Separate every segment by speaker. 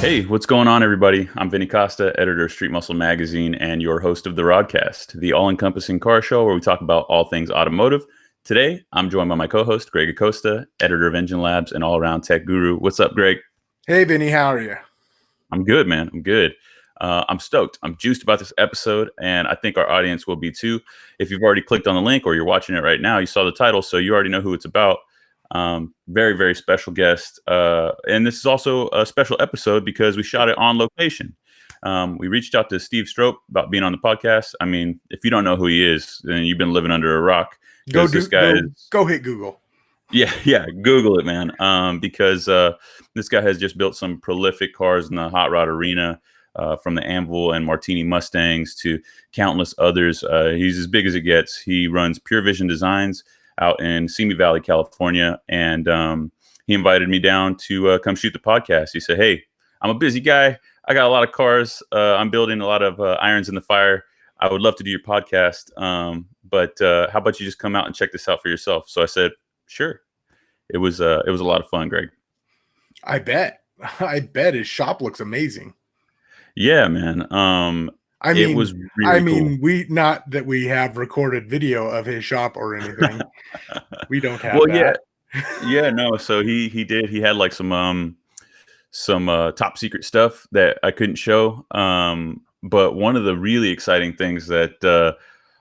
Speaker 1: Hey, what's going on, everybody? I'm Vinny Costa, editor of Street Muscle Magazine and your host of the RodCAST, the all-encompassing car show where we talk about all things automotive. Today, I'm joined by my co-host, Greg Acosta, editor of Engine Labs and all-around tech guru. What's up, Greg?
Speaker 2: Hey, Vinny, how are you?
Speaker 1: I'm good, man. I'm good. I'm stoked. I'm juiced about this episode, and I think our audience will be too. If you've already clicked on the link or you're watching it right now, you saw the title, so you already know who it's about. Very, very special guest. And this is also a special episode because we shot it on location. We reached out to Steve Strope about being on the podcast. I mean, if you don't know who he is, then you've been living under a rock.
Speaker 2: Go
Speaker 1: Because this guy is,
Speaker 2: go hit Google.
Speaker 1: yeah, Google it, man. Because this guy has just built some prolific cars in the hot rod arena, from the Anvil and Martini Mustangs to countless others. He's as big as it gets. He runs Pure Vision Designs out in Simi Valley, California, and he invited me down to come shoot the podcast. He said, "Hey, I'm a busy guy. I got a lot of cars. I'm building a lot of irons in the fire. I would love to do your podcast, but how about you just come out and check this out for yourself?" So I said, "Sure." It was a lot of fun, Greg.
Speaker 2: I bet. I bet his shop looks amazing.
Speaker 1: Yeah, man. It was really cool.
Speaker 2: we not that we have recorded video of his shop or anything. We don't have
Speaker 1: Well,
Speaker 2: that.
Speaker 1: yeah, no. So he did. He had like some top secret stuff that I couldn't show. But one of the really exciting things that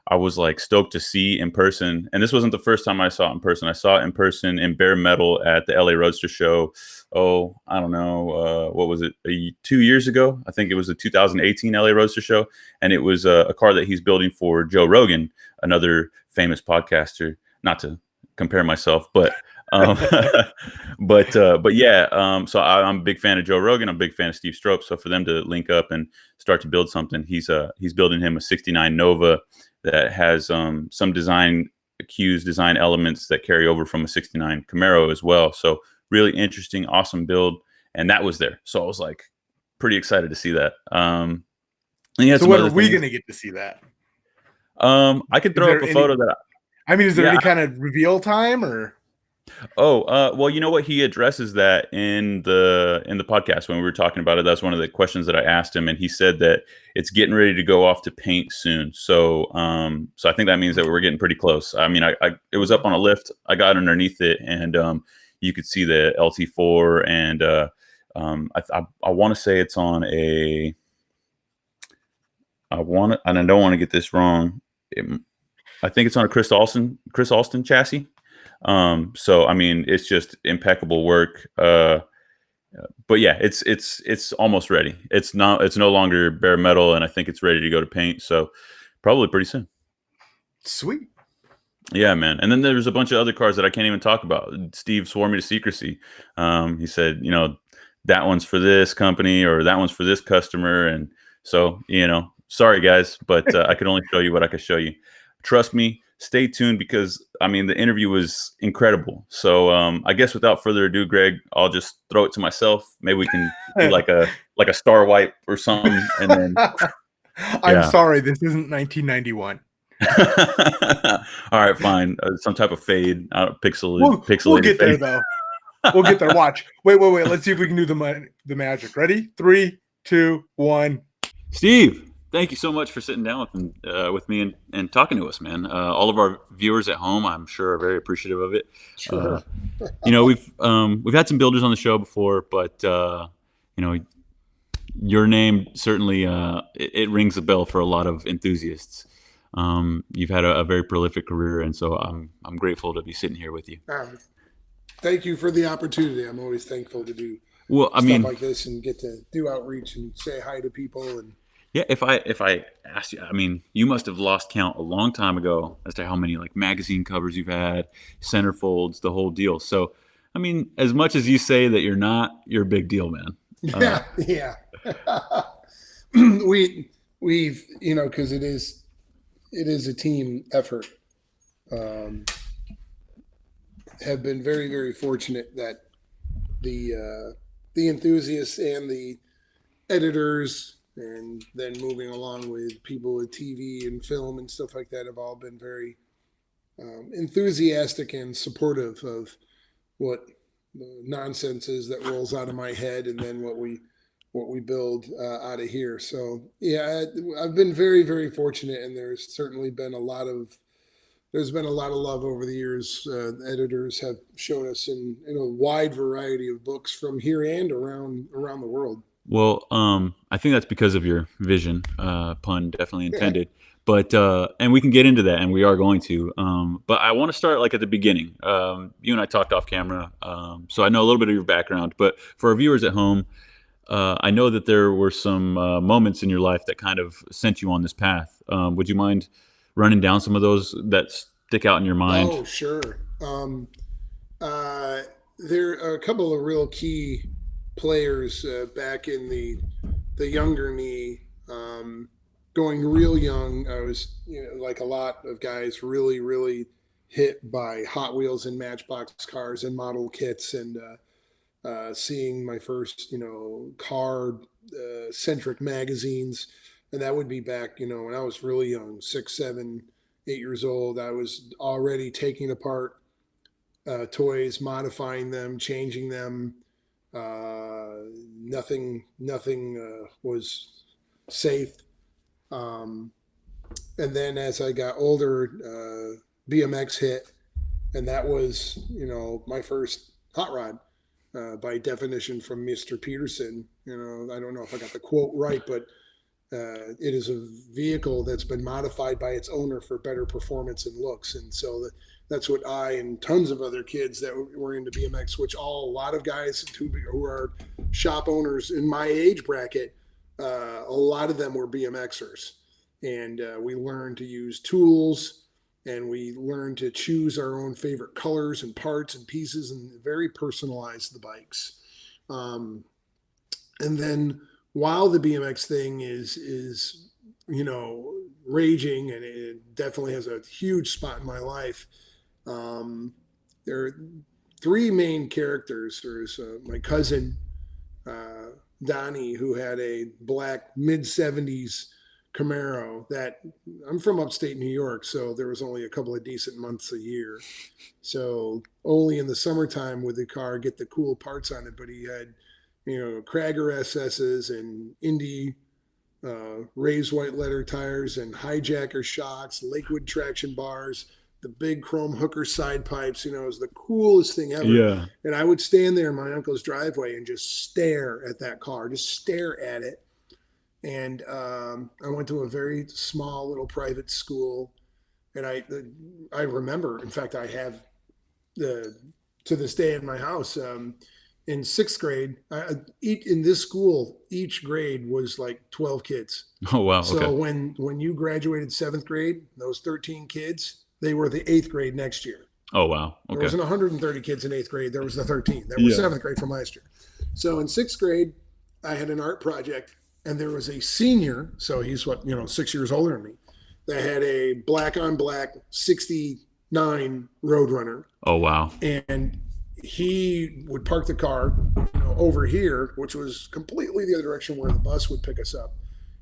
Speaker 1: I was like stoked to see in person, and this wasn't the first time I saw it in person. I saw it in person in bare metal at the LA Roadster show. Oh, I don't know, what was it? 2 years ago? I think it was the 2018 LA Roadster show, and it was a car that he's building for Joe Rogan, another famous podcaster. Not to compare myself, but um, but yeah. So I'm a big fan of Joe Rogan. I'm a big fan of Steve Strope. So for them to link up and start to build something, he's building him a '69 Nova that has some design elements that carry over from a '69 Camaro as well. So really interesting, awesome build, and that was there. So I was like pretty excited to see that. And
Speaker 2: so when are we going to get to see that?
Speaker 1: I could throw up a photo that.
Speaker 2: Is there any kind of reveal time or?
Speaker 1: Oh, well, you know what? He addresses that in the podcast when we were talking about it. That's one of the questions that I asked him, and he said that it's getting ready to go off to paint soon. So, so I think that means that we're getting pretty close. I mean, it was up on a lift. I got underneath it, and you could see the LT4, and I want to say it's on a. And I don't want to get this wrong. I think it's on a Chris Alston chassis. So I mean, it's just impeccable work. But yeah, it's almost ready. It's no longer bare metal, and I think it's ready to go to paint. So probably pretty soon.
Speaker 2: Sweet.
Speaker 1: Yeah, man. And then there's a bunch of other cars that I can't even talk about. Steve swore me to secrecy. He said, that one's for this company or that one's for this customer. And so, sorry guys, but I could only show you what I could show you. Trust me, stay tuned because I mean, the interview was incredible. So I guess without further ado, Greg, I'll just throw it to myself. Maybe we can do like a star wipe or something. And then
Speaker 2: I'm sorry, this isn't 1991.
Speaker 1: All right, fine. Some type of fade, pixelated.
Speaker 2: We'll get there though. We'll get there. Watch. Wait. Let's see if we can do the magic. Ready? 3, 2, 1.
Speaker 1: Steve, thank you so much for sitting down with me and talking to us, man. All of our viewers at home, I'm sure, are very appreciative of it.
Speaker 2: Sure.
Speaker 1: We've had some builders on the show before, but your name certainly it rings a bell for a lot of enthusiasts. You've had a very prolific career, and so I'm grateful to be sitting here with you.
Speaker 3: Thank you for the opportunity. I'm always thankful to do stuff like this and get to do outreach and say hi to people. And
Speaker 1: yeah, if I asked you, I mean, you must have lost count a long time ago as to how many like magazine covers you've had, centerfolds, the whole deal. So, I mean, as much as you say that you're not, you're a big deal, man.
Speaker 3: Yeah. We've because it is a team effort. Have been very, very fortunate that the enthusiasts and the editors, and then moving along with people with TV and film and stuff like that, have all been very enthusiastic and supportive of what the nonsense is that rolls out of my head, and then what we what we build out of here. So yeah, I've been very, very fortunate, and there's certainly been there's been a lot of love over the years. Editors have shown us in a wide variety of books from here and around the world.
Speaker 1: Well, I think that's because of your vision, pun definitely intended. But and we can get into that, and we are going to. But I want to start like at the beginning. You and I talked off camera, so I know a little bit of your background. But for our viewers at home, I know that there were some moments in your life that kind of sent you on this path. Would you mind running down some of those that stick out in your mind?
Speaker 3: Oh, sure. Uh, there are a couple of real key players back in the younger me. Going real young, I was, like a lot of guys, really, really hit by Hot Wheels and Matchbox cars and model kits, and seeing my first, car centric magazines. And that would be back, when I was really young, 6, 7, 8 years old. I was already taking apart toys, modifying them, changing them. Nothing was safe. And then as I got older, BMX hit, and that was, my first hot rod, by definition from Mr. Peterson. I don't know if I got the quote right, but it is a vehicle that's been modified by its owner for better performance and looks. And so that's what I and tons of other kids that were into BMX, which a lot of guys who are shop owners in my age bracket, a lot of them were BMXers. And we learned to use tools, and we learned to choose our own favorite colors and parts and pieces, and very personalize the bikes. And then while the BMX thing is raging, and it definitely has a huge spot in my life, there are three main characters. There's my cousin Donnie, who had a black mid-70s Camaro. That I'm from upstate New York, so there was only a couple of decent months a year. So only in the summertime would the car get the cool parts on it. But he had, Krager SS's and Indy raised white letter tires and hijacker shocks, Lakewood traction bars, the big chrome hooker side pipes. It was the coolest thing ever.
Speaker 1: Yeah.
Speaker 3: And I would stand there in my uncle's driveway and just stare at that car, just stare at it. And I went to a very small little private school, and I remember, in fact, I have to this day in my house. In sixth grade, in this school, each grade was like 12 kids.
Speaker 1: Oh, wow.
Speaker 3: So
Speaker 1: Okay.
Speaker 3: when you graduated seventh grade, those 13 kids, they were the eighth grade next year.
Speaker 1: Oh, wow.
Speaker 3: There
Speaker 1: Okay.
Speaker 3: wasn't 130 kids in eighth grade. There was the 13 that were seventh grade from last year. So in sixth grade, I had an art project, and there was a senior. So he's 6 years older than me, that had a black on black 69 Roadrunner.
Speaker 1: Oh, wow.
Speaker 3: And he would park the car, over here, which was completely the other direction where the bus would pick us up.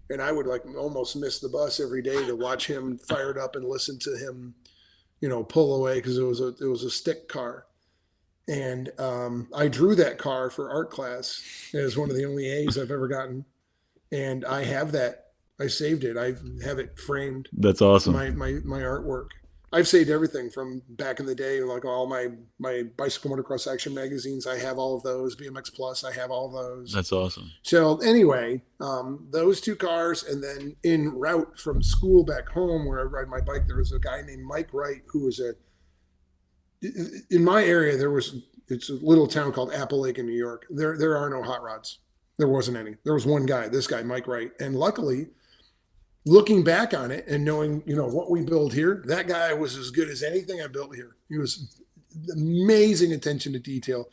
Speaker 3: And I would almost miss the bus every day to watch him fired up and listen to him, pull away, because it was a stick car. And I drew that car for art class as one of the only A's I've ever gotten. And I have that. I saved it. I have it framed.
Speaker 1: That's awesome.
Speaker 3: My artwork. I've saved everything from back in the day, like all my bicycle motocross action magazines. I have all of those. BMX Plus, I have all of those.
Speaker 1: That's awesome.
Speaker 3: So anyway, those two cars, and then en route from school back home where I ride my bike, there was a guy named Mike Wright, who was in my area. It's a little town called Apple Lake in New York. There are no hot rods. There wasn't any. There was one guy, this guy, Mike Wright. And luckily, looking back on it and knowing, what we build here, that guy was as good as anything I built here. He was amazing attention to detail.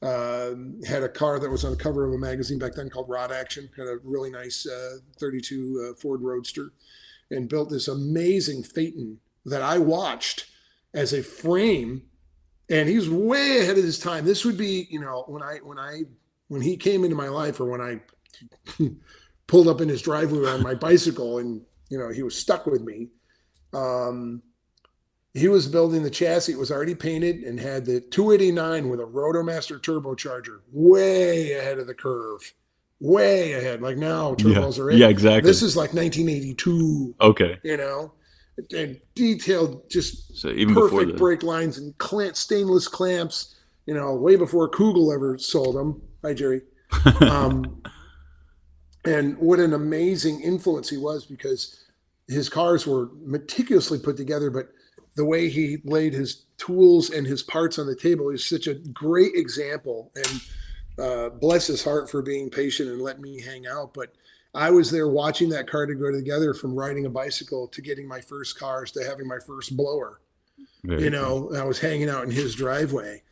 Speaker 3: Had a car that was on the cover of a magazine back then called Rod Action. Had a really nice 32 Ford Roadster, and built this amazing Phaeton that I watched as a frame. And he's way ahead of his time. This would be, when he came into my life, or when I pulled up in his driveway on my bicycle, and he was stuck with me. He was building the chassis. It was already painted and had the 289 with a Rotomaster turbocharger, way ahead of the curve. way ahead. Like now, turbos are
Speaker 1: Yeah, exactly.
Speaker 3: This is like 1982.
Speaker 1: Okay.
Speaker 3: You know, and detailed, just
Speaker 1: So even before
Speaker 3: perfect brake lines and stainless clamps. You know, way before Kugel ever sold them. Hi, Jerry. And what an amazing influence he was, because his cars were meticulously put together, but the way he laid his tools and his parts on the table is such a great example. And bless his heart for being patient and letting me hang out. But I was there watching that car to go together, from riding a bicycle to getting my first cars to having my first blower.
Speaker 1: Very cool.
Speaker 3: I was hanging out in his driveway.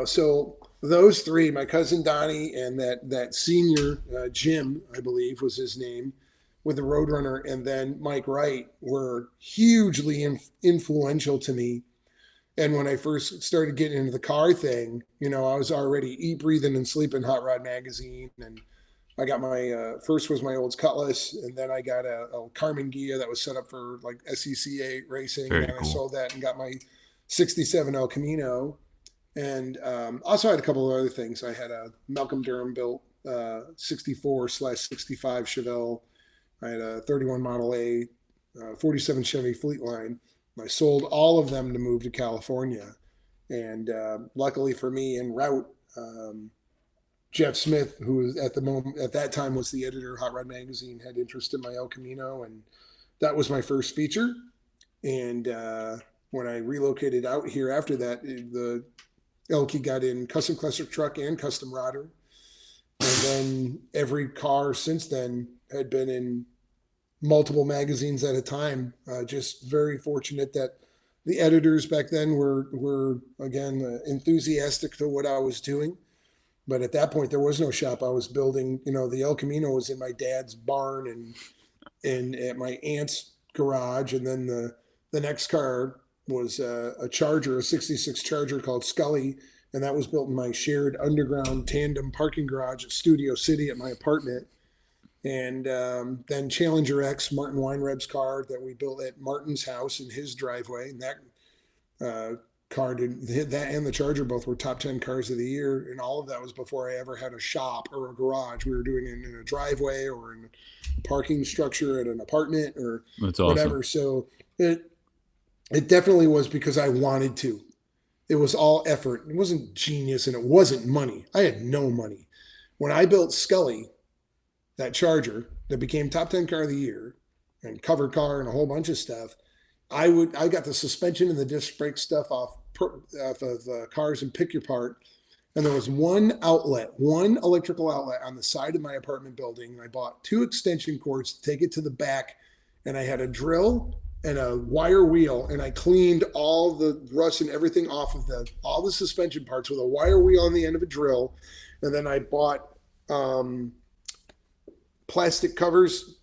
Speaker 3: So those three, my cousin Donnie and that senior Jim, I believe was his name, with the Roadrunner, and then Mike Wright, were hugely influential to me. And when I first started getting into the car thing, I was already Eat, Breathing, and Sleeping Hot Rod magazine. And I got my first was my old Cutlass, and then I got a Carmen Ghia that was set up for like SECA racing.
Speaker 1: Very
Speaker 3: and then
Speaker 1: cool.
Speaker 3: I sold that and got my 67 El Camino. And also had a couple of other things. I had a Malcolm Durham built 64/65 Chevelle. I had a 31 Model A, 47 Chevy Fleetline. I sold all of them to move to California. And luckily for me, en route, Jeff Smith, who was at that time was the editor of Hot Rod Magazine, had interest in my El Camino, and that was my first feature. And when I relocated out here after that, the Elky got in custom classic truck and custom rodder. And then every car since then had been in multiple magazines at a time. Just very fortunate that the editors back then were again enthusiastic to what I was doing. But at that point, there was no shop. I was building, the El Camino was in my dad's barn and at my aunt's garage. And then the next car was a Charger, a 66 Charger called Scully. And that was built in my shared underground tandem parking garage at Studio City at my apartment. And then Challenger X, Martin Weinreb's car that we built at Martin's house in his driveway. And that car that and the Charger both were top 10 cars of the year. And all of that was before I ever had a shop or a garage. We were doing it in a driveway or in a parking structure at an apartment or
Speaker 1: That's awesome.
Speaker 3: whatever. So it definitely was because I wanted to. It was all effort. It wasn't genius and it wasn't money. I had no money. When I built Scully, that Charger that became top 10 car of the year and covered car and a whole bunch of stuff, I got the suspension and the disc brake stuff off of cars and pick your part. And there was one electrical outlet on the side of my apartment building. And I bought 2 extension cords to take it to the back. And I had a drill and a wire wheel. And I cleaned all the rust and everything off of all the suspension parts with a wire wheel on the end of a drill. And then I bought plastic covers,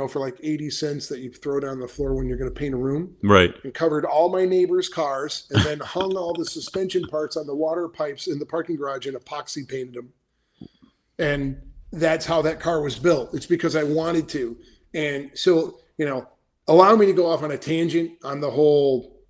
Speaker 3: for like 80 cents that you throw down the floor when you're going to paint a room.
Speaker 1: Right.
Speaker 3: And covered all my neighbors' cars and then hung all the suspension parts on the water pipes in the parking garage and epoxy painted them. And that's how that car was built. It's because I wanted to. And so, allow me to go off on a tangent on the whole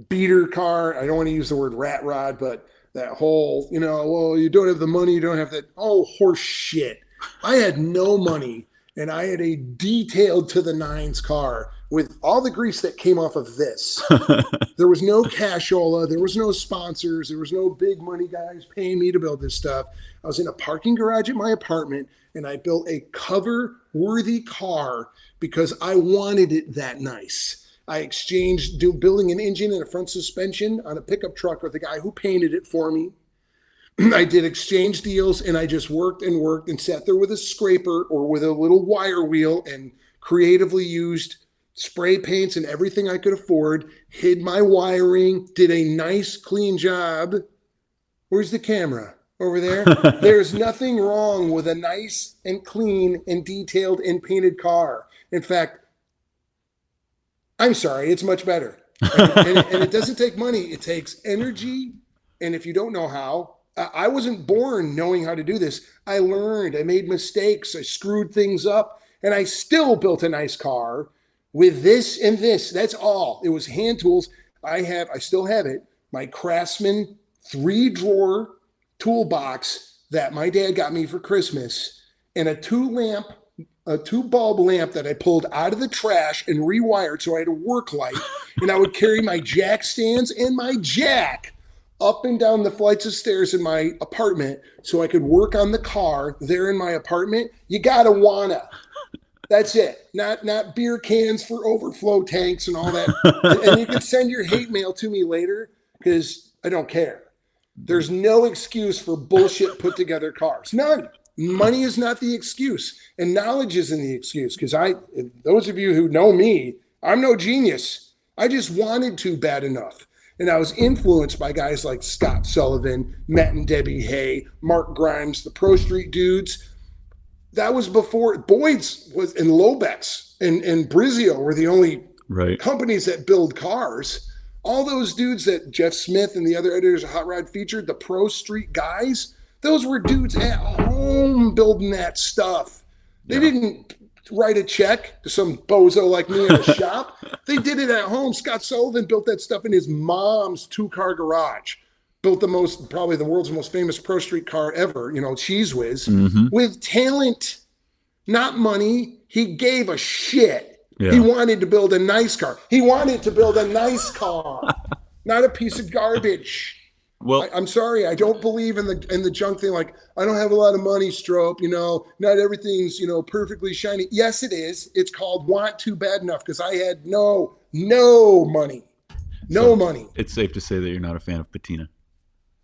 Speaker 3: beater car. I don't want to use the word rat rod, but that whole, well, you don't have the money, you don't have that. Oh, horse shit. I had no money. And I had a detailed to the nines car with all the grease that came off of this. There was no cashola. There was no sponsors. There was no big money guys paying me to build this stuff. I was in a parking garage at my apartment, and I built a cover-worthy car because I wanted it that nice. I exchanged building an engine and a front suspension on a pickup truck with the guy who painted it for me. I did exchange deals, and I just worked and sat there with a scraper or with a little wire wheel and creatively used spray paints and everything I could afford, hid my wiring, did a nice, clean job. Where's the camera? Over there? There's nothing wrong with a nice and clean and detailed and painted car. In fact, I'm sorry, it's much better. And it doesn't take money. It takes energy, and if you don't know how, I wasn't born knowing how to do this. I learned, I made mistakes, I screwed things up, and I still built a nice car with this and this. That's all. It was hand tools. I still have it, my Craftsman 3-drawer toolbox that my dad got me for Christmas. and a two bulb lamp that I pulled out of the trash and rewired so I had a work light. And I would carry my jack stands and my jack up and down the flights of stairs in my apartment so I could work on the car there in my apartment. You gotta wanna. That's it. Not beer cans for overflow tanks and all that. And you can send your hate mail to me later because I don't care. There's no excuse for bullshit put together cars. None. Money is not the excuse, and knowledge isn't the excuse. Because those of you who know me, I'm no genius. I just wanted to bad enough. And I was influenced by guys like Scott Sullivan, Matt and Debbie Hay, Mark Grimes, the Pro Street dudes. That was before Boyd's was and Lobex and Brizio were the only companies that build cars. All those dudes that Jeff Smith and the other editors of Hot Rod featured, the Pro Street guys, those were dudes at home building that stuff. They didn't write a check to some bozo like me in a shop. They did it at home. Scott Sullivan built that stuff in his mom's 2-car garage. Built probably the world's most famous Pro Street car ever, Cheese Whiz, with talent, not money. He gave a shit. Yeah. He wanted to build a nice car. He wanted to build a nice car, not a piece of garbage. Well, I'm sorry. I don't believe in the junk thing. Like, I don't have a lot of money, Strope. Not everything's, perfectly shiny. Yes, it is. It's called want to bad enough because I had no money. No money.
Speaker 1: It's safe to say that you're not a fan of patina.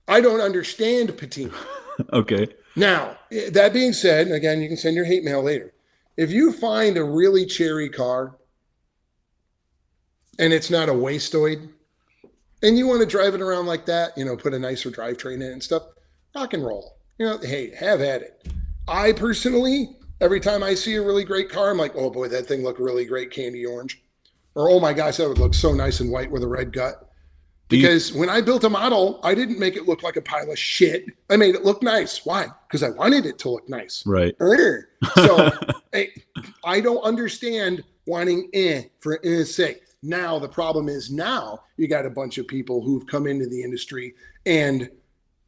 Speaker 3: I don't understand patina.
Speaker 1: Okay.
Speaker 3: Now, that being said, and again, you can send your hate mail later. If you find a really cherry car and it's not a wasteoid and you want to drive it around like that, put a nicer drivetrain in it and stuff, rock and roll. Hey, have at it. I personally, every time I see a really great car, I'm like, oh boy, that thing looked really great, candy orange. Or, oh my gosh, that would look so nice and white with a red gut. Because when I built a model, I didn't make it look like a pile of shit. I made it look nice. Why? Because I wanted it to look nice.
Speaker 1: Right.
Speaker 3: So I don't understand wanting for sake. Now, the problem is you got a bunch of people who've come into the industry and,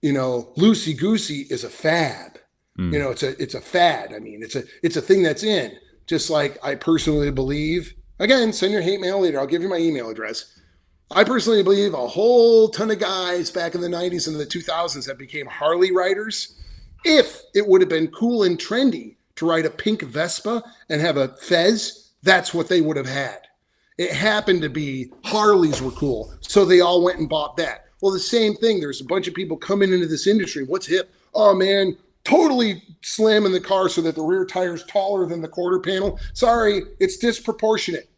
Speaker 3: loosey-goosey is a fad. It's a fad. I mean, it's a thing that's in. Just like I personally believe, again, send your hate mail later. I'll give you my email address. I personally believe a whole ton of guys back in the 90s and the 2000s that became Harley riders, if it would have been cool and trendy to ride a pink Vespa and have a Fez, that's what they would have had. It happened to be Harleys were cool, so they all went and bought that. Well, the same thing. There's a bunch of people coming into this industry. What's hip? Oh, man, totally slamming the car so that the rear tire's taller than the quarter panel. Sorry, it's disproportionate.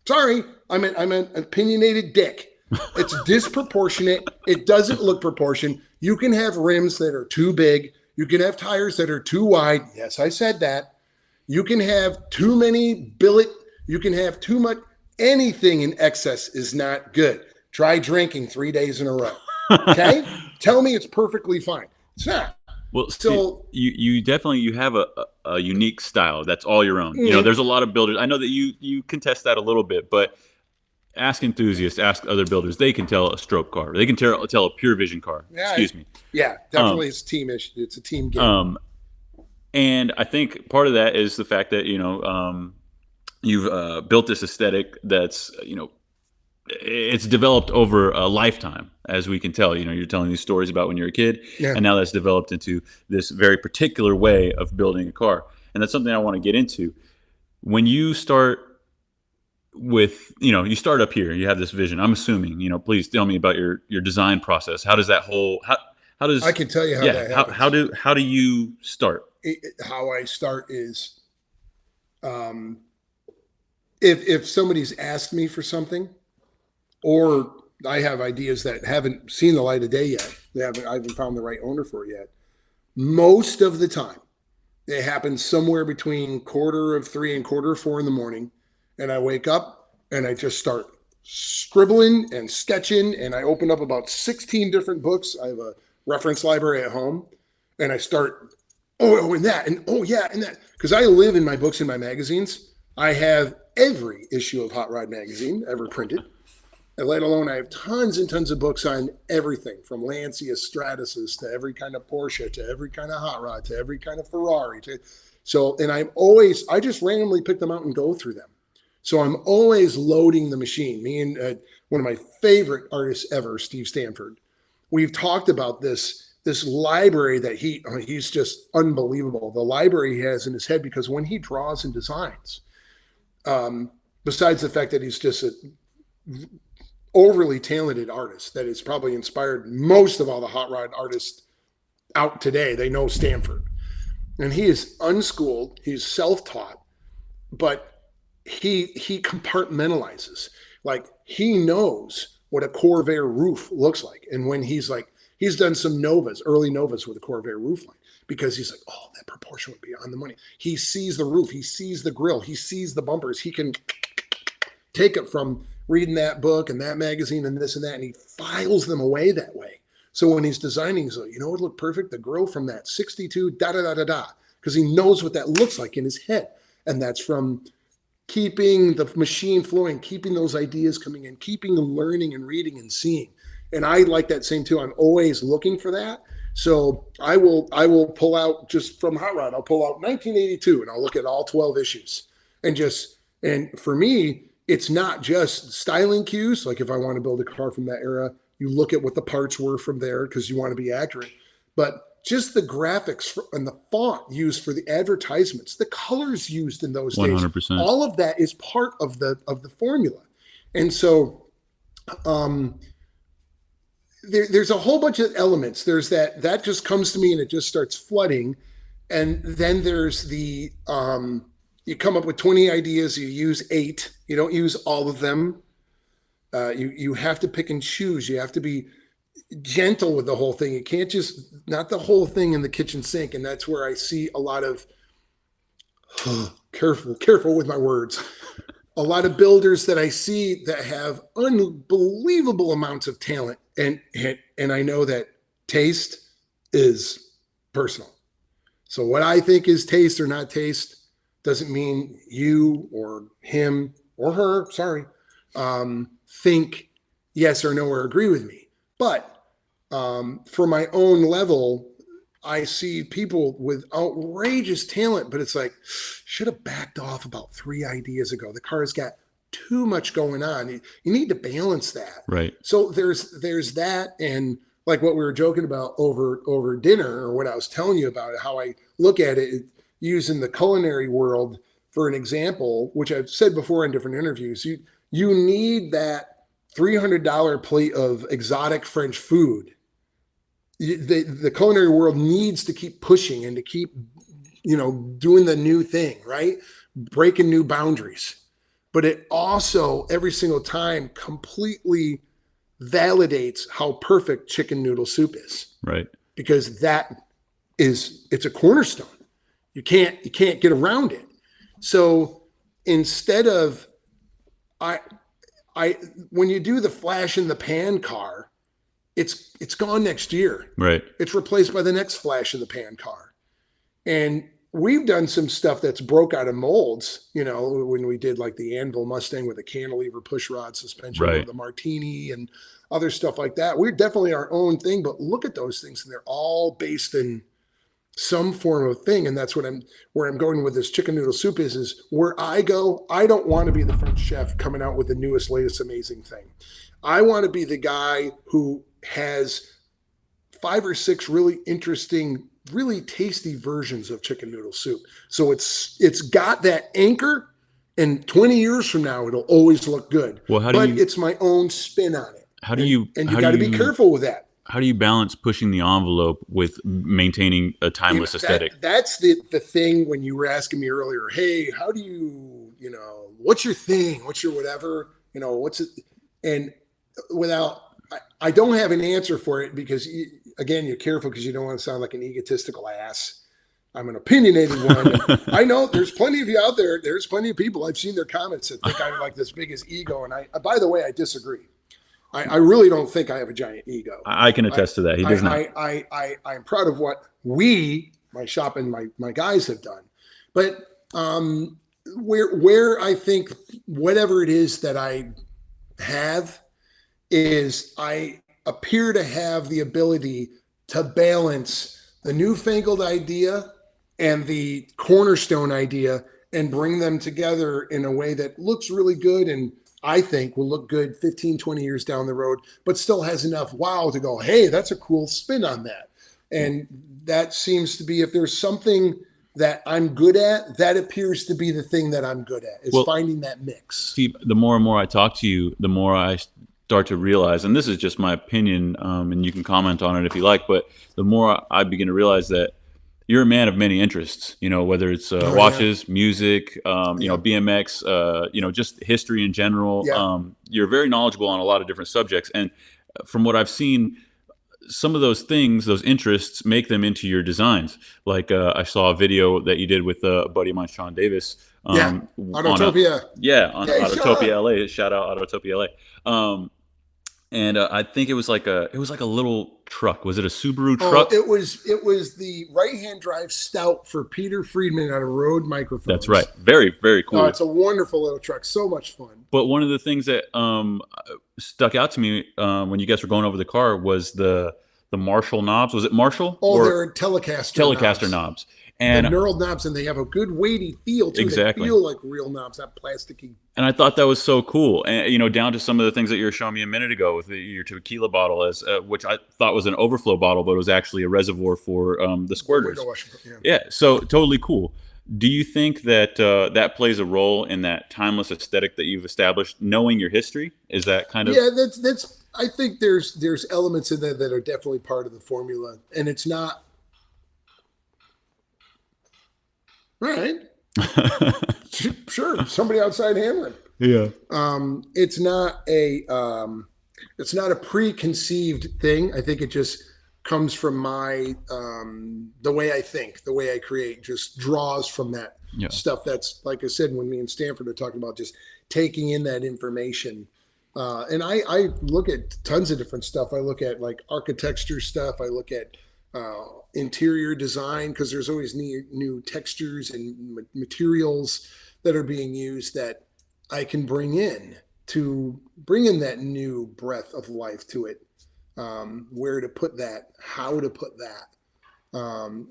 Speaker 3: Sorry, I'm an opinionated dick. It's disproportionate. It doesn't look proportioned. You can have rims that are too big. You can have tires that are too wide. Yes, I said that. You can have too many billet. You can have too much. Anything in excess is not good. Try drinking 3 days in a row. Okay? Tell me it's perfectly fine. It's not.
Speaker 1: Well, so you definitely have a unique style that's all your own. There's a lot of builders. I know that you contest that a little bit, but ask enthusiasts, ask other builders. They can tell a Strope car. They can tell a Pure Vision car.
Speaker 3: Yeah,
Speaker 1: Excuse me.
Speaker 3: Yeah, definitely it's team issue. It's a team game.
Speaker 1: And I think part of that is the fact that you've built this aesthetic that's it's developed over a lifetime, as we can tell. You're telling these stories about when you're a kid, and now that's developed into this very particular way of building a car. And that's something I want to get into. When you start with, you start up here, you have this vision. I'm assuming, please tell me about your design process. How does that how does
Speaker 3: I can tell you how that happens.
Speaker 1: How do you start?
Speaker 3: How I start is, if somebody's asked me for something, or I have ideas that haven't seen the light of day yet, I haven't found the right owner for it yet. Most of the time, it happens somewhere between 3:15 and 4:45 in the morning, and I wake up and I just start scribbling and sketching, and I open up about 16 different books. I have a reference library at home, and I start, and that, and and that, because I live in my books and my magazines. I have every issue of Hot Rod magazine ever printed. let alone I have tons and tons of books on everything from Lancia Stratuses to every kind of Porsche to every kind of hot rod to every kind of Ferrari. And I just randomly pick them out and go through them. So I'm always loading the machine. Me and one of my favorite artists ever, Steve Stanford, we've talked about this library that he's just unbelievable. The library he has in his head, because when he draws and designs, besides the fact that he's just a overly talented artist that has probably inspired most of all the hot rod artists out today. They know Stanford, and he is unschooled. He's self-taught, but he compartmentalizes. Like, he knows what a Corvair roof looks like. And when he's done some early Novas with a Corvair roof line, because he's like, oh, that proportion would be on the money. He sees the roof, he sees the grill, he sees the bumpers. He can take it from reading that book and that magazine and this and that, and he files them away that way. So when he's designing, he's like, it would look perfect, the grill from that 62 da-da-da-da-da, because he knows what that looks like in his head. And that's from keeping the machine flowing, keeping those ideas coming in, keeping learning and reading and seeing. And I like that same too. I'm always looking for that. So I will pull out, just from hot rod, I'll pull out 1982 and I'll look at all 12 issues. And for me, it's not just styling cues. Like, if I want to build a car from that era, you look at what the parts were from there because you want to be accurate. But just the graphics and the font used for the advertisements, the colors used in those
Speaker 1: 100%.
Speaker 3: days, all of that is part of the formula. And so there's a whole bunch of elements. There's that just comes to me and it just starts flooding. And then there's the you come up with 20 ideas, you use 8. You don't use all of them. You have to pick and choose. You have to be gentle with the whole thing. You can't just, not the whole thing in the kitchen sink. And that's where I see a lot of, careful with my words, a lot of builders that I see that have unbelievable amounts of talent. And I know that taste is personal. So what I think is taste or not taste doesn't mean you or him or her, think yes or no or agree with me. But for my own level, I see people with outrageous talent, but it's like, should have backed off about 3 ideas ago. The car's got too much going on. You need to balance that.
Speaker 1: Right.
Speaker 3: So there's that, and like what we were joking about over dinner, or what I was telling you about, how I look at it using the culinary world for an example, which I've said before in different interviews. You need that $300 plate of exotic French food. The culinary world needs to keep pushing and to keep, doing the new thing, right? Breaking new boundaries. But it also, every single time, completely validates how perfect chicken noodle soup is.
Speaker 1: Right. Because
Speaker 3: it's a cornerstone. You can't get around it. So instead of, when you do the flash in the pan car, it's gone next year.
Speaker 1: Right.
Speaker 3: It's replaced by the next flash in the pan car. And we've done some stuff that's broke out of molds, when we did like the Anvil Mustang with a cantilever push rod suspension,
Speaker 1: right,
Speaker 3: or the Martini and other stuff like that. We're definitely our own thing, but look at those things, and they're all based in some form of thing. And that's where I'm going with this chicken noodle soup is where I go. I don't want to be the French chef coming out with the newest, latest, amazing thing. I want to be the guy who has 5 or 6 really interesting, really tasty versions of chicken noodle soup. So it's got that anchor, and 20 years from now, it'll always look good.
Speaker 1: Well,
Speaker 3: it's my own spin on it. You got to be careful with that.
Speaker 1: How do you balance pushing the envelope with maintaining a timeless aesthetic?
Speaker 3: That's the thing when you were asking me earlier, hey, how do you, what's your thing? What's your whatever? What's it? And I don't have an answer for it because, again, you're careful because you don't want to sound like an egotistical ass. I'm an opinionated one. I know there's plenty of you out there. There's plenty of people. I've seen their comments that think I'm like this big as ego. And by the way, I disagree. I really don't think I have a giant ego.
Speaker 1: I can attest to that. He does not.
Speaker 3: I'm proud of what my shop and my guys have done. But where I think whatever it is that I have, is I appear to have the ability to balance the newfangled idea and the cornerstone idea and bring them together in a way that looks really good and I think will look good 15, 20 years down the road, but still has enough wow to go, hey, that's a cool spin on that. And that seems to be, if there's something that I'm good at, that appears to be the thing that I'm good at, is finding that mix.
Speaker 1: Steve, the more and more I talk to you, the more I start to realize, and this is just my opinion, and you can comment on it if you like, but the more I begin to realize that you're a man of many interests, whether it's watches, music, BMX, just history in general.
Speaker 3: Yeah.
Speaker 1: You're very knowledgeable on a lot of different subjects. And from what I've seen, some of those things, those interests, make them into your designs. Like I saw a video that you did with a buddy of mine, Sean Davis.
Speaker 3: Autotopia.
Speaker 1: On Autotopia LA. Shout out Autotopia LA. And I think it was like a little truck. Was it a Subaru truck?
Speaker 3: It was the right-hand drive Stout for Peter Friedman on a Rode microphone.
Speaker 1: That's right. Very, very cool.
Speaker 3: It's a wonderful little truck. So much fun.
Speaker 1: But one of the things that stuck out to me when you guys were going over the car was the Marshall knobs. Was it Marshall?
Speaker 3: They're Telecaster
Speaker 1: knobs. And
Speaker 3: the knurled knobs, and they have a good weighty feel too.
Speaker 1: Exactly.
Speaker 3: They feel like real knobs, not plasticky.
Speaker 1: And I thought that was so cool. And down to some of the things that you were showing me a minute ago with your tequila bottle, which I thought was an overflow bottle, but it was actually a reservoir for the squirters. Yeah, so totally cool. Do you think that that plays a role in that timeless aesthetic that you've established, knowing your history? Is that kind of...
Speaker 3: Yeah, that's. I think there's elements in that are definitely part of the formula, and it's not. All right. Sure. Somebody outside handling.
Speaker 1: Yeah.
Speaker 3: It's not a preconceived thing. I think it just comes from my the way I think, the way I create, just draws from that stuff. That's, like I said, when me and Stanford are talking about just taking in that information. And I look at tons of different stuff. I look at like architecture stuff. I look at interior design, because there's always new textures and materials that are being used that I can bring in that new breath of life to it. Where to put that, how to put that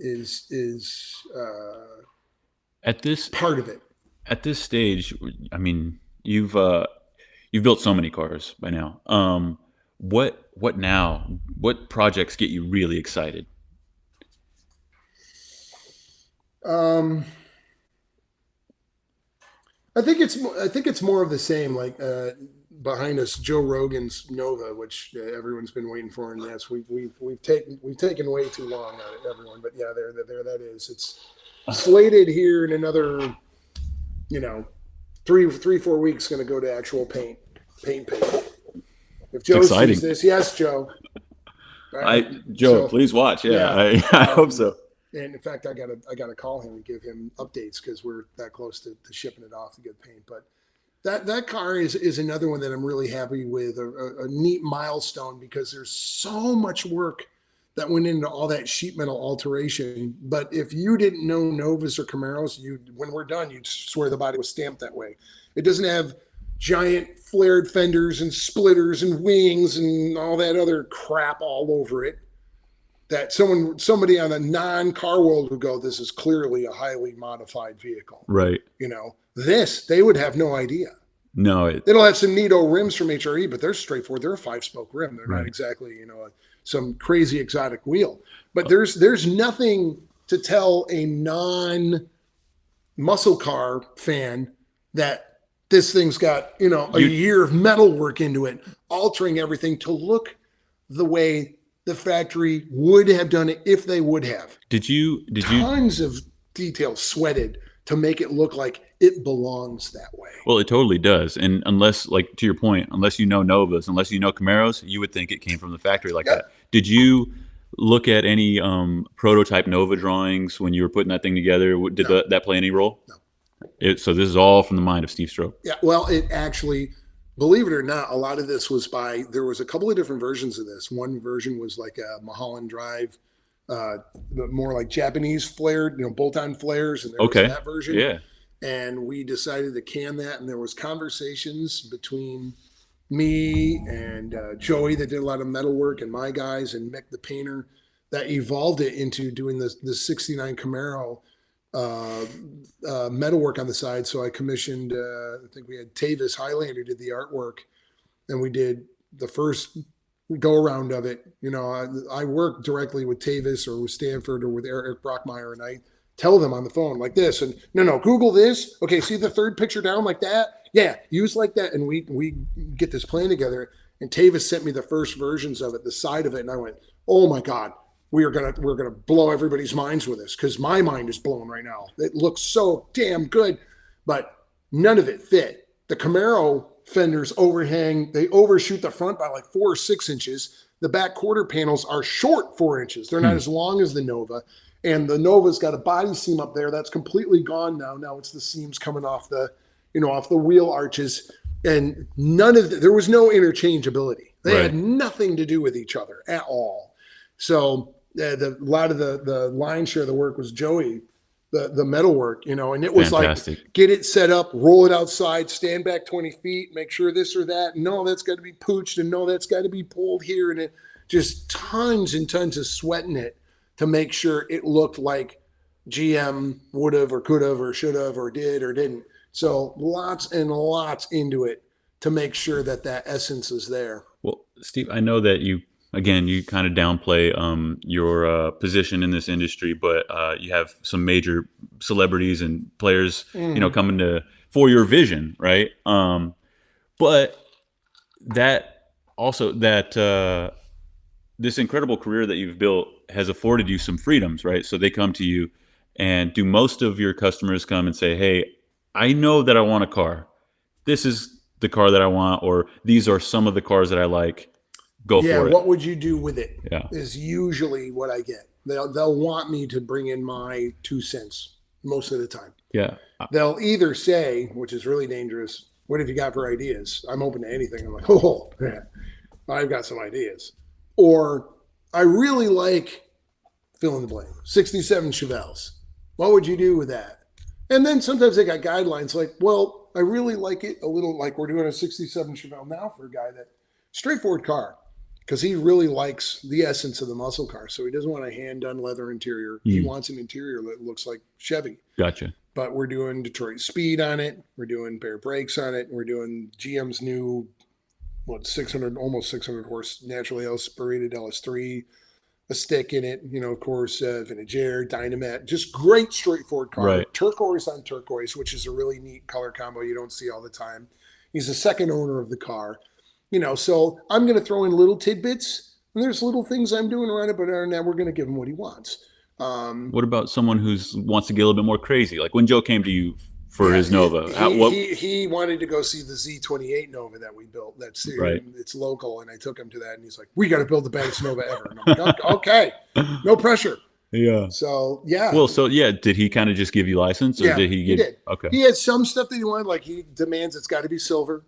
Speaker 3: is
Speaker 1: at this
Speaker 3: part of it.
Speaker 1: At this stage, I mean, you've built so many cars by now. What now? What projects get you really excited?
Speaker 3: I think it's more of the same. Like behind us, Joe Rogan's Nova, which everyone's been waiting for, and yes, we've taken way too long on it, everyone. But yeah, there that is. It's slated here in another, 3-4 weeks. Going to go to actual paint. If Joe sees this, yes, Joe.
Speaker 1: Joe, please watch. Yeah. I hope so.
Speaker 3: And in fact, I gotta call him and give him updates, because we're that close to shipping it off to get paint. But that car is another one that I'm really happy with, a neat milestone, because there's so much work that went into all that sheet metal alteration. But if you didn't know Novas or Camaros, when we're done, you'd swear the body was stamped that way. It doesn't have giant flared fenders and splitters and wings and all that other crap all over it that somebody on a non-car world would go, this is clearly a highly modified vehicle.
Speaker 1: Right.
Speaker 3: They would have no idea.
Speaker 1: No.
Speaker 3: It'll have some neato rims from HRE, but they're straightforward. They're a 5-spoke rim. They're not exactly, some crazy exotic wheel. But there's nothing to tell a non-muscle car fan that this thing's got, a year of metal work into it, altering everything to look the way the factory would have done it if they would have. Tons of details sweated to make it look like it belongs that way.
Speaker 1: Well, it totally does. And unless, like, to your point, unless you know Novas, unless you know Camaros, you would think it came from the factory like that. Did you look at any prototype Nova drawings when you were putting that thing together? Did that play any role?
Speaker 3: No.
Speaker 1: So this is all from the mind of Steve Strope.
Speaker 3: Yeah, well, it actually, believe it or not, a lot of this was there was a couple of different versions of this. One version was like a Mulholland Drive, more like Japanese flared, bolt-on flares, and there was that version.
Speaker 1: Yeah.
Speaker 3: And we decided to can that, and there was conversations between me and Joey that did a lot of metal work, and my guys, and Mick the painter, that evolved it into doing the 69 Camaro metal work on the side. So I commissioned, I think we had Tavis Highlander did the artwork, and we did the first go around of it. You know, I work directly with Tavis or with Stanford or with Eric Brockmeyer, and I tell them on the phone like this, and no, Google this. Okay, see the third picture down like that? Yeah, use like that. And we get this plan together. And Tavis sent me the first versions of it, the side of it, and I went, oh my God, we're gonna blow everybody's minds with this, because my mind is blown right now. It looks so damn good, but none of it fit. The Camaro fenders overhang, they overshoot the front by like 4 or 6 inches. The back quarter panels are short 4 inches. They're not as long as the Nova. And the Nova's got a body seam up there that's completely gone now. Now it's the seams coming off the, off the wheel arches. And there was no interchangeability. They had nothing to do with each other at all. So a lot of the line share of the work was Joey, the metal work, and it was fantastic. Like, get it set up, roll it outside, stand back 20 feet, make sure this or that. No, that's got to be pooched, and no, that's got to be pulled here. And it just tons and tons of sweating it to make sure it looked like GM would have or could have or should have or did or didn't. So lots and lots into it to make sure that essence is there.
Speaker 1: Well, Steve, I know that you kind of downplay your position in this industry, but you have some major celebrities and players, coming for your vision, right? But this incredible career that you've built has afforded you some freedoms, right? So they come to you, and do most of your customers come and say, hey, I know that I want a car. This is the car that I want, or these are some of the cars that I like. Go for it.
Speaker 3: Yeah, what would you do with it? Yeah. Is usually what I get. They'll want me to bring in my 2 cents most of the time.
Speaker 1: Yeah.
Speaker 3: They'll either say, which is really dangerous, what have you got for ideas? I'm open to anything. I'm like, oh, yeah, I've got some ideas. Or I really like fill in the blank, 67 Chevelles. What would you do with that? And then sometimes they got guidelines like, well, I really like it a little, like we're doing a 67 Chevelle now for a guy that straightforward car, because he really likes the essence of the muscle car. So he doesn't want a hand-done leather interior. He wants an interior that looks like Chevy.
Speaker 1: Gotcha.
Speaker 3: But we're doing Detroit Speed on it. We're doing bare brakes on it. We're doing GM's new, almost 600 horse naturally aspirated LS3, a stick in it, of course, vintage air, Dynamet, just great straightforward car.
Speaker 1: Right.
Speaker 3: Turquoise on turquoise, which is a really neat color combo you don't see all the time. He's the second owner of the car. So I'm going to throw in little tidbits, and there's little things I'm doing around it, but now we're going to give him what he wants.
Speaker 1: What about someone who wants to get a little bit more crazy? Like when Joe came to you for his Nova,
Speaker 3: he wanted to go see the Z28 Nova that we built. It's local, and I took him to that, and he's like, "We got to build the baddest Nova ever." And I'm like, "Okay, no pressure."
Speaker 1: Yeah.
Speaker 3: So yeah.
Speaker 1: Well, did he kind of just give you license, or did he get?
Speaker 3: He did.
Speaker 1: Okay.
Speaker 3: He had some stuff that he wanted, like he demands it's got to be silver.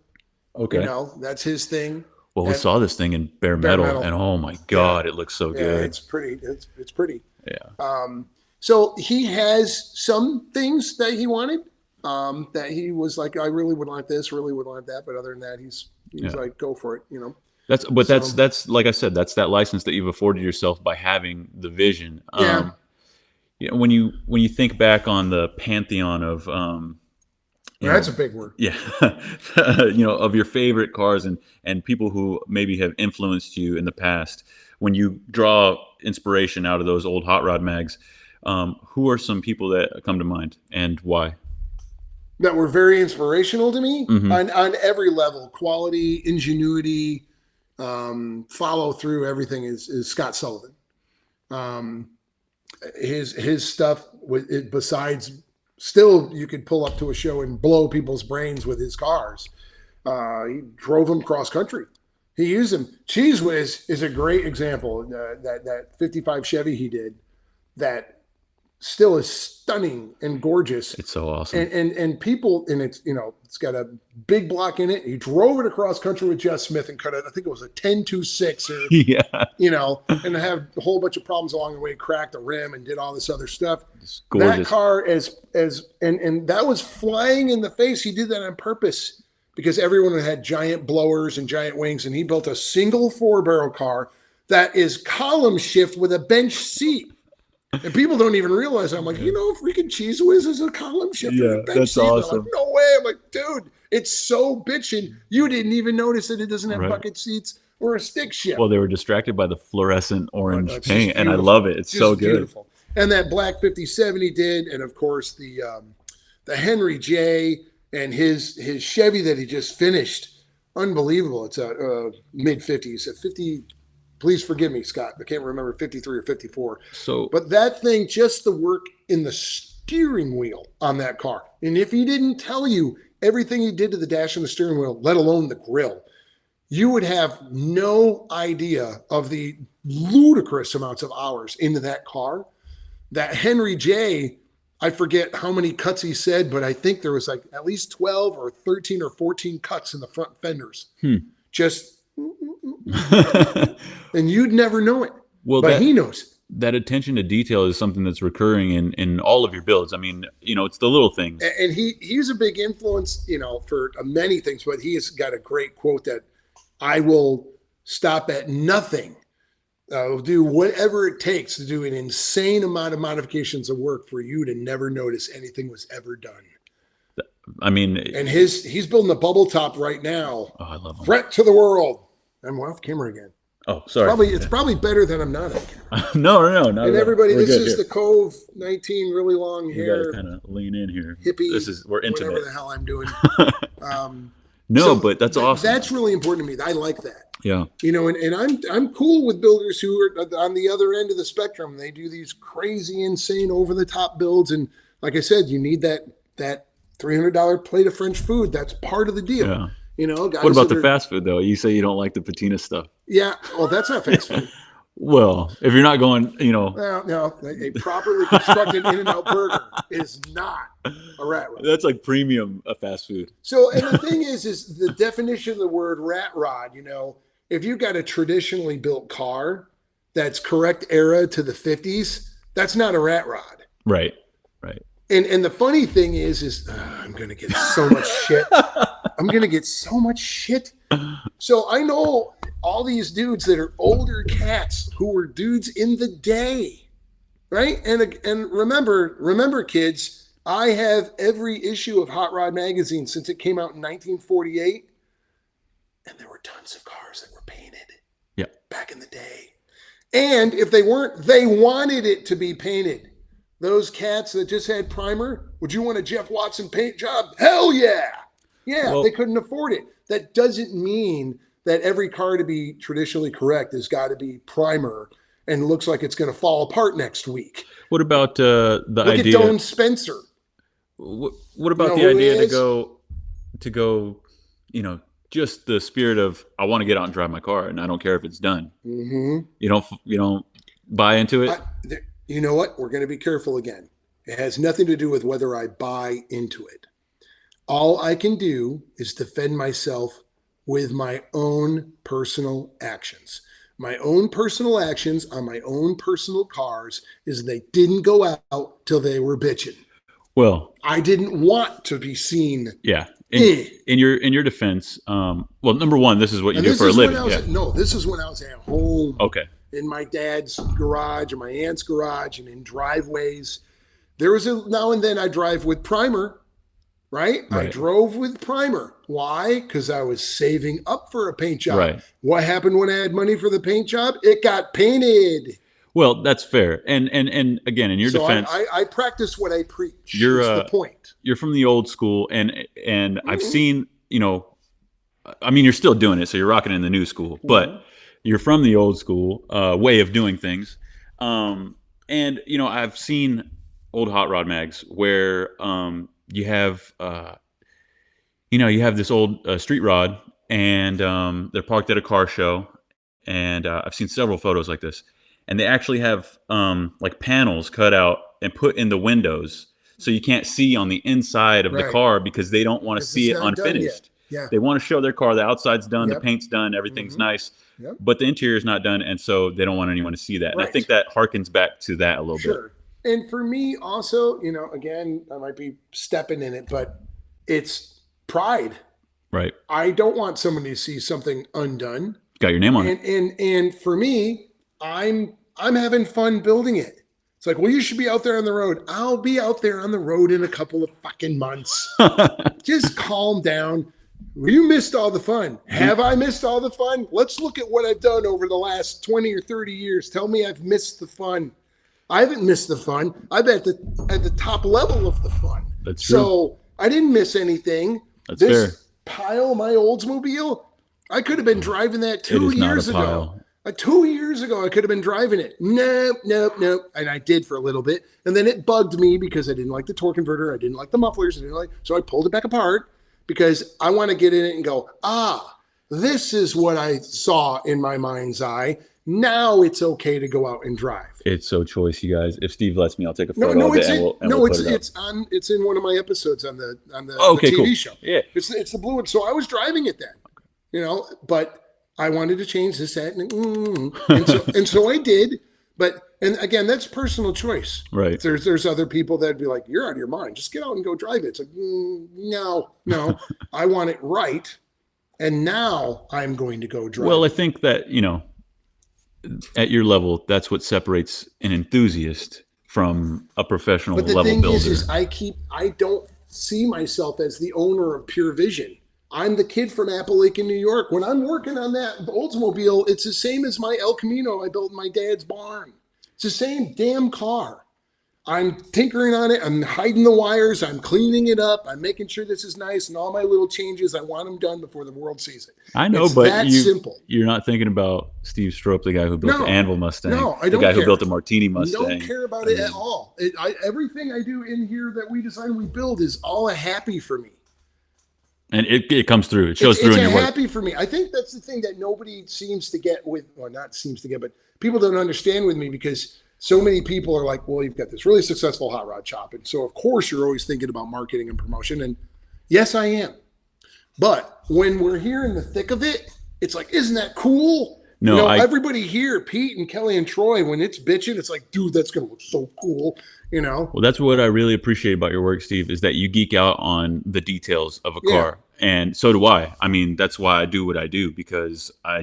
Speaker 1: Okay.
Speaker 3: That's his thing.
Speaker 1: Well, we saw this thing in bare metal, and oh my God, it looks so good.
Speaker 3: It's pretty. It's pretty.
Speaker 1: Yeah.
Speaker 3: So he has some things that he wanted, that he was like, I really would want this, really would want that. But other than that, he's like, go for it,
Speaker 1: That's like I said, that's that license that you've afforded yourself by having the vision. When you think back on the pantheon of
Speaker 3: that's a big word.
Speaker 1: Yeah. Of your favorite cars and people who maybe have influenced you in the past, when you draw inspiration out of those old hot rod mags, who are some people that come to mind and why?
Speaker 3: That were very inspirational to me on every level, quality, ingenuity, follow through, everything is Scott Sullivan. His stuff, besides, still you could pull up to a show and blow people's brains with his cars. He drove them cross country. He used them. Cheese Whiz is a great example. That 55 Chevy he did, that still is stunning and gorgeous.
Speaker 1: It's so awesome.
Speaker 3: And people, and it's got a big block in it. He drove it across country with Jeff Smith and cut it. I think it was a 10.26 or and have a whole bunch of problems along the way. Cracked the rim and did all this other stuff.
Speaker 1: It's gorgeous.
Speaker 3: That car and that was flying in the face. He did that on purpose because everyone had giant blowers and giant wings, and he built a single 4-barrel car that is column shift with a bench seat. And people don't even realize. I'm like, freaking Cheese Whiz is a column shifter and a bench seat.
Speaker 1: Awesome.
Speaker 3: They're like, no way. I'm like, dude, it's so bitchin'. You didn't even notice that it doesn't have bucket seats or a stick shift.
Speaker 1: Well, they were distracted by the fluorescent orange paint, and I love it. It's just so good. Beautiful.
Speaker 3: And that black 57 he did, and of course the Henry J and his Chevy that he just finished. Unbelievable. It's a mid 50s, at 50. Please forgive me, Scott. I can't remember 53 or 54. But that thing, just the work in the steering wheel on that car. And if he didn't tell you everything he did to the dash and the steering wheel, let alone the grill, you would have no idea of the ludicrous amounts of hours into that car. That Henry J, I forget how many cuts he said, but I think there was like at least 12 or 13 or 14 cuts in the front fenders. Just... and you'd never know it.
Speaker 1: Well,
Speaker 3: but he knows.
Speaker 1: That attention to detail is something that's recurring in all of your builds. I mean, it's the little things.
Speaker 3: And he's a big influence, for many things, but he has got a great quote that I will stop at nothing. I'll do whatever it takes to do an insane amount of modifications of work for you to never notice anything was ever done.
Speaker 1: I mean,
Speaker 3: and he's building a bubble top right now.
Speaker 1: Oh, I love him.
Speaker 3: Threat to the world. I'm off camera again.
Speaker 1: Oh, sorry.
Speaker 3: It's probably better than I'm not on camera.
Speaker 1: No.
Speaker 3: And everybody, this is the Cove 19, really long hair.
Speaker 1: You got to kind of lean in here.
Speaker 3: Hippie.
Speaker 1: We're intimate.
Speaker 3: Whatever the hell I'm doing.
Speaker 1: But that's awesome.
Speaker 3: That's really important to me. I like that.
Speaker 1: Yeah.
Speaker 3: And I'm cool with builders who are on the other end of the spectrum. They do these crazy, insane, over the top builds. And like I said, you need that $300 plate of French food. That's part of the deal.
Speaker 1: Yeah.
Speaker 3: Guys,
Speaker 1: what about the fast food though? You say you don't like the patina stuff.
Speaker 3: Yeah. Well, that's not fast food.
Speaker 1: Well, if you're not going,
Speaker 3: No, a properly constructed In-N-Out burger is not a rat rod.
Speaker 1: That's like premium fast food.
Speaker 3: So, and the thing is the definition of the word rat rod, if you've got a traditionally built car that's correct era to the 50s, that's not a rat rod.
Speaker 1: Right.
Speaker 3: And the funny thing is I'm going to get so much shit. I'm going to get so much shit. So I know all these dudes that are older cats who were dudes in the day, right? And remember, kids, I have every issue of Hot Rod magazine since it came out in 1948, and there were tons of cars that were painted.
Speaker 1: Yeah,
Speaker 3: back in the day. And if they weren't, they wanted it to be painted. Those cats that just had primer, would you want a Jeff Watson paint job? Hell yeah. Yeah, well, they couldn't afford it. That doesn't mean that every car to be traditionally correct has got to be primer and looks like it's going to fall apart next week.
Speaker 1: What about the idea?
Speaker 3: Look at Don Spencer.
Speaker 1: What about the idea to go, just the spirit of, I want to get out and drive my car and I don't care if it's done.
Speaker 3: Mm-hmm.
Speaker 1: You don't buy into it?
Speaker 3: You know what? We're going to be careful again. It has nothing to do with whether I buy into it. All I can do is defend myself with my own personal actions. My own personal actions on my own personal cars is they didn't go out till they were bitching.
Speaker 1: Well,
Speaker 3: I didn't want to be seen.
Speaker 1: Yeah. In your defense, well, number one, this is what you do for a living.
Speaker 3: This is when I was at home.
Speaker 1: Okay.
Speaker 3: In my dad's garage or my aunt's garage and in driveways. There was now and then I drive with primer, right? I drove with primer. Why? Because I was saving up for a paint job.
Speaker 1: Right.
Speaker 3: What happened when I had money for the paint job? It got painted.
Speaker 1: Well, that's fair. And again, in your defense,
Speaker 3: I practice what I preach.
Speaker 1: That's
Speaker 3: the point.
Speaker 1: You're from the old school, and I've seen, I mean, you're still doing it, so you're rocking in the new school, but you're from the old school way of doing things. And I've seen old hot rod mags where you have this old street rod, and they're parked at a car show, and I've seen several photos like this. And they actually have like panels cut out and put in the windows so you can't see on the inside of the car because they don't want to see it unfinished.
Speaker 3: Yeah.
Speaker 1: They want to show their car the outside's done, the paint's done, everything's nice, but the interior is not done, and so they don't want anyone to see that. And I think that harkens back to that a little bit.
Speaker 3: And for me also, again, I might be stepping in it, but it's pride.
Speaker 1: Right.
Speaker 3: I don't want somebody to see something undone.
Speaker 1: Got your name on it.
Speaker 3: And for me, I'm having fun building it. It's like, well, you should be out there on the road. I'll be out there on the road in a couple of fucking months. Just calm down. You missed all the fun. Have I missed all the fun? Let's look at what I've done over the last 20 or 30 years. Tell me I've missed the fun. I haven't missed the fun. I'm at the top level of the fun.
Speaker 1: That's true.
Speaker 3: So I didn't miss anything.
Speaker 1: That's fair.
Speaker 3: Pile, my Oldsmobile, I could have been driving that 2 years ago. 2 years ago, I could have been driving it. Nope. And I did for a little bit. And then it bugged me because I didn't like the torque converter. I didn't like the mufflers. So I pulled it back apart because I want to get in it and go, this is what I saw in my mind's eye. Now it's okay to go out and drive.
Speaker 1: It's so choice, you guys. If Steve lets me, I'll take a photo of it.
Speaker 3: It's in one of my episodes on the
Speaker 1: okay,
Speaker 3: TV
Speaker 1: cool.
Speaker 3: show.
Speaker 1: Yeah.
Speaker 3: It's the blue one. So I was driving it then, but I wanted to change this, that, and so I did. And again, that's personal choice.
Speaker 1: Right.
Speaker 3: There's other people that'd be like, you're out of your mind. Just get out and go drive it. It's like, no, I want it right. And now I'm going to go drive.
Speaker 1: Well, I think that, at your level, that's what separates an enthusiast from a professional level builder. But the thing
Speaker 3: is I don't see myself as the owner of Pure Vision. I'm the kid from Appalachian, New York. When I'm working on that Oldsmobile, it's the same as my El Camino I built in my dad's barn. It's the same damn car. I'm tinkering on it. I'm hiding the wires. I'm cleaning it up. I'm making sure this is nice. And all my little changes, I want them done before the world sees it.
Speaker 1: I know,
Speaker 3: it's
Speaker 1: but
Speaker 3: that simple.
Speaker 1: You're not thinking about Steve Strope, the guy who built the Anvil Mustang.
Speaker 3: No, I don't
Speaker 1: The guy
Speaker 3: care.
Speaker 1: who built the Martini Mustang.
Speaker 3: Don't care about it at all. Everything I do in here that we design, we build is all a happy for me.
Speaker 1: And it comes through. It shows through in your work.
Speaker 3: It's happy for me. I think that's the thing that nobody seems to get with, or not seems to get, but people don't understand with me because so many people are like, well, you've got this really successful hot rod shop. And so, of course, you're always thinking about marketing and promotion. And yes, I am. But when we're here in the thick of it, it's like, isn't that cool?
Speaker 1: No,
Speaker 3: everybody here, Pete and Kelly and Troy, when it's bitching, it's like, dude, that's going to look so cool. Well,
Speaker 1: that's what I really appreciate about your work, Steve, is that you geek out on the details of a car. And so do I. I mean, that's why I do what I do, because I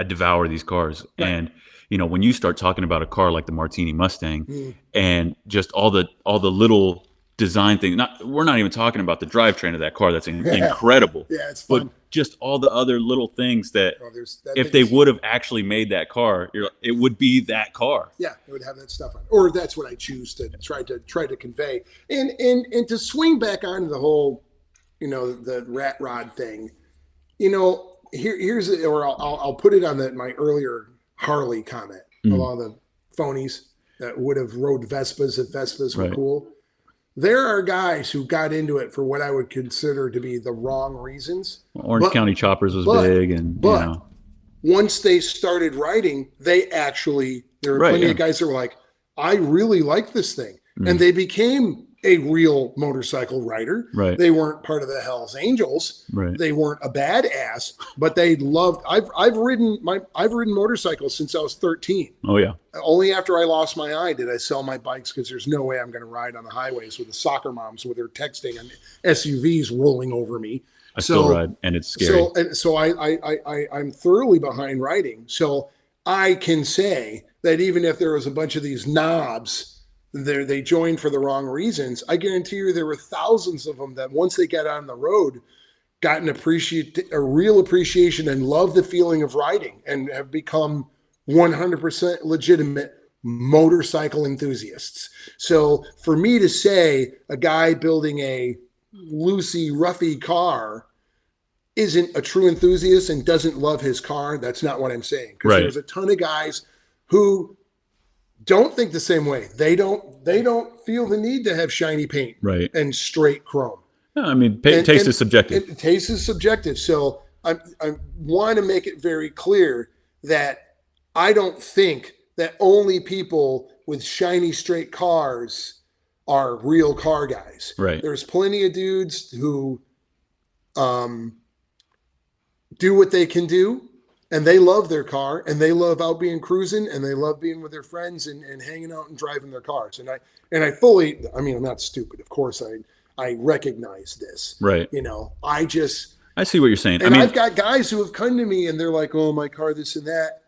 Speaker 1: devour these cars. Right. And, when you start talking about a car like the Martini Mustang and just all the little design things, we're not even talking about the drivetrain of that car. That's incredible.
Speaker 3: Yeah, it's fun.
Speaker 1: But just all the other little things that if they would have actually made that car, it would be that car.
Speaker 3: Yeah, it would have that stuff on it. Or that's what I choose to try to convey. And to swing back onto the whole, the rat rod thing, I'll put it on my earlier Harley comment of all the phonies that would have rode Vespas if Vespas were cool. There are guys who got into it for what I would consider to be the wrong reasons.
Speaker 1: Orange County Choppers was big, but
Speaker 3: once they started riding, there were plenty of guys that were like, I really like this thing. And they became a real motorcycle rider.
Speaker 1: Right.
Speaker 3: They weren't part of the Hells Angels.
Speaker 1: Right.
Speaker 3: They weren't a badass, but they loved. I've ridden motorcycles since I was 13.
Speaker 1: Oh yeah.
Speaker 3: Only after I lost my eye did I sell my bikes because there's no way I'm going to ride on the highways with the soccer moms with their texting and SUVs rolling over me.
Speaker 1: I still ride, and it's scary.
Speaker 3: So I'm thoroughly behind riding. So I can say that even if there was a bunch of these knobs, they joined for the wrong reasons. I guarantee you there were thousands of them that once they got on the road, got a real appreciation and love the feeling of riding and have become 100% legitimate motorcycle enthusiasts. So for me to say a guy building a loosey, roughy car isn't a true enthusiast and doesn't love his car, that's not what I'm saying. Because there's a ton of guys who don't think the same way. They don't feel the need to have shiny paint and straight chrome.
Speaker 1: No, I mean, taste is subjective.
Speaker 3: Taste is subjective. So I want to make it very clear that I don't think that only people with shiny straight cars are real car guys.
Speaker 1: Right.
Speaker 3: There's plenty of dudes who do what they can do. And they love their car, and they love out being cruising, and they love being with their friends and hanging out and driving their cars. And I fully, I'm not stupid. Of course, I recognize this.
Speaker 1: Right. I see what you're saying.
Speaker 3: And
Speaker 1: I mean,
Speaker 3: I've got guys who have come to me and they're like, oh, my car, this and that.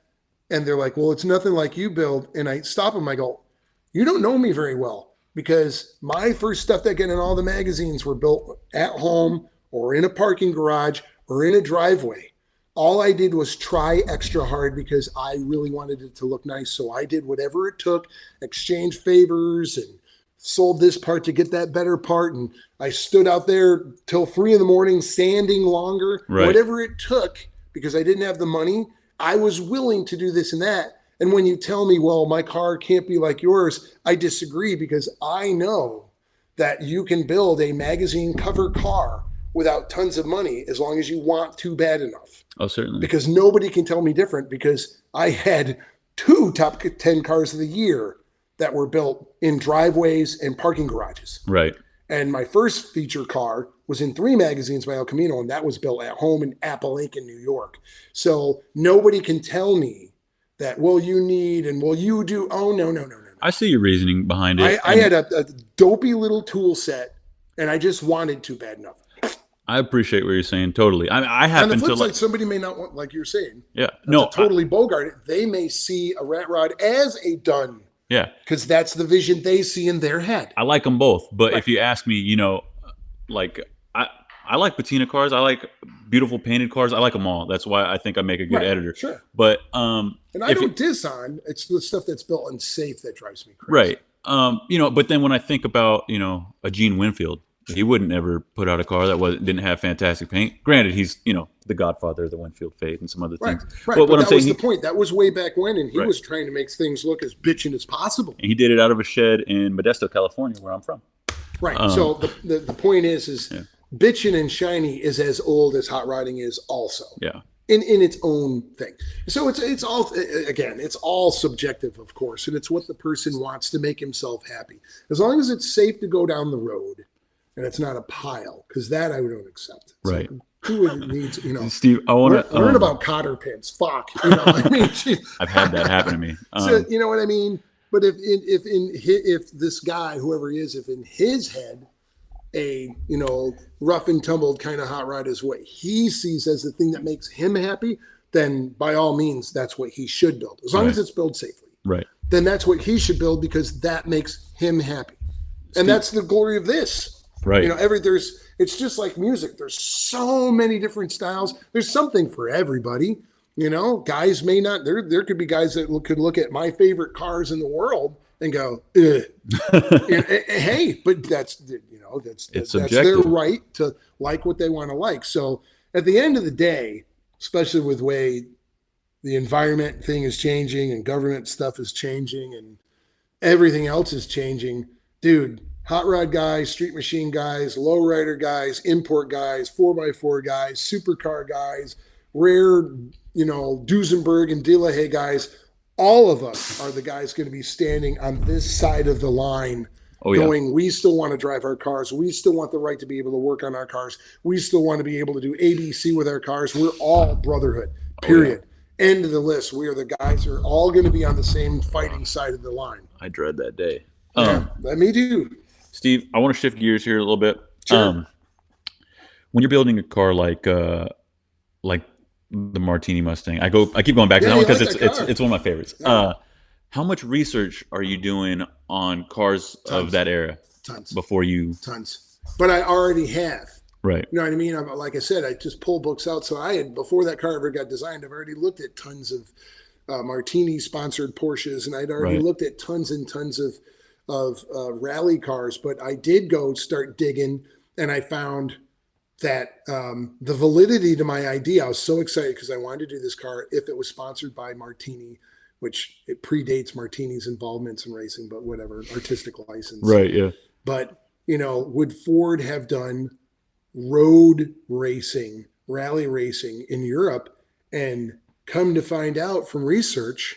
Speaker 3: And they're like, well, it's nothing like you build. And I stop them. I go, you don't know me very well, because my first stuff that get in all the magazines were built at home or in a parking garage or in a driveway. All I did was try extra hard because I really wanted it to look nice. So I did whatever it took, exchanged favors and sold this part to get that better part. And I stood out there till 3 a.m, sanding longer, whatever it took, because I didn't have the money. I was willing to do this and that. And when you tell me, well, my car can't be like yours, I disagree, because I know that you can build a magazine cover car without tons of money as long as you want to bad enough.
Speaker 1: Oh, certainly.
Speaker 3: Because nobody can tell me different, because I had 2 top 10 cars of the year that were built in driveways and parking garages.
Speaker 1: Right.
Speaker 3: And my first feature car was in 3 magazines by El Camino, and that was built at home in Appalachian, New York. So nobody can tell me that, well, you need, and well, you do. Oh, no.
Speaker 1: I see your reasoning behind it.
Speaker 3: I had a dopey little tool set, and I just wanted to bad enough.
Speaker 1: I appreciate what you're saying. Totally. I happen
Speaker 3: On the flip
Speaker 1: to
Speaker 3: side, somebody may not want, like you're saying.
Speaker 1: Yeah. No.
Speaker 3: Totally bogart it. They may see a rat rod as a done.
Speaker 1: Yeah.
Speaker 3: Because that's the vision they see in their head.
Speaker 1: I like them both, but if you ask me, you know, like I like patina cars. I like beautiful painted cars. I like them all. That's why I think I make a good editor.
Speaker 3: Sure.
Speaker 1: But
Speaker 3: and I don't diss on, it's the stuff that's built unsafe that drives me crazy.
Speaker 1: Right. You know, but then when I think about, you know, a Gene Winfield, he wouldn't ever put out a car that didn't have fantastic paint. Granted, he's, you know, the godfather of the Winfield Fade and some other things.
Speaker 3: Right. But what I'm saying, was the point. That was way back when, and he was trying to make things look as bitchin' as possible.
Speaker 1: And he did it out of a shed in Modesto, California, where I'm from.
Speaker 3: Right. So the point is bitchin' and shiny is as old as hot rodding is also.
Speaker 1: Yeah.
Speaker 3: In its own thing. So it's all, again, it's all subjective, of course, and it's what the person wants to make himself happy. As long as it's safe to go down the road and it's not a pile, because that I don't accept. It's
Speaker 1: right.
Speaker 3: Like, who needs, you know,
Speaker 1: Steve, I want to
Speaker 3: learn about cotter pins. Fuck, you know. I mean,
Speaker 1: I've had that happen to me.
Speaker 3: So you know what I mean. But if this guy, whoever he is, if in his head, a rough and tumbled kind of hot rod is what he sees as the thing that makes him happy, then by all means, that's what he should build. As long as it's built safely.
Speaker 1: Right.
Speaker 3: Then that's what he should build, because that makes him happy. And that's the glory of this.
Speaker 1: Right.
Speaker 3: You know, it's just like music. There's so many different styles. There's something for everybody. You know, guys may not, there could be guys that could look at my favorite cars in the world and go, hey, but that's their right to like what they want to like. So at the end of the day, especially with the way the environment thing is changing and government stuff is changing and everything else is changing, dude, hot rod guys, street machine guys, lowrider guys, import guys, 4x4 guys, supercar guys, rare, Duesenberg and Delahaye guys, all of us are the guys going to be standing on this side of the line going, we still want to drive our cars. We still want the right to be able to work on our cars. We still want to be able to do ABC with our cars. We're all brotherhood, period. End of the list. We are the guys who are all going to be on the same fighting side of the line.
Speaker 1: I dread that day.
Speaker 3: Me too.
Speaker 1: Steve, I want to shift gears here a little bit.
Speaker 3: Sure.
Speaker 1: When you're building a car like the Martini Mustang, I keep going back to that one because it's one of my favorites. Yeah. How much research are you doing on cars of that era?
Speaker 3: Tons.
Speaker 1: Tons.
Speaker 3: But I already have.
Speaker 1: Right.
Speaker 3: You know what I mean? Like I said, I just pulled books out. So before that car ever got designed, I've already looked at tons of Martini sponsored Porsches, and I'd already looked at tons and tons of rally cars. But I did go start digging, and I found that the validity to my idea, I was so excited because I wanted to do this car if it was sponsored by Martini, which it predates Martini's involvements in racing, but whatever, artistic license.
Speaker 1: Right, yeah.
Speaker 3: But, would Ford have done road racing, rally racing in Europe? And come to find out from research,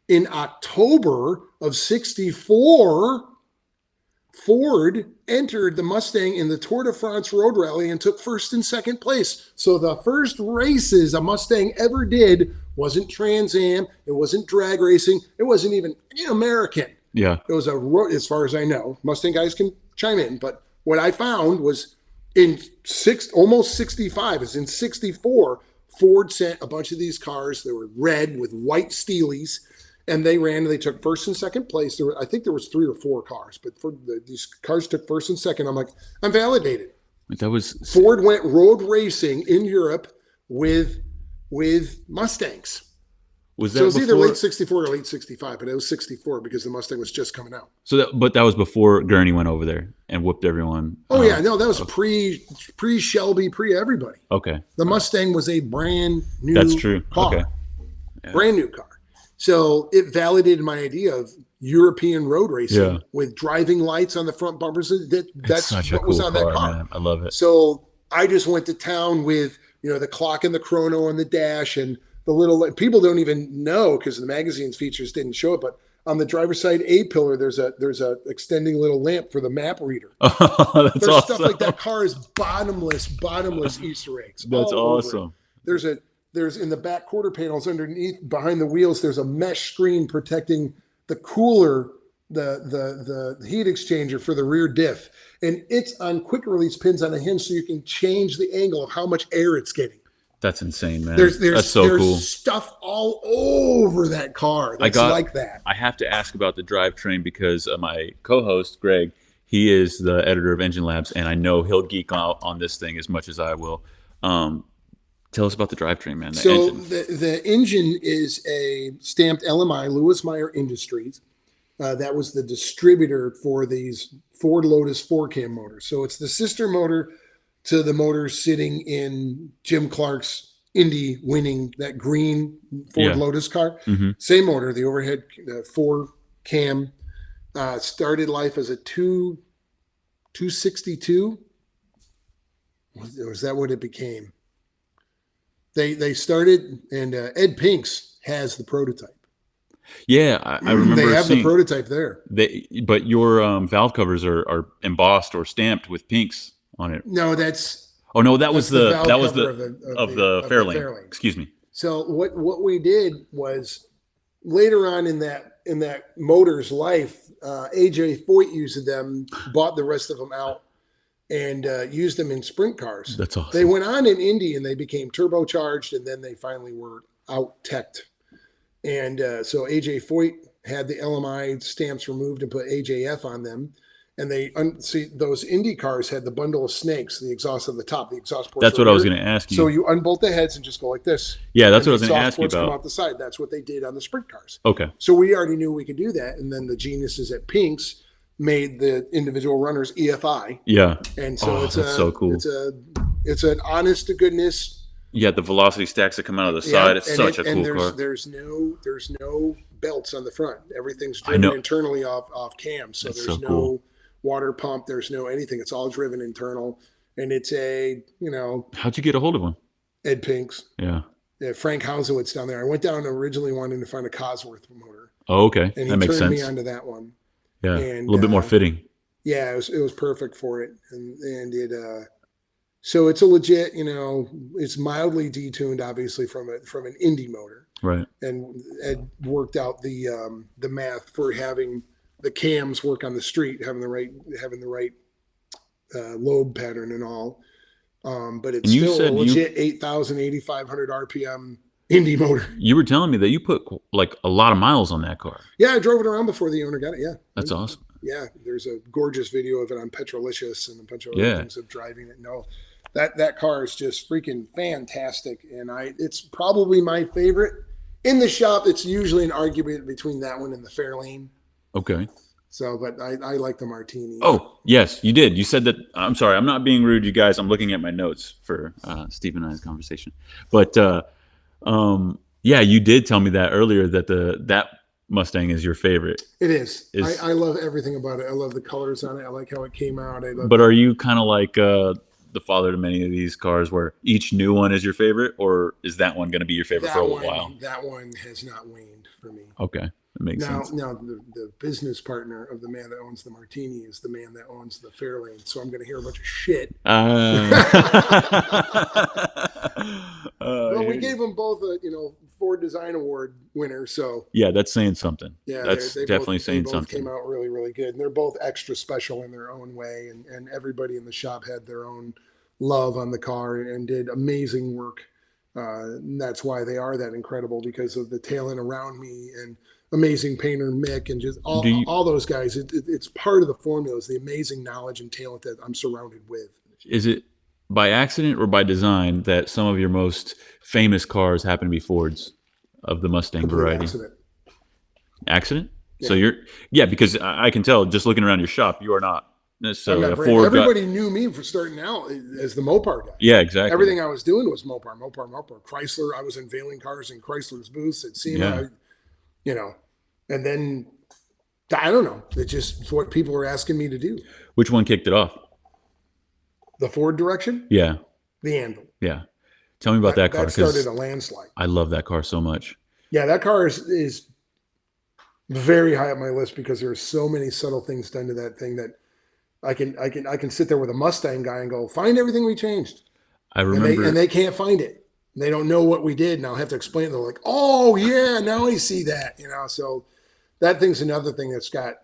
Speaker 3: in October of '64, Ford entered the Mustang in the Tour de France road rally and took first and second place. So the first races a Mustang ever did wasn't Trans Am, it wasn't drag racing, it wasn't even American. Yeah. It was as far as I know, Mustang guys can chime in, but what I found was in almost 65, it's in 64, Ford sent a bunch of these cars. They were red with white Steelies, and they took first and second place. I think there was 3 or 4 cars, but these cars took first and second. I'm like, I'm validated.
Speaker 1: That was
Speaker 3: Ford went road racing in Europe with Mustangs.
Speaker 1: Was that
Speaker 3: so it was
Speaker 1: before,
Speaker 3: either late 64 or late 65, but it was 64 because the Mustang was just coming out.
Speaker 1: but that was before Gurney went over there and whooped everyone.
Speaker 3: Oh yeah, no, that was pre Shelby, pre everybody.
Speaker 1: Okay.
Speaker 3: The Mustang was a brand new
Speaker 1: That's true.
Speaker 3: car.
Speaker 1: Okay. Yeah.
Speaker 3: Brand new car. So it validated my idea of European road racing with driving lights on the front bumpers. That's what was on that car.
Speaker 1: Man. I love it.
Speaker 3: So I just went to town with, the clock and the chrono on the dash, and the little, people don't even know because the magazine's features didn't show it, but on the driver's side A-pillar, there's a extending little lamp for the map reader.
Speaker 1: Oh, that's
Speaker 3: There's
Speaker 1: awesome.
Speaker 3: stuff like that. Car is bottomless Easter eggs.
Speaker 1: That's awesome.
Speaker 3: There's in the back quarter panels underneath, behind the wheels, there's a mesh screen protecting the cooler, the heat exchanger for the rear diff. And it's on quick release pins on a hinge, so you can change the angle of how much air it's getting.
Speaker 1: That's insane, man.
Speaker 3: That's
Speaker 1: so cool.
Speaker 3: Stuff all over that car that's like that.
Speaker 1: I have to ask about the drivetrain because my co-host, Greg, he is the editor of Engine Labs, and I know he'll geek out on this thing as much as I will. Tell us about the drivetrain, man.
Speaker 3: The engine is a stamped LMI, Lewis Meyer Industries. That was the distributor for these Ford Lotus 4-cam motors. So it's the sister motor to the motor sitting in Jim Clark's Indy winning that green Ford Lotus car. Mm-hmm. Same motor, the overhead 4-cam. Started life as a 262. Was that what it became? They started, and Ed Pinks has the prototype.
Speaker 1: Yeah, I remember.
Speaker 3: They have the prototype there.
Speaker 1: But your valve covers are embossed or stamped with pinks on it.
Speaker 3: No, that's.
Speaker 1: Oh no, that was the
Speaker 3: Fairlane.
Speaker 1: Excuse me.
Speaker 3: So what we did was later on in that motor's life, AJ Foyt used them, bought the rest of them out, and used them in sprint cars.
Speaker 1: That's awesome.
Speaker 3: They went on in Indy and they became turbocharged, and then they finally were out-teched. And so AJ Foyt had the LMI stamps removed and put AJF on them. And they see those Indy cars had the bundle of snakes, the exhaust on the top, the exhaust ports.
Speaker 1: That's what I was going to ask you.
Speaker 3: So you unbolt the heads and just go like this.
Speaker 1: Yeah, that's what I was going to ask you about.
Speaker 3: Come out the side. That's what they did on the sprint cars.
Speaker 1: Okay.
Speaker 3: So we already knew we could do that. And then the geniuses at Pinks made the individual runners EFI.
Speaker 1: Yeah.
Speaker 3: And so
Speaker 1: that's so cool.
Speaker 3: It's an honest to goodness.
Speaker 1: Yeah, the velocity stacks that come out of the side. It's such a cool car.
Speaker 3: There's no belts on the front. Everything's driven internally off cams. So there's no cool water pump. There's no anything. It's all driven internal. And it's how'd you get a hold of one? Ed Pinks.
Speaker 1: Yeah.
Speaker 3: Frank Hausowitz down there. I went down originally wanting to find a Cosworth motor.
Speaker 1: Oh, okay.
Speaker 3: And
Speaker 1: that makes sense.
Speaker 3: Turned me onto that one.
Speaker 1: Yeah. And, a little bit more fitting.
Speaker 3: Yeah, it was perfect for it. And it so it's a legit, it's mildly detuned, obviously, from an Indy motor.
Speaker 1: Right.
Speaker 3: And Ed worked out the math for having the cams work on the street, having the right lobe pattern and all. But it's still a legit 8,000, 8,500 RPM Indy motor.
Speaker 1: You were telling me that you put like a lot of miles on that car.
Speaker 3: Yeah, I drove it around before the owner got it. Yeah.
Speaker 1: That's awesome.
Speaker 3: Yeah, there's a gorgeous video of it on Petrolicious and a bunch of other things of driving it. No, that car is just freaking fantastic, and it's probably my favorite in the shop. It's usually an argument between that one and the Fairlane.
Speaker 1: Okay.
Speaker 3: So, but I like the Martini.
Speaker 1: Oh, yes, you did. You said that. I'm sorry, I'm not being rude, you guys. I'm looking at my notes for Steve and I's conversation. But yeah, you did tell me that earlier that that Mustang is your favorite.
Speaker 3: It is. I love everything about it. I love the colors on it. I like how it came out.
Speaker 1: But are you kind of like the father to many of these cars where each new one is your favorite, or is that one going to be your favorite for a while?
Speaker 3: That one has not waned for me.
Speaker 1: Okay. That makes sense.
Speaker 3: Now the business partner of the man that owns the Martini is the man that owns the Fairlane, so I'm going to hear a bunch of shit. They'll Well, we gave them both a Ford Design Award winner, so
Speaker 1: Yeah, that's saying something.
Speaker 3: yeah,
Speaker 1: That's definitely saying
Speaker 3: they both
Speaker 1: something.
Speaker 3: came out really, really good, and they're both extra special in their own way. And everybody in the shop had their own love on the car and did amazing work. And that's why they are that incredible, because of the talent around me and amazing painter Mick and just
Speaker 1: Do you,
Speaker 3: all those guys. It's part of the formula is the amazing knowledge and talent that I'm surrounded with.
Speaker 1: is it by accident or by design that some of your most famous cars happen to be Fords of the Mustang
Speaker 3: Complete
Speaker 1: variety?
Speaker 3: accident.
Speaker 1: Accident?
Speaker 3: Yeah.
Speaker 1: So because I can tell just looking around your shop, you are not necessarily a Ford guy.
Speaker 3: Everybody knew me for starting out as the Mopar guy.
Speaker 1: Yeah, exactly.
Speaker 3: Everything I was doing was Mopar. Chrysler. I was unveiling cars in Chrysler's booths at SEMA.
Speaker 1: Yeah.
Speaker 3: And then I don't know. It's just what people are asking me to do.
Speaker 1: Which one kicked it off?
Speaker 3: The Ford direction?
Speaker 1: Yeah.
Speaker 3: The Anvil.
Speaker 1: Yeah. Tell me about that car.
Speaker 3: That started a landslide.
Speaker 1: I love that car so much.
Speaker 3: Yeah, that car is very high up my list because there are so many subtle things done to that thing that I can sit there with a Mustang guy and go, find everything we changed.
Speaker 1: I remember,
Speaker 3: and they can't find it. They don't know what we did, and I'll have to explain. They're like, "Oh yeah, now I see that." So that thing's another thing that's got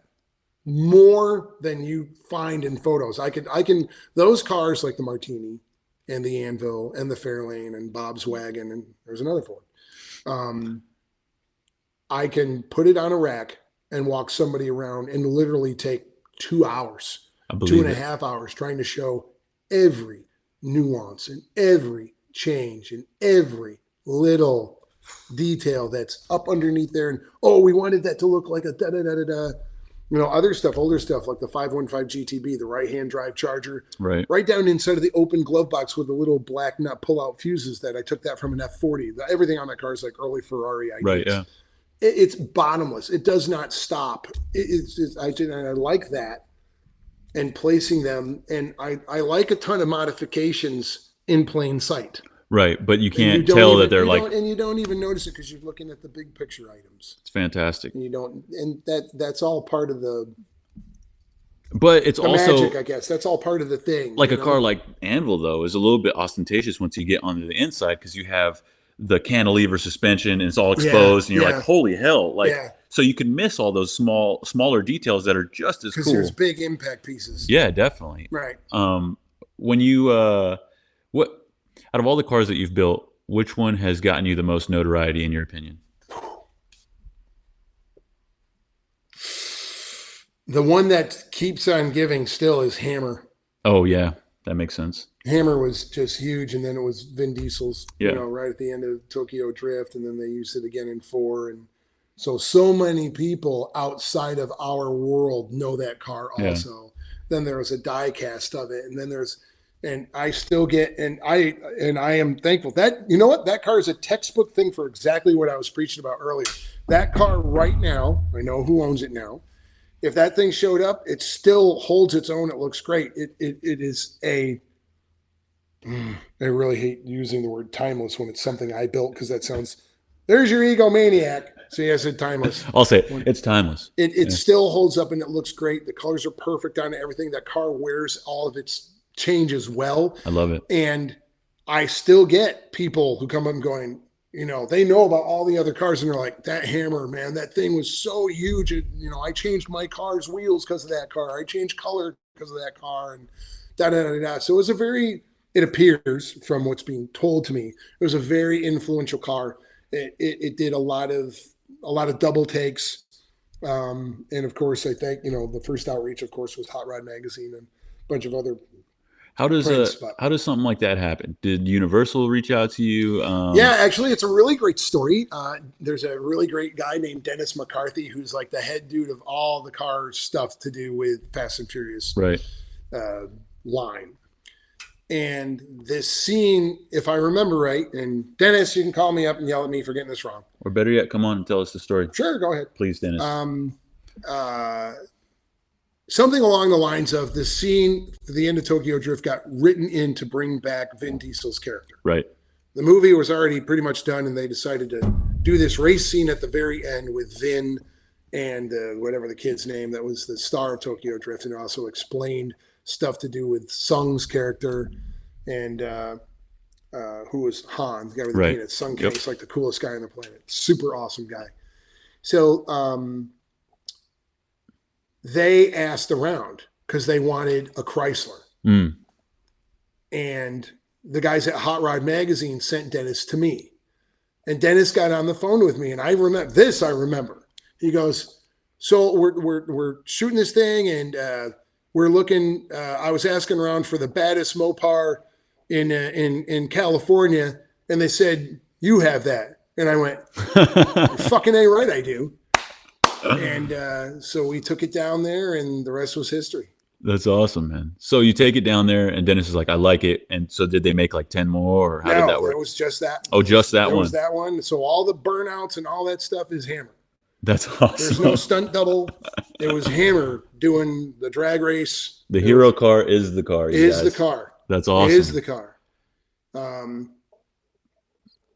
Speaker 3: more than you find in photos. I can those cars like the Martini and the Anvil and the Fairlane and Bob's Wagon, and there's another Ford. I can put it on a rack and walk somebody around and literally take 2 hours. 2.5 hours trying to show every nuance and every change and every little detail that's up underneath there. And we wanted that to look like a da da da da da. Other stuff, older stuff like the 515 GTB, the right-hand drive charger, right down inside of the open glove box with the little black nut pull-out fuses that I took that from an F40. Everything on that car is like early Ferrari ideas.
Speaker 1: Right, yeah.
Speaker 3: It's bottomless. It does not stop. I like that. And placing them, and I like a ton of modifications in plain sight.
Speaker 1: Right, but you can't tell that they're like,
Speaker 3: and you don't even notice it because you're looking at the big picture items.
Speaker 1: It's fantastic.
Speaker 3: And you don't, and that's all part of the.
Speaker 1: But it's also
Speaker 3: magic, I guess. That's all part of the thing.
Speaker 1: Like a car like Anvil, though, is a little bit ostentatious once you get onto the inside because you have the cantilever suspension and it's all exposed, and you're like, holy hell! So you can miss all those smaller details that are just as cool.
Speaker 3: Because there's big impact pieces.
Speaker 1: Yeah, definitely.
Speaker 3: Right.
Speaker 1: When you what out of all the cars that you've built, which one has gotten you the most notoriety in your opinion?
Speaker 3: The one that keeps on giving still is Hammer.
Speaker 1: Oh yeah, that makes sense.
Speaker 3: Hammer was just huge, and then it was Vin Diesel's,
Speaker 1: yeah.
Speaker 3: Right at the end of Tokyo Drift, and then they used it again in 4, and so many people outside of our world know that car also. Yeah. Then there was a die cast of it, and then and I still get, and I am thankful that, that car is a textbook thing for exactly what I was preaching about earlier. That car right now, I know who owns it now. If that thing showed up, it still holds its own. It looks great. It is I really hate using the word timeless when it's something I built, because that sounds, there's your egomaniac. So yes, it's timeless.
Speaker 1: I'll say it. It's timeless.
Speaker 3: It still holds up and it looks great. The colors are perfect on everything. That car wears all of its changes well.
Speaker 1: I love it.
Speaker 3: And I still get people who come up and going, they know about all the other cars and they're like, that Hammer, man, that thing was so huge. I changed my car's wheels because of that car. I changed color because of that car, and da da da da. So it was it appears from what's being told to me, it was a very influential car. It did a lot of double takes. And of course, I think, the first outreach, of course, was Hot Rod Magazine and a bunch of other.
Speaker 1: How does something like that happen? Did Universal reach out to you?
Speaker 3: Yeah, actually, it's a really great story. There's a really great guy named Dennis McCarthy, who's like the head dude of all the car stuff to do with Fast and Furious line. And this scene, if I remember right, and Dennis, you can call me up and yell at me for getting this wrong.
Speaker 1: Or better yet, come on and tell us the story.
Speaker 3: Sure, go ahead.
Speaker 1: Please, Dennis.
Speaker 3: Something along the lines of the scene for the end of Tokyo Drift got written in to bring back Vin Diesel's character.
Speaker 1: Right.
Speaker 3: The movie was already pretty much done, and they decided to do this race scene at the very end with Vin and whatever the kid's name that was the star of Tokyo Drift, and also explained stuff to do with Sung's character. And who was Han, the guy with the
Speaker 1: Right.
Speaker 3: peanut sun
Speaker 1: Yep.
Speaker 3: case, like the coolest guy on the planet. Super awesome guy. So they asked around because they wanted a Chrysler.
Speaker 1: Mm.
Speaker 3: And the guys at Hot Rod Magazine sent Dennis to me. And Dennis got on the phone with me, and I remember this. I remember. He goes, "So we're shooting this thing, and we're looking. I was asking around for the baddest Mopar in California, and they said you have that." And I went, "Fucking A right, I do." And so we took it down there, and the rest was history.
Speaker 1: That's awesome, man. So you take it down there, and Dennis is like, "I like it." And so, did they make like 10 more, or how did that work?
Speaker 3: It was just that.
Speaker 1: Oh, just that
Speaker 3: There
Speaker 1: one.
Speaker 3: was that one. So all the burnouts and all that stuff is Hammer.
Speaker 1: That's awesome.
Speaker 3: There's no stunt double. It was Hammer doing the drag race.
Speaker 1: The hero car is the car.
Speaker 3: Is the car.
Speaker 1: That's awesome.
Speaker 3: Is the car.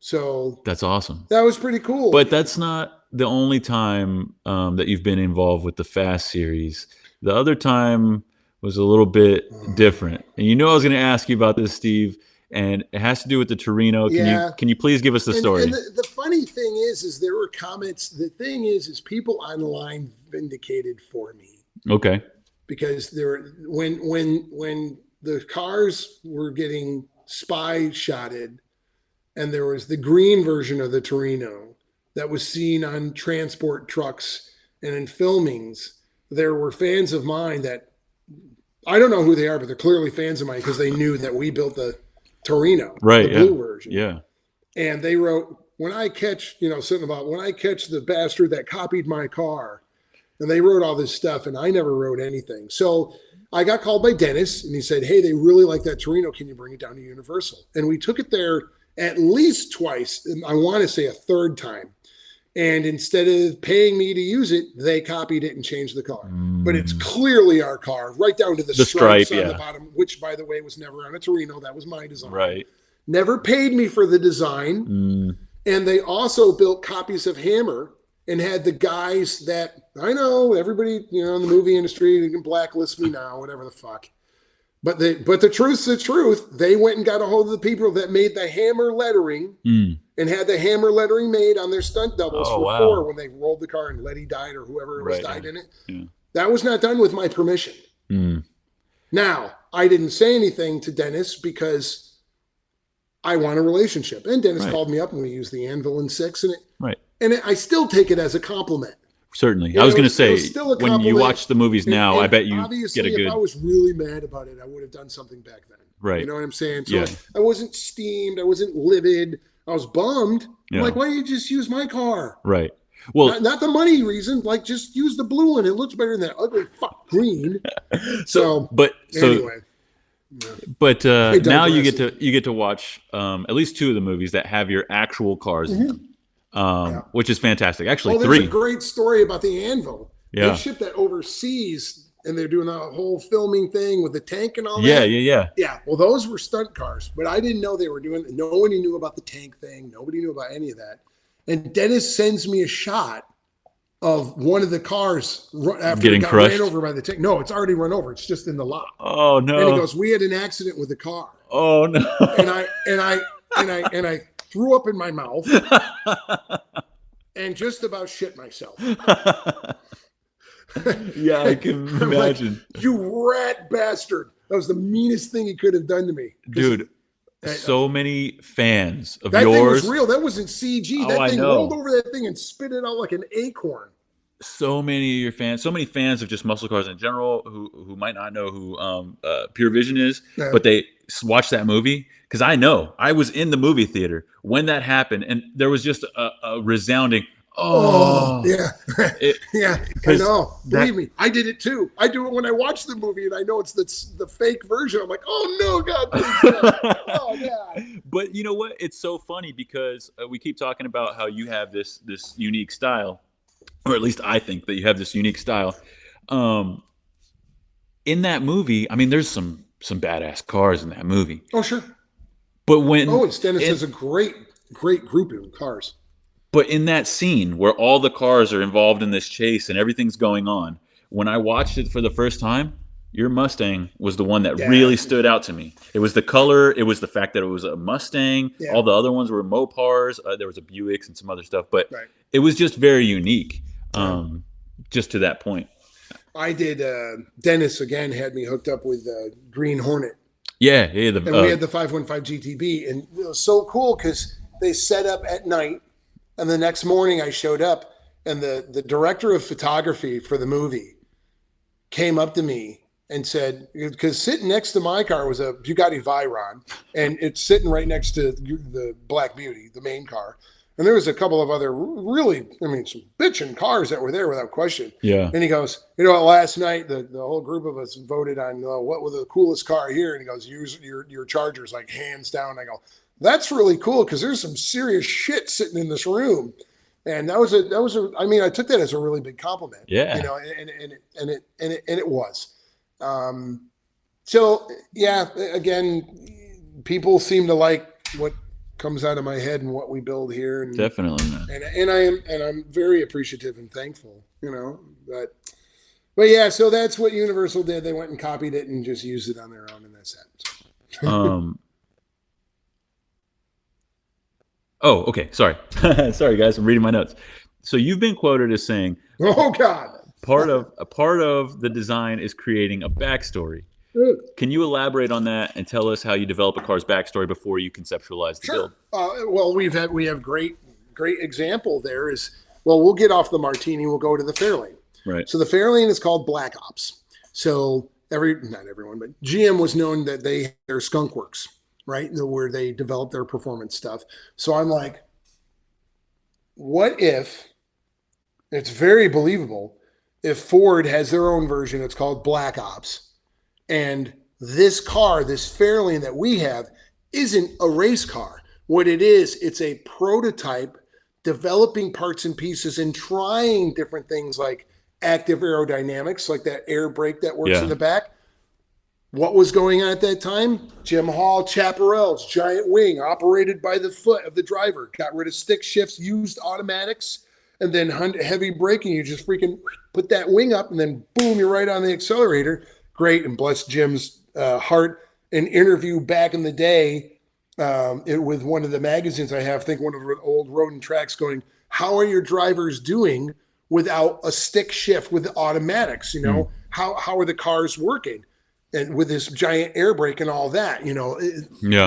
Speaker 3: So
Speaker 1: That's awesome.
Speaker 3: that was pretty cool.
Speaker 1: But that's not the only time that you've been involved with the Fast series. The other time was a little bit different. And you know I was going to ask you about this, Steve, and it has to do with the Torino. Can you please give us the story?
Speaker 3: And the funny thing is there were comments. The thing is people online vindicated for me.
Speaker 1: Okay.
Speaker 3: Because there were when the cars were getting spy shotted, and there was the green version of the Torino that was seen on transport trucks and in filmings, there were fans of mine that I don't know who they are, but they're clearly fans of mine because they knew that we built the Torino,
Speaker 1: right?
Speaker 3: The blue version.
Speaker 1: Yeah.
Speaker 3: And they wrote, when I catch the bastard that copied my car. And they wrote all this stuff, and I never wrote anything. So I got called by Dennis, and he said, "Hey, they really like that Torino. Can you bring it down to Universal?" And we took it there at least twice, and I want to say a third time. And instead of paying me to use it, they copied it and changed the car. But it's clearly our car, right down to the stripes on the bottom, which, by the way, was never on a Torino. That was my design.
Speaker 1: Right.
Speaker 3: Never paid me for the design. And they also built copies of Hammer and had the guys that, I know, everybody, in the movie industry, they can blacklist me now, whatever the fuck. But the truth's the truth. They went and got a hold of the people that made the Hammer lettering and had the Hammer lettering made on their stunt doubles before when they rolled the car and Letty died or whoever died in it. Yeah. That was not done with my permission. Now, I didn't say anything to Dennis because I want a relationship. And Dennis called me up and we used the Anvil in 6 and I still take it as a compliment.
Speaker 1: Certainly. I was going to say, when you watch the movies now, I bet you get a good...
Speaker 3: If I was really mad about it, I would have done something back then.
Speaker 1: Right.
Speaker 3: You know what I'm saying? So I wasn't steamed. I wasn't livid. I was bummed. I'm like, why don't you just use my car?
Speaker 1: Right. Well,
Speaker 3: not the money reason. Like, just use the blue one. It looks better than that ugly fuck green.
Speaker 1: Anyway. But now you get to watch at least 2 of the movies that have your actual cars in them. Which is fantastic. Actually, 3.
Speaker 3: There's a great story about the Anvil.
Speaker 1: Yeah.
Speaker 3: They shipped that overseas, and they're doing a whole filming thing with the tank and all that. Yeah. Well, those were stunt cars, but I didn't know they were doing. Nobody knew about the tank thing. Nobody knew about any of that. And Dennis sends me a shot of one of the cars after
Speaker 1: getting
Speaker 3: it got
Speaker 1: crushed.
Speaker 3: ran over by the tank. No, it's already run over. It's just in the lot.
Speaker 1: Oh no!
Speaker 3: And he goes, "We had an accident with the car."
Speaker 1: Oh no!
Speaker 3: And I threw up in my mouth and just about shit myself.
Speaker 1: Yeah, I can imagine.
Speaker 3: Like, you rat bastard. That was the meanest thing he could have done to me.
Speaker 1: Dude, so many fans of
Speaker 3: that
Speaker 1: yours.
Speaker 3: That thing was real. That wasn't CG. That thing rolled over that thing and spit it out like an acorn.
Speaker 1: So many of your fans, so many fans of just muscle cars in general who might not know who Pure Vision is, but they watch that movie. Because I know I was in the movie theater when that happened, and there was just a resounding,
Speaker 3: yeah. I know. Believe me, I did it too. I do it when I watch the movie, and I know it's the fake version. I'm like, oh no, God, please, God. Oh God.
Speaker 1: But you know what? It's so funny because we keep talking about how you have this unique style, or at least I think that you have this unique style. In that movie, I mean, there's some badass cars in that movie.
Speaker 3: Oh sure.
Speaker 1: But when
Speaker 3: Dennis has a great group of cars.
Speaker 1: But in that scene where all the cars are involved in this chase and everything's going on, when I watched it for the first time, your Mustang was the one that
Speaker 3: Yeah.
Speaker 1: really stood out to me. It was the color. It was the fact that it was a Mustang.
Speaker 3: Yeah.
Speaker 1: All the other ones were Mopars. There was a Buick and some other stuff, but
Speaker 3: Right.
Speaker 1: it was just very unique. Just to that point.
Speaker 3: I did. Dennis again had me hooked up with Green Hornet.
Speaker 1: Yeah.
Speaker 3: And we had the 515 GTB, and it was so cool because they set up at night, and the next morning I showed up, and the director of photography for the movie came up to me and said, because sitting next to my car was a Bugatti Veyron, and it's sitting right next to the Black Beauty, the main car. And there was a couple of other really, some bitchin' cars that were there without question.
Speaker 1: Yeah.
Speaker 3: And he goes, last night the whole group of us voted on what was the coolest car here. And he goes, use your Chargers, like hands down. I go, that's really cool because there's some serious shit sitting in this room. And I took that as a really big compliment.
Speaker 1: Yeah.
Speaker 3: And it was. So yeah, again, people seem to like what comes out of my head and what we build here. And,
Speaker 1: definitely, man.
Speaker 3: And I'm very appreciative and thankful, but yeah, so that's what Universal did. They went and copied it and just used it on their own, and that's it.
Speaker 1: Oh, okay. Sorry. Sorry, guys. I'm reading my notes. So you've been quoted as saying,
Speaker 3: "Oh God,
Speaker 1: part of the design is creating a backstory." Can you elaborate on that and tell us how you develop a car's backstory before you conceptualize the build?
Speaker 3: Well, we have great example there is, we'll get off the Martini. We'll go to the Fairlane.
Speaker 1: Right.
Speaker 3: So the Fairlane is called Black Ops. So not everyone, but GM was known that they're skunk works, right? Where they develop their performance stuff. So I'm like, what if it's very believable if Ford has their own version, it's called Black Ops. And this car, this Fairlane that we have, isn't a race car. What it is, it's a prototype developing parts and pieces and trying different things like active aerodynamics, like that air brake that works in the back. What was going on at that time? Jim Hall, Chaparral's giant wing operated by the foot of the driver, got rid of stick shifts, used automatics, and then heavy braking. You just freaking put that wing up and then boom, you're right on the accelerator. Great, and bless Jim's heart. An interview back in the day with one of the magazines I think one of the old Road and Tracks, going, how are your drivers doing without a stick shift with automatics? How are the cars working? And with this giant air brake and all that,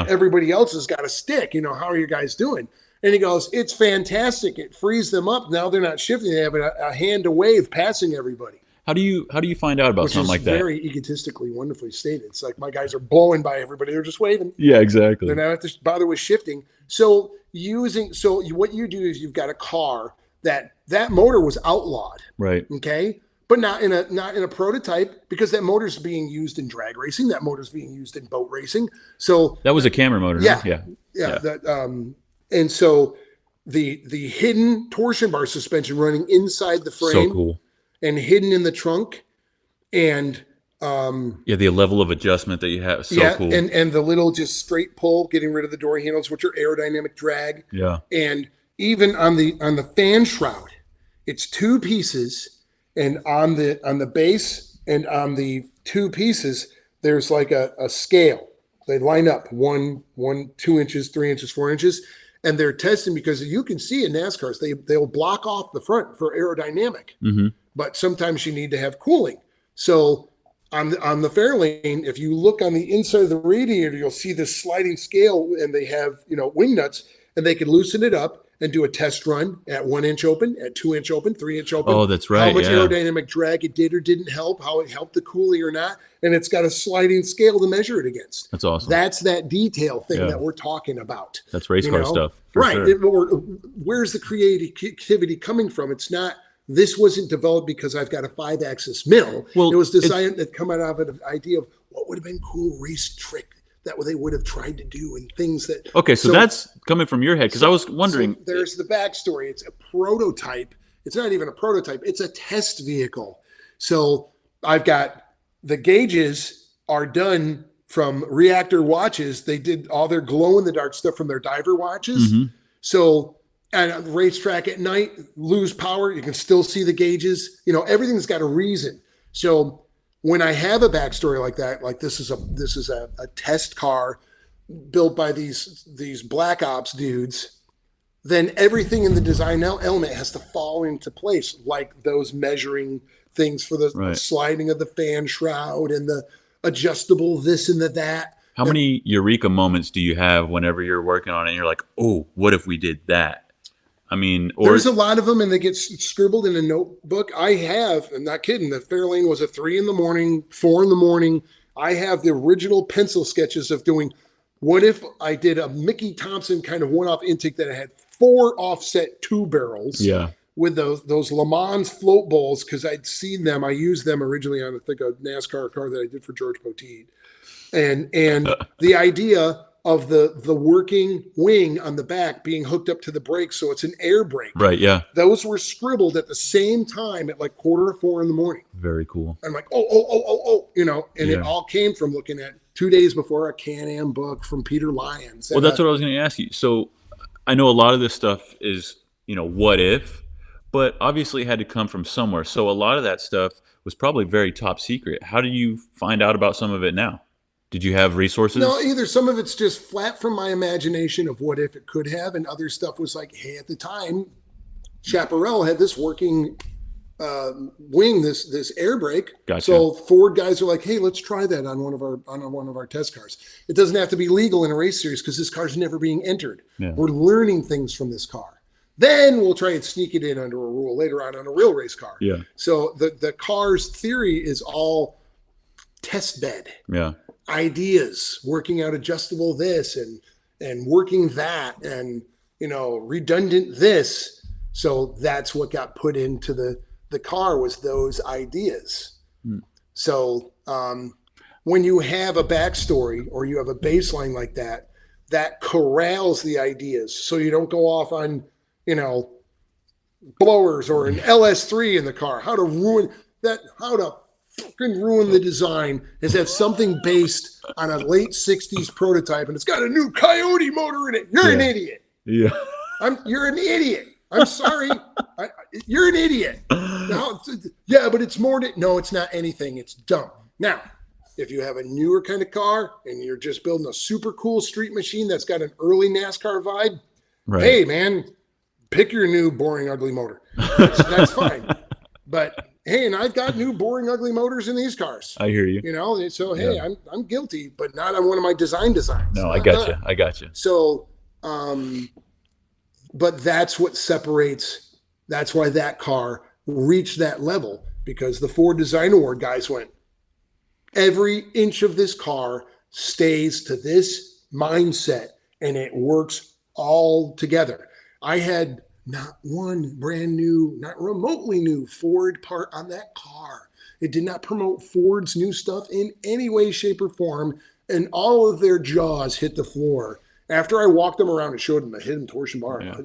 Speaker 3: everybody else has got a stick. How are you guys doing? And he goes, it's fantastic. It frees them up. Now they're not shifting. They have a hand to wave passing everybody.
Speaker 1: How do you find out about something like that?
Speaker 3: Very egotistically, wonderfully stated. It's like my guys are blowing by everybody; they're just waving.
Speaker 1: Yeah, exactly.
Speaker 3: They're not have to bother with shifting. So what you do is you've got a car that motor was outlawed,
Speaker 1: right?
Speaker 3: Okay, but not in a prototype, because that motor's being used in drag racing. That motor's being used in boat racing. So
Speaker 1: that was a camera motor.
Speaker 3: Yeah,
Speaker 1: right? Yeah.
Speaker 3: And so the hidden torsion bar suspension running inside the frame.
Speaker 1: So cool. And
Speaker 3: hidden in the trunk, and
Speaker 1: the level of adjustment that you have, cool.
Speaker 3: And the little just straight pull, getting rid of the door handles, which are aerodynamic drag.
Speaker 1: Yeah.
Speaker 3: And even on the fan shroud, it's two pieces, and on the base and on the two pieces, there's like a scale. They line up 1, 2 inches, 3 inches, 4 inches. And they're testing, because you can see in NASCARs, they'll block off the front for aerodynamic. Mm-hmm. But sometimes you need to have cooling. So on the Fairlane, if you look on the inside of the radiator, you'll see this sliding scale, and they have wing nuts, and they can loosen it up and do a test run at 1 inch open, at 2 inch open, 3 inch open.
Speaker 1: Oh, that's right.
Speaker 3: How much aerodynamic drag it did or didn't help, how it helped the cooling or not. And it's got a sliding scale to measure it against.
Speaker 1: That's awesome.
Speaker 3: That's that detail thing that we're talking about.
Speaker 1: That's race car stuff.
Speaker 3: Right.
Speaker 1: Sure.
Speaker 3: Where's the creativity coming from? It's not, this wasn't developed because I've got a 5-axis mill. Well, it was designed that come out of an idea of what would have been cool race trick that they would have tried to do, and things that.
Speaker 1: Okay, so that's coming from your head, because I was wondering.
Speaker 3: So there's the backstory. It's a prototype. It's not even a prototype. It's a test vehicle. So I've got the gauges are done from reactor watches. They did all their glow in the dark stuff from their diver watches. Mm-hmm. So at a racetrack at night, lose power, you can still see the gauges. Everything's got a reason. So when I have a backstory like that, like this is a test car built by these black ops dudes, then everything in the design element has to fall into place, like those measuring things for the sliding of the fan shroud and the adjustable this and that.
Speaker 1: How many eureka moments do you have whenever you're working on it and you're like, oh, what if we did that? I mean,
Speaker 3: there's a lot of them, and they get scribbled in a notebook. I have, I'm not kidding, the Fairlane was at 3 a.m, 4 a.m. I have the original pencil sketches of doing, what if I did a Mickey Thompson kind of one-off intake that had 4 offset 2 barrels with those Le Mans float bowls, because I'd seen them. I used them originally on, I think, a NASCAR car that I did for George Poteet. And the idea of the working wing on the back being hooked up to the brake, so it's an air brake.
Speaker 1: Right, yeah.
Speaker 3: Those were scribbled at the same time at like 3:45 in the morning.
Speaker 1: Very cool.
Speaker 3: I'm like, oh, you know, and it all came from looking at 2 days before a Can-Am book from Peter Lyons.
Speaker 1: Well, that's what I was going to ask you. So I know a lot of this stuff is, you know, what if, but obviously it had to come from somewhere. So a lot of that stuff was probably very top secret. How do you find out about some of it now? Did you have resources?
Speaker 3: No, either some of it's just flat from my imagination of what if it could have, and other stuff was like, hey, at the time, Chaparral had this working wing, this air brake.
Speaker 1: Gotcha.
Speaker 3: So Ford guys are like, hey, let's try that on one of our test cars. It doesn't have to be legal in a race series because this car's never being entered. Yeah. We're learning things from this car. Then we'll try and sneak it in under a rule later on a real race car.
Speaker 1: Yeah.
Speaker 3: So the car's theory is all test bed.
Speaker 1: Yeah.
Speaker 3: Ideas, working out adjustable this and working that, and, you know, redundant this. So that's what got put into the car, was those ideas. So when you have a backstory or you have a baseline like that, that corrals the ideas, so you don't go off on, you know, blowers or an LS3 in the car. How to ruin the design is have something based on a late 60s prototype, and it's got a new Coyote motor in it. You're an idiot.
Speaker 1: Yeah.
Speaker 3: You're an idiot. I'm sorry. You're an idiot. No, but it's more no, it's not anything. It's dumb. Now, if you have a newer kind of car and you're just building a super cool street machine that's got an early NASCAR vibe, hey, man, pick your new boring, ugly motor. That's fine. But hey, and I've got new boring, ugly motors in these cars.
Speaker 1: I hear you.
Speaker 3: You know, so hey, I'm guilty, but not on one of my designs.
Speaker 1: No, I got you. I got you.
Speaker 3: So, but that's what separates. That's why that car reached that level, because the Ford Design Award guys went, every inch of this car stays to this mindset, and it works all together. I had not one brand new, not remotely new Ford part on that car. It did not promote Ford's new stuff in any way, shape, or form, and all of their jaws hit the floor. After I walked them around and showed them the hidden torsion bar, and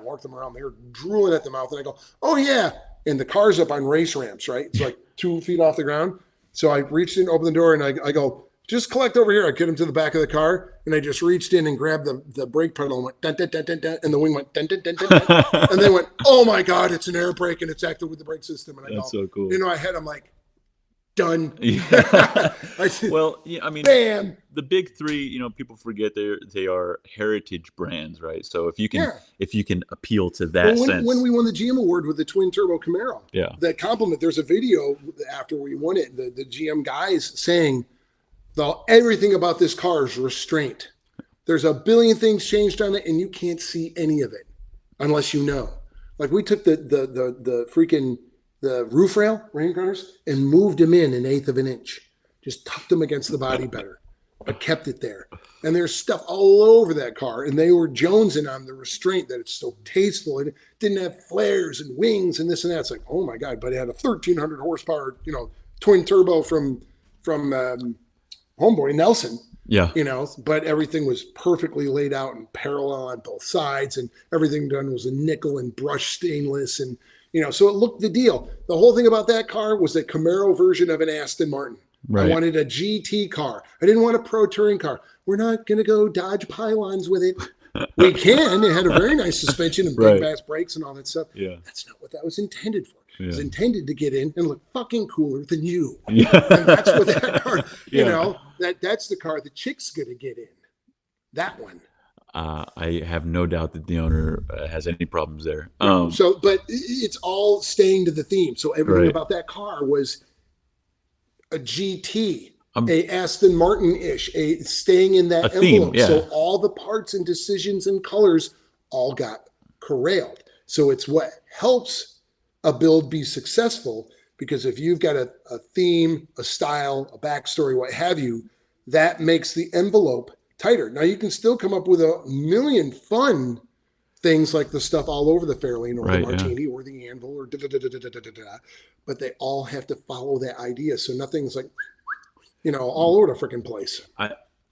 Speaker 3: walked them around, they were drooling at the mouth, and I go, oh yeah, and the car's up on race ramps, right? It's like 2 feet off the ground. So I reached in, opened the door, and I go, just collect over here. I get him to the back of the car, and I just reached in and grabbed the brake pedal and went dun, dun, dun, dun, dun, and the wing went dun, dun, dun, dun, dun, and they went, oh my God, it's an air brake and it's active with the brake system. And
Speaker 1: That's so cool.
Speaker 3: You know, I'm like, done.
Speaker 1: Yeah. Well, yeah, I mean,
Speaker 3: bam.
Speaker 1: The big three, you know, people forget they are heritage brands, right? So if you can appeal to that sense. When
Speaker 3: we won the GM award with the twin turbo Camaro, that compliment, there's a video after we won it, the GM guys saying, everything about this car is restraint. There's a billion things changed on it, and you can't see any of it unless you know. Like, we took the freaking roof rail, rain guarders, and moved them in 1/8 of an inch. Just tucked them against the body better, but kept it there. And there's stuff all over that car, and they were jonesing on the restraint, that it's so tasteful. It didn't have flares and wings and this and that. It's like, oh my God, but it had a 1,300 horsepower, you know, twin turbo from homeboy Nelson, you know, but everything was perfectly laid out and parallel on both sides, and everything done was a nickel and brushed stainless, and, you know, so it looked the deal. The whole thing about that car was a Camaro version of an Aston Martin. Right. I wanted a GT car. I didn't want a pro touring car. We're not going to go Dodge pylons with it. We can. It had a very nice suspension and big
Speaker 1: Right.
Speaker 3: bass brakes and all that stuff.
Speaker 1: Yeah.
Speaker 3: That's not what that was intended for. It was
Speaker 1: Yeah.
Speaker 3: intended to get in and look fucking cooler than you.
Speaker 1: Yeah.
Speaker 3: And that's what that car, you
Speaker 1: Yeah.
Speaker 3: know, that's the car the chick's going to get in. That one.
Speaker 1: I have no doubt that the owner has any problems there.
Speaker 3: So, but it's all staying to the theme. So everything
Speaker 1: Right.
Speaker 3: about that car was a GT, a Aston Martin-ish, a staying in that
Speaker 1: A theme,
Speaker 3: envelope.
Speaker 1: yeah.
Speaker 3: So all the parts and decisions and colors all got corralled. So it's what helps a build be successful, because if you've got a theme, a style, a backstory, what have you, that makes the envelope tighter. Now you can still come up with a million fun things like the stuff all over the Fairlane or
Speaker 1: Right,
Speaker 3: the
Speaker 1: yeah.
Speaker 3: Martini or the Anvil or da-da-da-da-da-da-da-da, but they all have to follow that idea. So nothing's like, you know, all over the freaking place.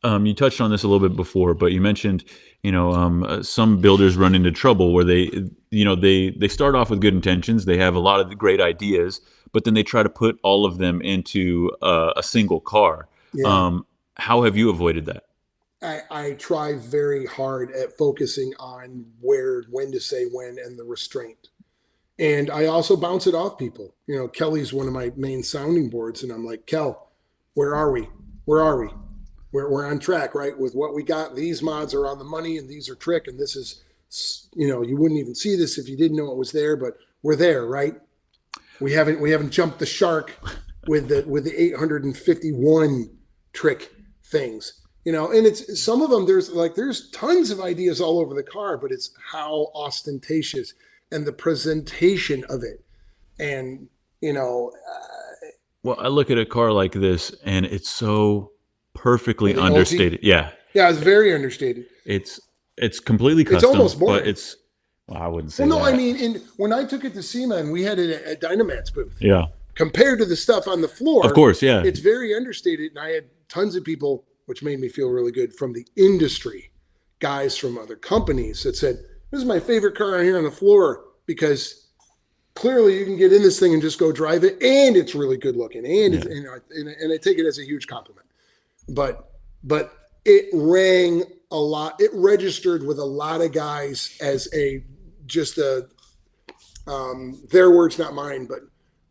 Speaker 1: You touched on this a little bit before, but you mentioned, some builders run into trouble where they start off with good intentions. They have a lot of the great ideas, but then they try to put all of them into a single car.
Speaker 3: Yeah.
Speaker 1: How have you avoided that?
Speaker 3: I try very hard at focusing on when to say when and the restraint. And I also bounce it off people. You know, Kelly's one of my main sounding boards, and I'm like, Kel, where are we? Where are we? We're on track, right? With what we got. These mods are on the money, and these are trick, and this is, you wouldn't even see this if you didn't know it was there, but we're there, right? We haven't jumped the shark with the 851 trick things. And it's some of them, there's tons of ideas all over the car, but it's how ostentatious and the presentation of it. And,
Speaker 1: Well, I look at a car like this, and it's so perfectly
Speaker 3: The
Speaker 1: understated. Yeah,
Speaker 3: it's very understated.
Speaker 1: it's completely custom.
Speaker 3: almost boring.
Speaker 1: But I wouldn't say
Speaker 3: Well, no,
Speaker 1: that.
Speaker 3: I mean, when I took it to SEMA and we had it at Dynamat's booth,
Speaker 1: Yeah,
Speaker 3: compared to the stuff on the floor,
Speaker 1: of course, yeah.
Speaker 3: it's very understated. And I had tons of people, which made me feel really good, from the industry, guys from other companies that said, this is my favorite car here on the floor, because clearly you can get in this thing and just go drive it, and it's really good looking, and and I take it as a huge compliment. But it rang a lot. It registered with a lot of guys as their words, not mine, but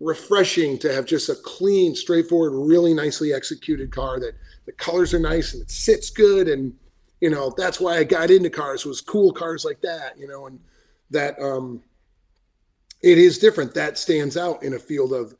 Speaker 3: refreshing to have just a clean, straightforward, really nicely executed car that the colors are nice and it sits good. And, that's why I got into cars, was cool cars like that, and that it is different. That stands out in a field of,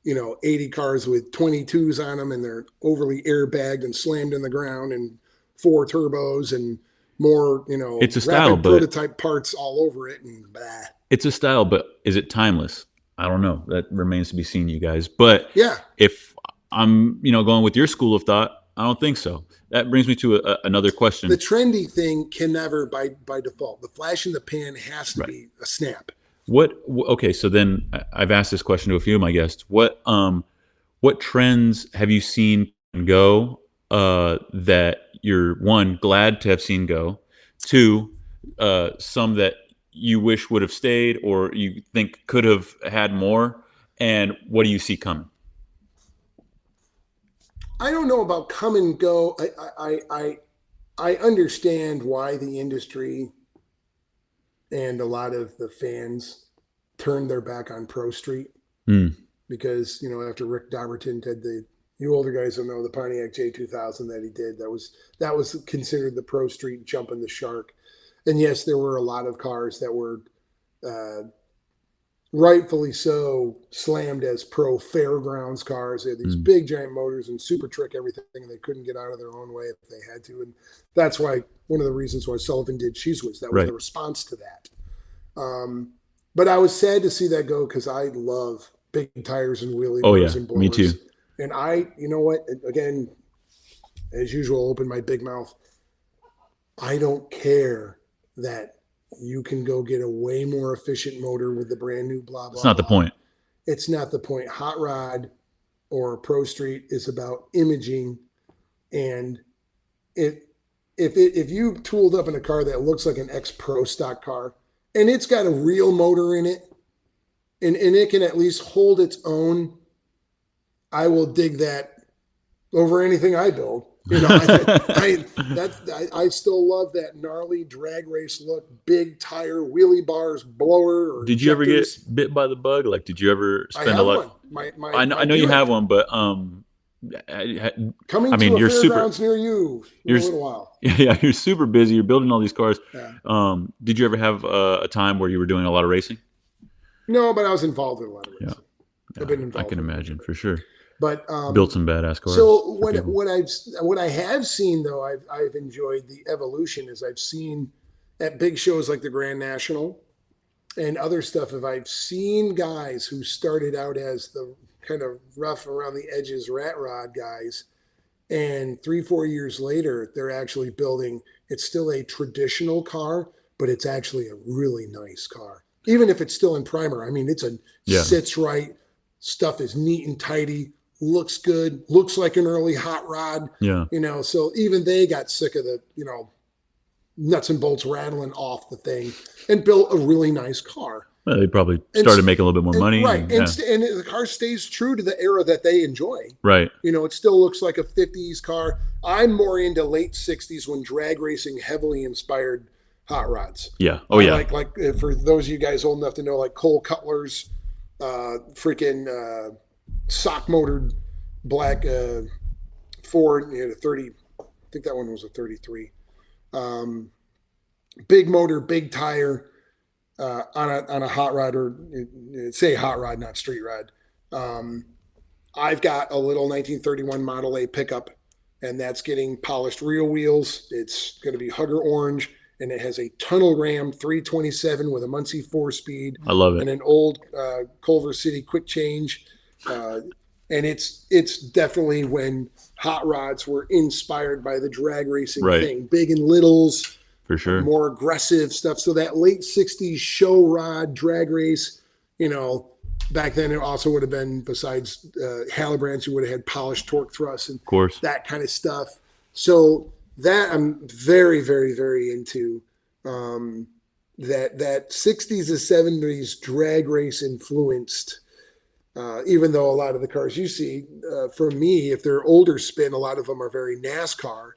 Speaker 3: 80 cars with 22s on them, and they're overly airbagged and slammed in the ground, and 4 turbos and more,
Speaker 1: It's a style,
Speaker 3: rapid
Speaker 1: but
Speaker 3: prototype parts all over it, and blah.
Speaker 1: it's a style. But is it timeless? I don't know. That remains to be seen, you guys. But
Speaker 3: Yeah.
Speaker 1: if I'm, going with your school of thought, I don't think so. That brings me to another question.
Speaker 3: The trendy thing can never, by default, the flash in the pan has to be a snap.
Speaker 1: Okay, so then I've asked this question to a few of my guests. What trends have you seen go that you're, one, glad to have seen go, two, some that you wish would have stayed or you think could have had more, and what do you see coming?
Speaker 3: I don't know about come and go. I understand why the industry and a lot of the fans turned their back on Pro Street because, after Rick Dobberton did you older guys don't know the Pontiac J2000 that he did, that was considered the Pro Street jumping the shark. And yes, there were a lot of cars that were rightfully so slammed as pro fairgrounds cars. They had these big giant motors and super trick everything, and they couldn't get out of their own way if they had to. And that's why one of the reasons why Sullivan did Cheese Whiz. That was the response to that. But I was sad to see that go, because I love big tires and wheelie bars and blowers.
Speaker 1: Me too.
Speaker 3: And you know what? Again, as usual, open my big mouth. I don't care that you can go get a way more efficient motor with the brand new blah, blah,
Speaker 1: It's not the point.
Speaker 3: It's not the point. Hot Rod or Pro Street is about imaging. And if you tooled up in a car that looks like an ex-pro stock car, and it's got a real motor in it, and it can at least hold its own, I will dig that over anything I build. I still love that gnarly drag race look, big tire, wheelie bars, blower. Or
Speaker 1: Did you ever get
Speaker 3: injectors.
Speaker 1: bit by the bug? Like, did you ever
Speaker 3: I
Speaker 1: spend a
Speaker 3: have
Speaker 1: lot?
Speaker 3: one.
Speaker 1: I know you have one, but
Speaker 3: Coming
Speaker 1: I mean,
Speaker 3: to a
Speaker 1: you're super.
Speaker 3: fairgrounds near you in
Speaker 1: You're
Speaker 3: a little while.
Speaker 1: yeah, you're super busy. You're building all these cars.
Speaker 3: Yeah.
Speaker 1: Did you ever have a time where you were doing a lot of racing?
Speaker 3: No, but I was involved in a lot of racing.
Speaker 1: Yeah,
Speaker 3: I've been
Speaker 1: I
Speaker 3: involved.
Speaker 1: can imagine for sure.
Speaker 3: But
Speaker 1: built some badass cars.
Speaker 3: So what I have seen though, I've enjoyed the evolution. Is I've seen at big shows like the Grand National and other stuff. I've seen guys who started out as the kind of rough around the edges rat rod guys, and 3-4 years later, they're actually building. It's still a traditional car, but it's actually a really nice car, even if it's still in primer. I mean, sits right. Stuff is neat and tidy. Looks good, looks like an early hot rod.
Speaker 1: Yeah.
Speaker 3: So even they got sick of the, nuts and bolts rattling off the thing and built a really nice car.
Speaker 1: Well, they probably started making a little bit more money.
Speaker 3: Right. And the car stays true to the era that they enjoy.
Speaker 1: Right.
Speaker 3: It still looks like a 50s car. I'm more into late 60s when drag racing heavily inspired hot rods.
Speaker 1: Yeah. Oh, yeah.
Speaker 3: Like for those of you guys old enough to know, like Cole Cutler's sock motored black Ford, 30. I think that one was a 33. Big motor, big tire on a hot rod, or say hot rod, not street rod. I've got a little 1931 Model A pickup, and that's getting polished rear wheels. It's going to be Hugger orange, and it has a tunnel ram 327 with a Muncie 4-speed.
Speaker 1: I love it.
Speaker 3: And an old Culver City quick change. And it's definitely when hot rods were inspired by the drag racing thing, big and littles,
Speaker 1: for sure,
Speaker 3: more aggressive stuff. So that late 60s show rod drag race, back then it also would have been, besides Hallibrands, you would have had polished torque thrusts and
Speaker 1: of course,
Speaker 3: that kind of stuff. So that I'm very, very, very into. That 60s to 70s drag race influenced. Even though a lot of the cars you see, for me, if they're older spin, a lot of them are very NASCAR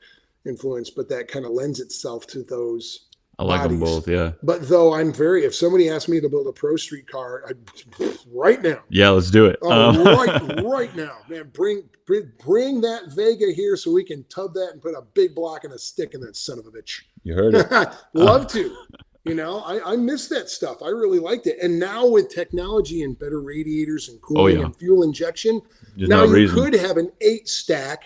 Speaker 3: influenced, but that kind of lends itself to those.
Speaker 1: I like them both, yeah.
Speaker 3: But though if somebody asked me to build a Pro Street car, right now.
Speaker 1: Yeah, let's do it.
Speaker 3: Right now, man, bring that Vega here so we can tub that and put a big block and a stick in that son of a bitch.
Speaker 1: You heard it.
Speaker 3: Love to. I miss that stuff. I really liked it. And now with technology and better radiators and cooling and fuel injection, could have an 8-stack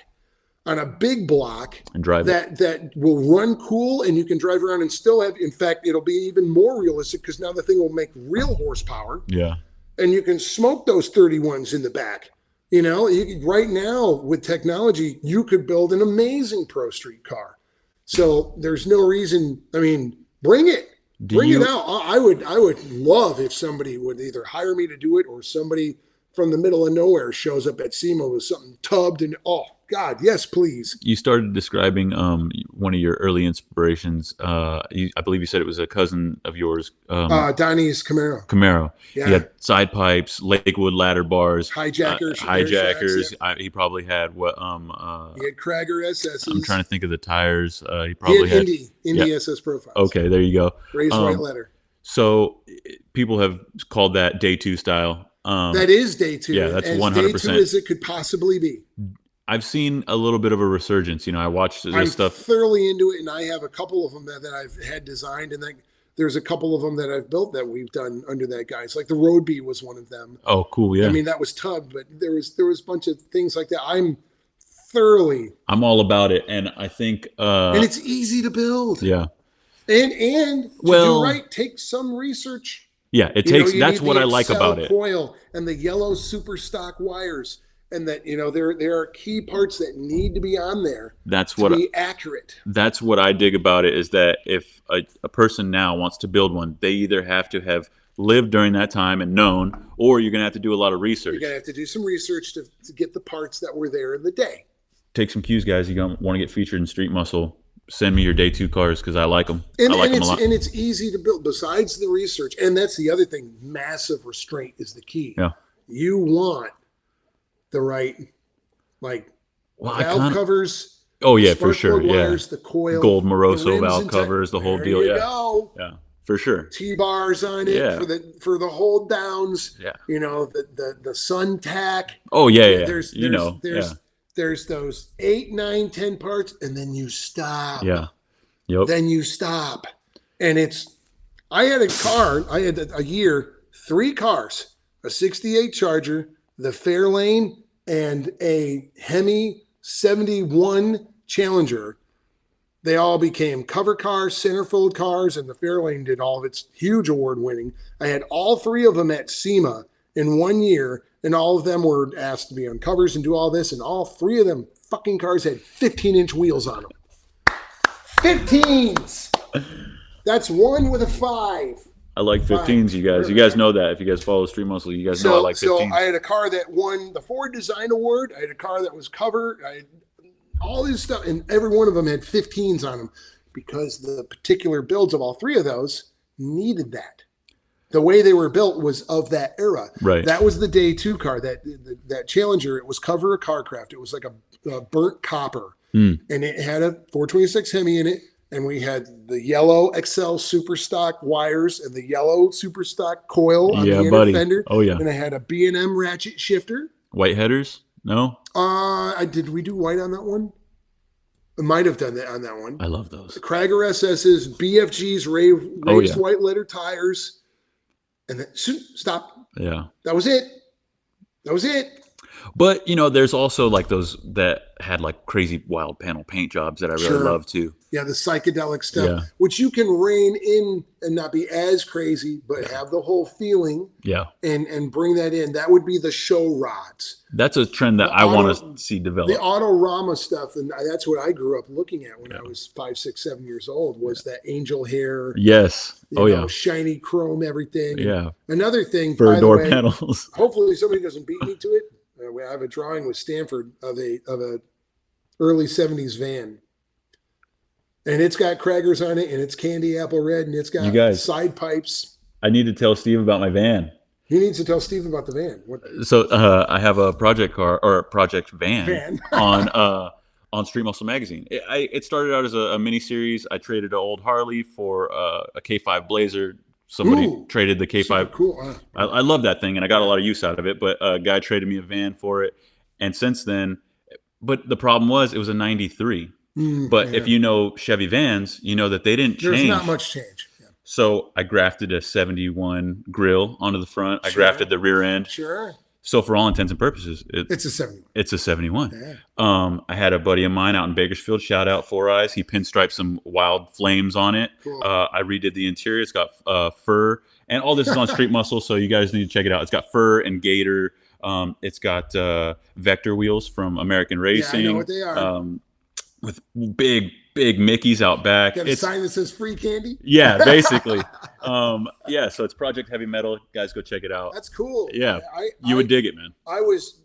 Speaker 3: on a big block
Speaker 1: and drive
Speaker 3: that will run cool, and you can drive around and still have. In fact, it'll be even more realistic because now the thing will make real horsepower.
Speaker 1: Yeah,
Speaker 3: and you can smoke those 31s in the back. Right now with technology, you could build an amazing Pro Street car. So there's no reason. I mean, bring it. Bring it out. I would love if somebody would either hire me to do it, or somebody from the middle of nowhere shows up at SEMA with something tubbed and God, yes, please.
Speaker 1: You started describing one of your early inspirations. I believe you said it was a cousin of yours.
Speaker 3: Donnie's Camaro.
Speaker 1: Yeah. He had side pipes, Lakewood ladder bars,
Speaker 3: hijackers.
Speaker 1: Yeah. He probably had what?
Speaker 3: He had Krager SSs.
Speaker 1: I'm trying to think of the tires. He probably had
Speaker 3: Indy SS profiles.
Speaker 1: Okay, there you go.
Speaker 3: Raised white letter.
Speaker 1: So people have called that day 2 style.
Speaker 3: That is day 2.
Speaker 1: Yeah, that's 100%.
Speaker 3: Day 2 as it could possibly be.
Speaker 1: I've seen a little bit of a resurgence. I watched this stuff.
Speaker 3: I'm thoroughly into it, and I have a couple of them that I've had designed, and then there's a couple of them that I've built that we've done under that guise. Like the Road Bee was one of them.
Speaker 1: Oh, cool! Yeah.
Speaker 3: I mean, that was tubbed, but there was a bunch of things like that. I'm
Speaker 1: all about it, and I think
Speaker 3: and it's easy to build.
Speaker 1: Yeah.
Speaker 3: And do right, take some research.
Speaker 1: Yeah, it takes. That's what I like about it.
Speaker 3: Coil and the yellow super stock wires. And that, there are key parts that need to be on there to be accurate. That's
Speaker 1: what I dig about it, is that if a person now wants to build one, they either have to have lived during that time and known, or you're going to have to do a lot of research.
Speaker 3: You're going to have to do some research to get the parts that were there in the day.
Speaker 1: Take some cues, guys. You want to get featured in Street Muscle, send me your day 2 cars because I like them.
Speaker 3: And,
Speaker 1: I like them a lot.
Speaker 3: And it's easy to build besides the research. And that's the other thing. Massive restraint is the key.
Speaker 1: Yeah.
Speaker 3: You want the right,
Speaker 1: Well,
Speaker 3: valve covers.
Speaker 1: Oh
Speaker 3: the
Speaker 1: yeah, for
Speaker 3: spark
Speaker 1: sure.
Speaker 3: plug
Speaker 1: Yeah,
Speaker 3: wires, the coil,
Speaker 1: gold
Speaker 3: the
Speaker 1: Moroso
Speaker 3: rims
Speaker 1: valve
Speaker 3: and
Speaker 1: covers, the whole
Speaker 3: there
Speaker 1: deal.
Speaker 3: you
Speaker 1: Yeah,
Speaker 3: go.
Speaker 1: yeah, for sure.
Speaker 3: T-bars on it
Speaker 1: Yeah,
Speaker 3: for the hold downs.
Speaker 1: yeah.
Speaker 3: The sun tack.
Speaker 1: Oh yeah, yeah.
Speaker 3: There's
Speaker 1: You know, yeah,
Speaker 3: there's those 8, 9, 10 parts, and then you stop.
Speaker 1: yeah. Yep.
Speaker 3: Then you stop, and I had a car. I had a year, 3 cars, a '68 Charger, the Fairlane, and a Hemi '71 Challenger. They all became cover cars, centerfold cars, and the Fairlane did all of its huge award winning. I had all 3 of them at SEMA in 1 year, and all of them were asked to be on covers and do all this, and all 3 of them fucking cars had 15-inch wheels on them. 15s! That's 1 with a 5.
Speaker 1: I like 15s, you guys. You guys know that if you guys follow Street Muscle, you guys know I like 15s.
Speaker 3: So I had a car that won the Ford Design Award. I had a car that was covered. I had all this stuff, and every one of them had 15s on them because the particular builds of all 3 of those needed that. The way they were built was of that era.
Speaker 1: Right.
Speaker 3: That was the day 2 car. That Challenger, it was cover of Carcraft. It was like a burnt copper, and it had a 426 Hemi in it. And we had the yellow XL Super Stock wires and the yellow Super Stock coil on the inner fender.
Speaker 1: Oh yeah.
Speaker 3: And I had a B&M ratchet shifter.
Speaker 1: White headers? No.
Speaker 3: Did we do white on that one? I might have done that on that one.
Speaker 1: I love those.
Speaker 3: The Krager SS's, BFG's raised white letter tires, and then stop.
Speaker 1: Yeah.
Speaker 3: That was it. That was it.
Speaker 1: But there's also like those that had like crazy wild panel paint jobs that I really love too.
Speaker 3: Yeah, the psychedelic stuff, which you can rein in and not be as crazy, but have the whole feeling.
Speaker 1: Yeah.
Speaker 3: And bring that in. That would be the show rods.
Speaker 1: That's a trend that I want to see develop.
Speaker 3: The Autorama stuff, and that's what I grew up looking at when I was 5, 6, 7 years old, was that angel hair.
Speaker 1: Yes.
Speaker 3: Shiny chrome everything.
Speaker 1: Yeah.
Speaker 3: Another thing,
Speaker 1: for door panels.
Speaker 3: Hopefully somebody doesn't beat me to it. I have a drawing with Stanford of a early 70s van. And it's got Kragers on it, and it's candy apple red, and it's got side pipes.
Speaker 1: I need to tell Steve about my van.
Speaker 3: He needs to tell Steve about the van.
Speaker 1: So I have a project car or project van. on Street Muscle magazine. It started out as a mini series. I traded an old Harley for a K5 Blazer. Somebody traded the K5.
Speaker 3: Cool. Huh?
Speaker 1: I love that thing, and I got a lot of use out of it. But a guy traded me a van for it, and since then, but the problem was it was a '93. But if you know Chevy vans, you know that they didn't change.
Speaker 3: There's not much change. Yeah.
Speaker 1: So I grafted a '71 grill onto the front. I grafted the rear end.
Speaker 3: Sure.
Speaker 1: So for all intents and purposes,
Speaker 3: it's a 71.
Speaker 1: It's a 71. Yeah. I had a buddy of mine out in Bakersfield, shout out Four Eyes. He pinstriped some wild flames on it.
Speaker 3: Cool.
Speaker 1: I redid the interior. It's got fur, and all this is on Street Muscle, so you guys need to check it out. It's got fur and gator. It's got Vector wheels from American Racing.
Speaker 3: Yeah, I know what they are.
Speaker 1: With big Mickeys out back.
Speaker 3: Got a sign that says free candy?
Speaker 1: Yeah, basically. So it's Project Heavy Metal. Guys, go check it out.
Speaker 3: That's cool.
Speaker 1: Yeah, you would dig it, man.
Speaker 3: I was,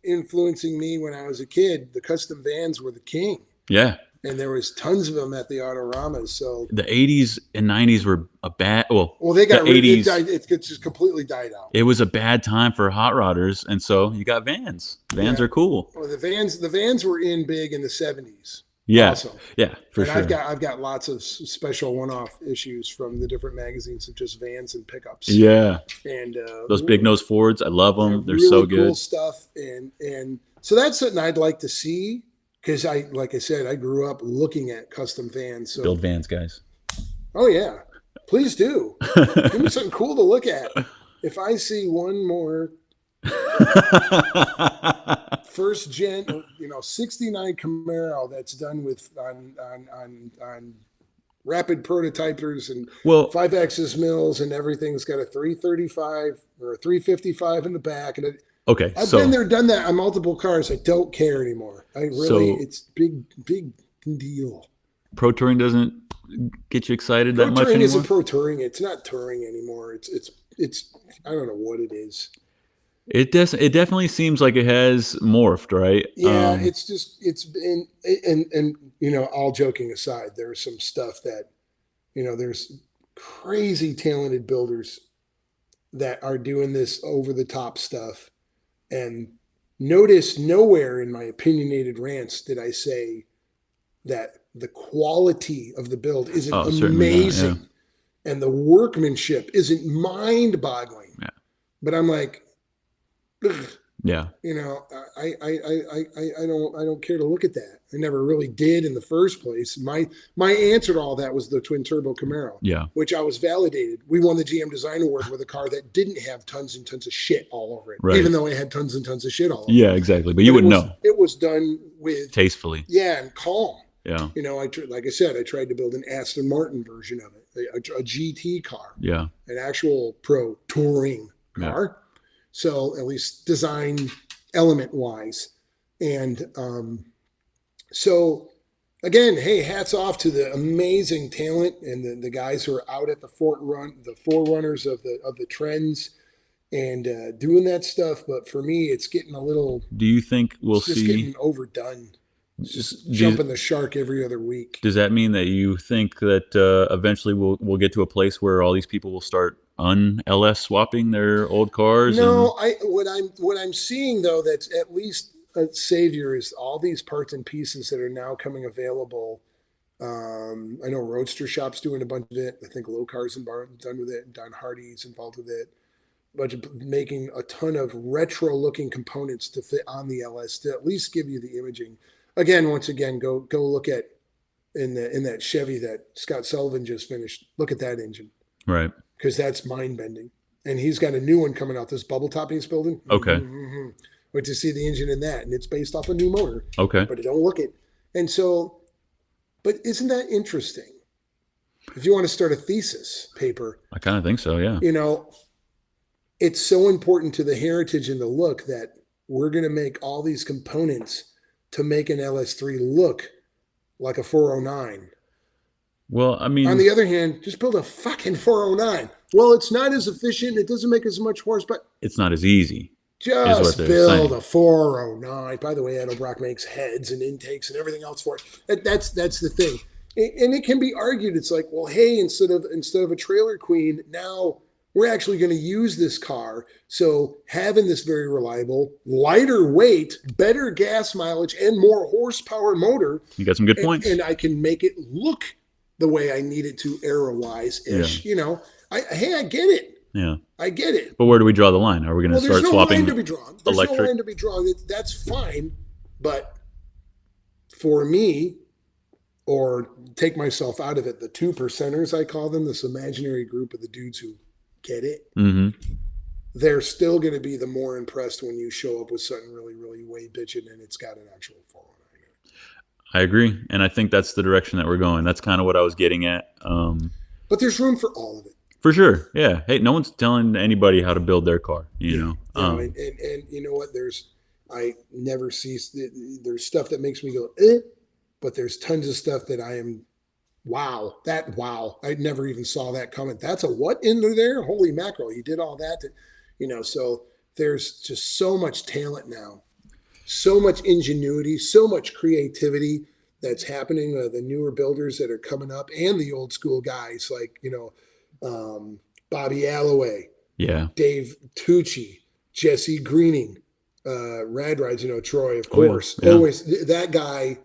Speaker 3: influencing me when I was a kid. The custom vans were the king.
Speaker 1: Yeah.
Speaker 3: And there was tons of them at the Autoramas. So
Speaker 1: the 80s and 90s were a bad. Well,
Speaker 3: they got
Speaker 1: the 80s.
Speaker 3: It just completely died out.
Speaker 1: It was a bad time for hot rodders, and so you got vans. Vans are cool.
Speaker 3: Well, the vans were in big in the 70s.
Speaker 1: Yeah,
Speaker 3: also.
Speaker 1: Yeah, for sure.
Speaker 3: I've got lots of special one-off issues from the different magazines of just vans and pickups.
Speaker 1: Yeah,
Speaker 3: and
Speaker 1: those big nose Fords, I love them. They're
Speaker 3: really
Speaker 1: so good.
Speaker 3: Cool stuff, and so that's something I'd like to see. Because like I said, I grew up looking at custom vans. So.
Speaker 1: Build vans, guys.
Speaker 3: Oh yeah, please do. Give me something cool to look at. If I see one more first gen, 69 Camaro that's done with on rapid prototypers and 5-axis mills and everything's got a 335 or a 355 in the back and
Speaker 1: Okay,
Speaker 3: I've been there, done that on multiple cars. I don't care anymore. It's big deal.
Speaker 1: Pro touring doesn't get you excited that much anymore?
Speaker 3: Pro touring isn't pro touring. It's not touring anymore. It's I don't know what it is.
Speaker 1: It definitely seems like it has morphed, right?
Speaker 3: Yeah, it's been and all joking aside, there's some stuff that there's crazy talented builders that are doing this over the top stuff. And notice nowhere in my opinionated rants did I say that the quality of the build isn't amazing and the workmanship isn't mind-boggling.
Speaker 1: Yeah.
Speaker 3: But I'm like, ugh,
Speaker 1: yeah,
Speaker 3: I don't care to look at that. I never really did in the first place. My answer to all that was the twin turbo Camaro, which I was validated. We won the GM Design Award with a car that didn't have tons and tons of shit all over it, even though it had tons and tons of shit all over it.
Speaker 1: Yeah, exactly. But you wouldn't know.
Speaker 3: It was done with
Speaker 1: tastefully.
Speaker 3: Yeah, and calm.
Speaker 1: Yeah.
Speaker 3: Like I said, I tried to build an Aston Martin version of it, a GT car.
Speaker 1: Yeah.
Speaker 3: An actual pro touring car. So at least design element wise. And so again, hey, hats off to the amazing talent and the guys who are out at the forerunners of the trends and doing that stuff. But for me, it's getting a little.
Speaker 1: Do you think we'll
Speaker 3: just
Speaker 1: see
Speaker 3: getting overdone? Just jumping the shark every other week.
Speaker 1: Does that mean that you think that eventually we'll get to a place where all these people will start un-LS swapping their old cars?
Speaker 3: No, what I'm seeing though that's at least a savior is all these parts and pieces that are now coming available. I know Roadster Shop's doing a bunch of it. I think Low Cars and Bar done with it. Don Hardy's involved with it. But making a ton of retro-looking components to fit on the LS to at least give you the imaging. Again, once again, go look at in that Chevy that Scott Sullivan just finished. Look at that engine,
Speaker 1: right?
Speaker 3: Because that's mind bending. And he's got a new one coming out. This bubble top he's building.
Speaker 1: Okay.
Speaker 3: Mm-hmm. Wait to see the engine in that, and it's based off a new motor.
Speaker 1: Okay.
Speaker 3: But it don't look it. And so, but isn't that interesting? If you want to start a thesis paper,
Speaker 1: I kind of think so. Yeah.
Speaker 3: It's so important to the heritage and the look that we're going to make all these components to make an LS3 look like a 409.
Speaker 1: Well, I mean,
Speaker 3: on the other hand, just build a fucking 409. Well, it's not as efficient. It doesn't make as much horse, but
Speaker 1: it's not as easy.
Speaker 3: Just build a 409. By the way, Edelbrock makes heads and intakes and everything else for it. That's the thing. And it can be argued. It's like, well, hey, instead of a trailer queen, now we're actually going to use this car. So having this very reliable, lighter weight, better gas mileage, and more horsepower motor.
Speaker 1: You got some good points.
Speaker 3: And I can make it look the way I need it to aero-wise-ish.
Speaker 1: Yeah.
Speaker 3: I get it.
Speaker 1: Yeah.
Speaker 3: I get it.
Speaker 1: But where do we draw the line? Are we going to start swapping
Speaker 3: line to be drawn. There's
Speaker 1: electric?
Speaker 3: No line to be drawn. That's fine. But for me, or take myself out of it, the 2%ers, I call them, this imaginary group of the dudes who get it, they're still going to be the more impressed when you show up with something really, really way bitching and it's got an actual 409 in it.
Speaker 1: I agree. And I think that's the direction that we're going. That's kind of what I was getting at.
Speaker 3: But there's room for all of it.
Speaker 1: For sure. Yeah. Hey, no one's telling anybody how to build their car, you know?
Speaker 3: And you know what? I never see, there's stuff that makes me go, but there's tons of stuff that I am, wow. I never even saw that coming. That's a what in there? Holy mackerel. You did all that. So there's just so much talent now, so much ingenuity, so much creativity that's happening. The newer builders that are coming up and the old school guys like, Bobby Alloway, Dave Tucci, Jesse Greening, Rad Rides, Troy, of course. Always that guy.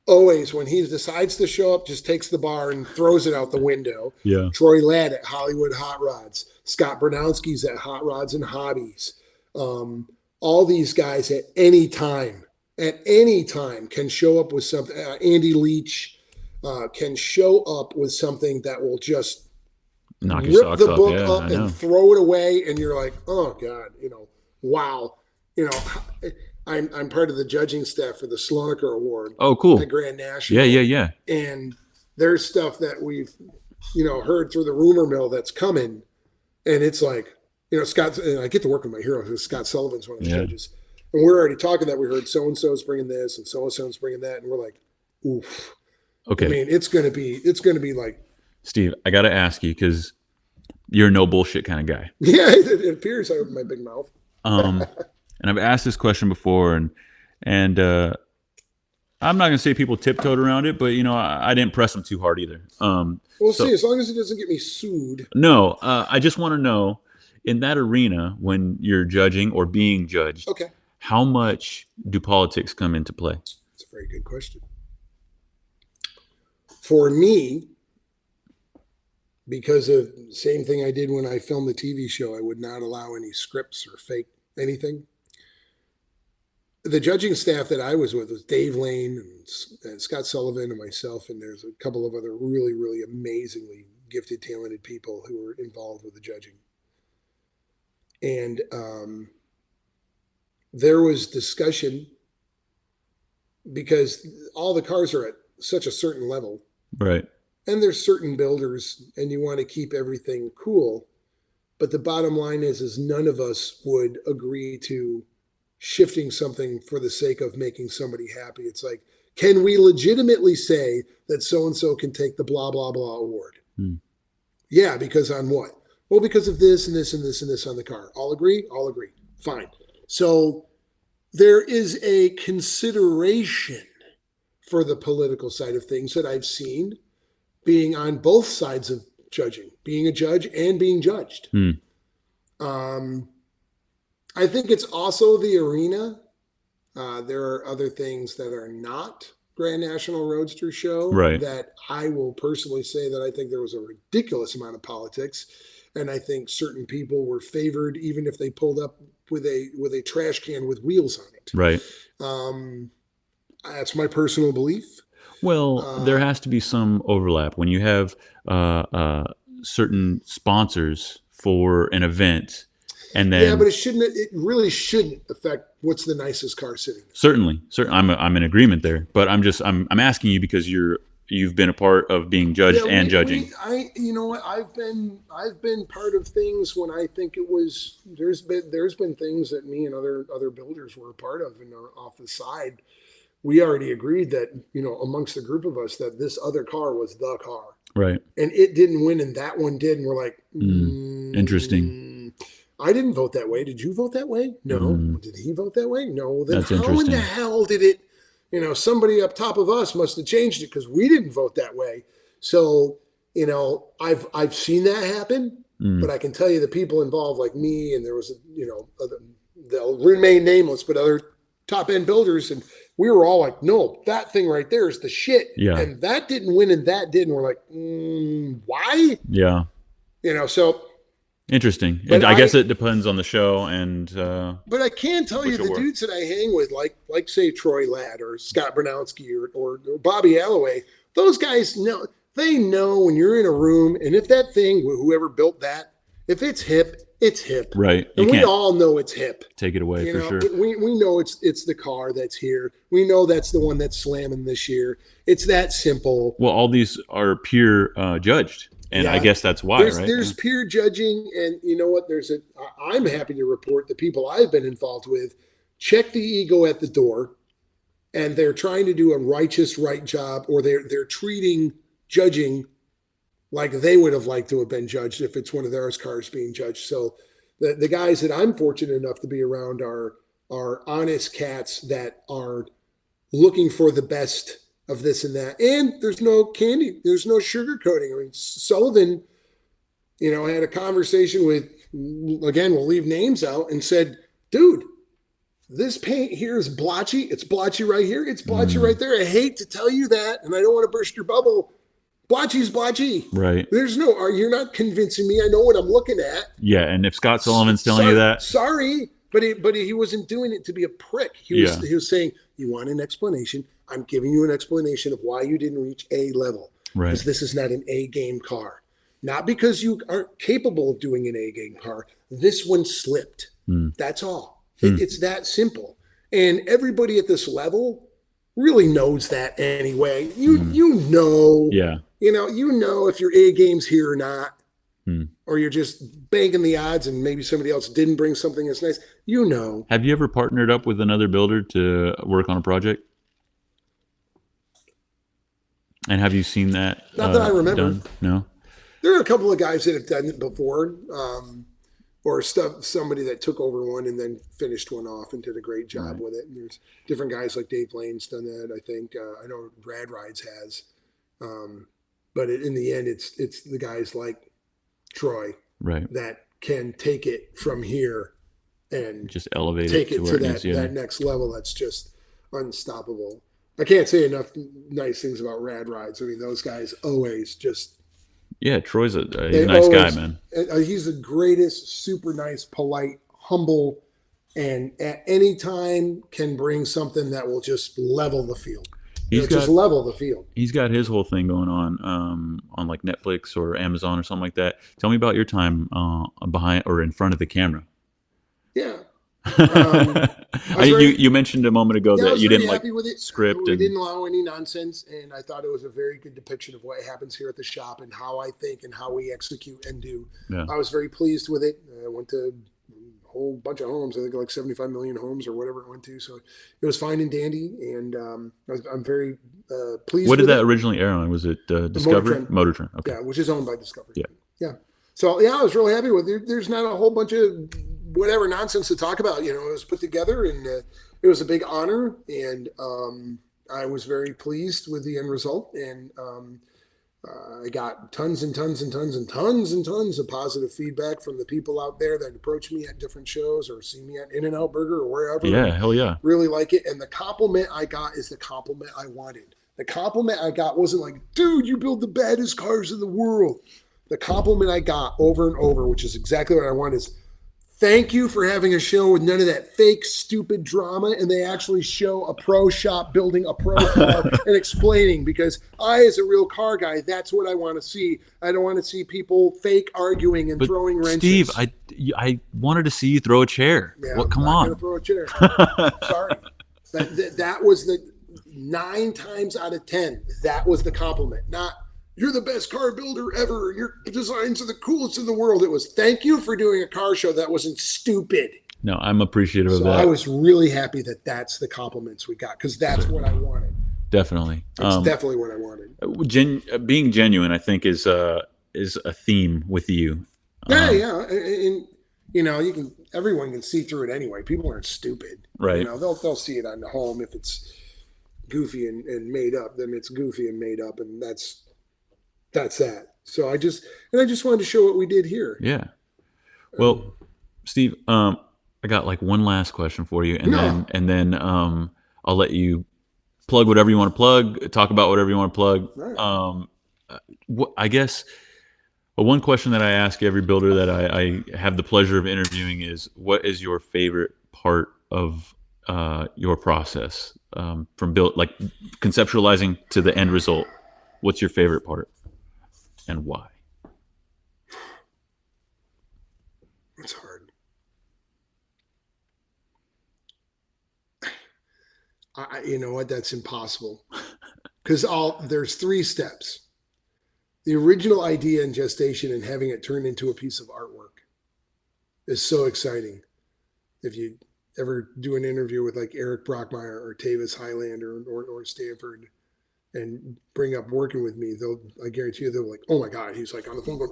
Speaker 3: Always, when he decides to show up, just takes the bar and throws it out the window.
Speaker 1: Yeah.
Speaker 3: Troy Ladd at Hollywood Hot Rods. Scott Bernowski's at Hot Rods and Hobbies. All these guys at any time can show up with something. Andy Leach can show up with something that will just
Speaker 1: knock
Speaker 3: rip
Speaker 1: your socks
Speaker 3: the
Speaker 1: off.
Speaker 3: book up and throw it away. And you're like, oh, God, wow. I'm part of the judging staff for the Slonaker Award.
Speaker 1: Oh, cool.
Speaker 3: At Grand National.
Speaker 1: Yeah.
Speaker 3: And there's stuff that we've, heard through the rumor mill that's coming. And it's like, Scott, and I get to work with my hero, because Scott Sullivan's one of the judges. And we're already talking that we heard so-and-so's bringing this and so-and-so's bringing that. And we're like, oof.
Speaker 1: Okay.
Speaker 3: I mean, it's going to be like.
Speaker 1: Steve, I got to ask you, because you're a no bullshit kind of guy.
Speaker 3: Yeah, it appears I open my big mouth.
Speaker 1: And I've asked this question before, and I'm not going to say people tiptoed around it, but I didn't press them too hard either.
Speaker 3: We'll see, as long as it doesn't get me sued.
Speaker 1: No, I just want to know, in that arena, when you're judging or being judged, how much do politics come into play?
Speaker 3: It's a very good question. For me, because of the same thing I did when I filmed the TV show, I would not allow any scripts or fake anything. The judging staff that I was with was Dave Lane and Scott Sullivan and myself, and there's a couple of other really, really amazingly gifted, talented people who were involved with the judging. And there was discussion because all the cars are at such a certain level.
Speaker 1: Right.
Speaker 3: And there's certain builders, and you want to keep everything cool. But the bottom line is none of us would agree to shifting something for the sake of making somebody happy. It's like, can we legitimately say that so-and-so can take the blah, blah, blah award? Yeah, because on what? Well, because of this and this and this and this on the car. All agree? All agree. Fine. So there is a consideration for the political side of things that I've seen being on both sides of judging, being a judge and being judged. I think it's also the arena. There are other things that are not Grand National Roadster Show that I will personally say that I think there was a ridiculous amount of politics. And I think certain people were favored even if they pulled up with a trash can with wheels on it.
Speaker 1: Right.
Speaker 3: That's my personal belief.
Speaker 1: Well, there has to be some overlap when you have certain sponsors for an event, and then
Speaker 3: but it really shouldn't affect what's the nicest car sitting there.
Speaker 1: Certainly, I'm in agreement there. But I'm asking you because you've been a part of being judged and judging.
Speaker 3: You know what? I've been part of things when I think it was. There's been things that me and other builders were a part of, and off the side. We already agreed that, amongst the group of us, that this other car was the car.
Speaker 1: Right.
Speaker 3: And it didn't win and that one did. And we're like,
Speaker 1: interesting.
Speaker 3: I didn't vote that way. Did you vote that way? No. Did he vote that way? No. Then
Speaker 1: That's
Speaker 3: how in the hell did it, somebody up top of us must have changed it because we didn't vote that way. So, I've seen that happen, but I can tell you the people involved like me and there was, they'll remain nameless, but other top end builders and we were all like, no, that thing right there is the shit.
Speaker 1: Yeah.
Speaker 3: And that didn't win and that did. And we're like, why?
Speaker 1: Yeah.
Speaker 3: So.
Speaker 1: Interesting. I guess it depends on the show.
Speaker 3: But I can tell you the dudes that I hang with, like say Troy Ladd or Scott Bronowski or Bobby Alloway, those guys know, they know when you're in a room and if that thing, whoever built that, if it's hip, it's hip.
Speaker 1: Right.
Speaker 3: And we all know it's hip.
Speaker 1: Take it away for sure.
Speaker 3: We know it's the car that's here. We know that's the one that's slamming this year. It's that simple.
Speaker 1: Well, all these are peer judged. And I guess that's why, right?
Speaker 3: There's peer judging. And you know what? I'm happy to report the people I've been involved with check the ego at the door and they're trying to do a righteous right job or they're treating judging like they would have liked to have been judged if it's one of their cars being judged. So the guys that I'm fortunate enough to be around are honest cats that are looking for the best of this and that. And there's no candy. There's no sugarcoating. I mean, Sullivan, I had a conversation with, again, we'll leave names out and said, dude, this paint here is blotchy. It's blotchy right here. It's blotchy right there. I hate to tell you that. And I don't want to burst your bubble. Blotchy's blotchy.
Speaker 1: Right.
Speaker 3: You're not convincing me. I know what I'm looking at.
Speaker 1: Yeah. And if Scott Sullivan's telling you that.
Speaker 3: Sorry, but he wasn't doing it to be a prick. He was saying, you want an explanation? I'm giving you an explanation of why you didn't reach A level.
Speaker 1: Right.
Speaker 3: Because this is not an A game car. Not because you aren't capable of doing an A game car. This one slipped. That's all. It's that simple. And everybody at this level really knows that anyway. You know. Yeah. If your A game's here or not. Or you're just banking the odds and maybe somebody else didn't bring something that's nice. Have
Speaker 1: you ever partnered up with another builder to work on a project? And have you seen that?
Speaker 3: Not that I remember.
Speaker 1: Done? No.
Speaker 3: There are a couple of guys that have done it before, or somebody that took over one and then finished one off and did a great job with it. And there's different guys like Dave Lane's done that. I think I know Rad Rides has, but in the end, it's the guys like Troy
Speaker 1: that
Speaker 3: can take it from here and
Speaker 1: just elevate
Speaker 3: take
Speaker 1: it
Speaker 3: it
Speaker 1: to
Speaker 3: to
Speaker 1: where it is. Yeah.
Speaker 3: that next level. That's just unstoppable. I can't say enough nice things about Rad Rides. I mean, those guys always just.
Speaker 1: Yeah, Troy's he's
Speaker 3: They
Speaker 1: a nice guy,
Speaker 3: always,
Speaker 1: man.
Speaker 3: he's the greatest, super nice, polite, humble, and at any time can bring something that will just level the field. Just level the field.
Speaker 1: He's got his whole thing going on like Netflix or Amazon or something like that. Tell me about your time behind or in front of the camera.
Speaker 3: Yeah.
Speaker 1: You mentioned a moment ago that you didn't like
Speaker 3: happy with it.
Speaker 1: script.
Speaker 3: We didn't allow any nonsense, and I thought it was a very good depiction of what happens here at the shop and how I think and how we execute and do.
Speaker 1: Yeah.
Speaker 3: I was very pleased with it. I went to a whole bunch of homes. I think like 75 million homes or whatever it went to. So it was fine and dandy, and I'm very pleased.
Speaker 1: What did
Speaker 3: with
Speaker 1: that
Speaker 3: it.
Speaker 1: originally air on? Was it Discovery? Motor Trend. Okay.
Speaker 3: Yeah, which is owned by Discovery.
Speaker 1: Yeah.
Speaker 3: So I was really happy with it. There's not a whole bunch of whatever nonsense to talk about. It was put together, and it was a big honor, and I was very pleased with the end result. And I got tons and tons and tons and tons and tons of positive feedback from the people out there that approach me at different shows or see me at In-N-Out Burger or wherever.
Speaker 1: Yeah, hell yeah.
Speaker 3: Really like it. And the compliment I got is the compliment I wanted. The compliment I got wasn't like, dude, you build the baddest cars in the world. The compliment I got over and over, which is exactly what I want, is thank you for having a show with none of that fake, stupid drama. And they actually show a pro shop building a pro car and explaining, because I, as a real car guy, that's what I want to see. I don't want to see people fake arguing and throwing wrenches.
Speaker 1: Steve, I wanted to see you throw a chair.
Speaker 3: Yeah,
Speaker 1: what? Come
Speaker 3: I'm
Speaker 1: on.
Speaker 3: Gonna throw a chair. Sorry. That was the 9 times out of 10. That was the compliment. Not, you're the best car builder ever. Your designs are the coolest in the world. It was, thank you for doing a car show that wasn't stupid.
Speaker 1: No, I'm appreciative of that.
Speaker 3: I was really happy that that's the compliments we got, because that's what I wanted.
Speaker 1: Definitely.
Speaker 3: It's definitely what I wanted.
Speaker 1: Being genuine, I think, is a theme with you.
Speaker 3: Yeah. And everyone can see through it anyway. People aren't stupid.
Speaker 1: Right.
Speaker 3: They'll see it on the home. If it's goofy and made up, then it's goofy and made up, and that's that. So I just wanted to show what we did here.
Speaker 1: Yeah. Well, Steve, I got like one last question for you, and then I'll let you plug whatever you want to plug, talk about whatever you want to plug.
Speaker 3: Right.
Speaker 1: I guess one question that I ask every builder that I have the pleasure of interviewing is, what is your favorite part of your process, from build, like conceptualizing to the end result? What's your favorite part, and why?
Speaker 3: It's hard. You know what? That's impossible, because there's 3 steps. The original idea and gestation and having it turn into a piece of artwork is so exciting. If you ever do an interview with like Eric Brockmeyer or Tavis Highlander or Stanford and bring up working with me, I guarantee you, they'll be like, oh my God, he's like on the phone going,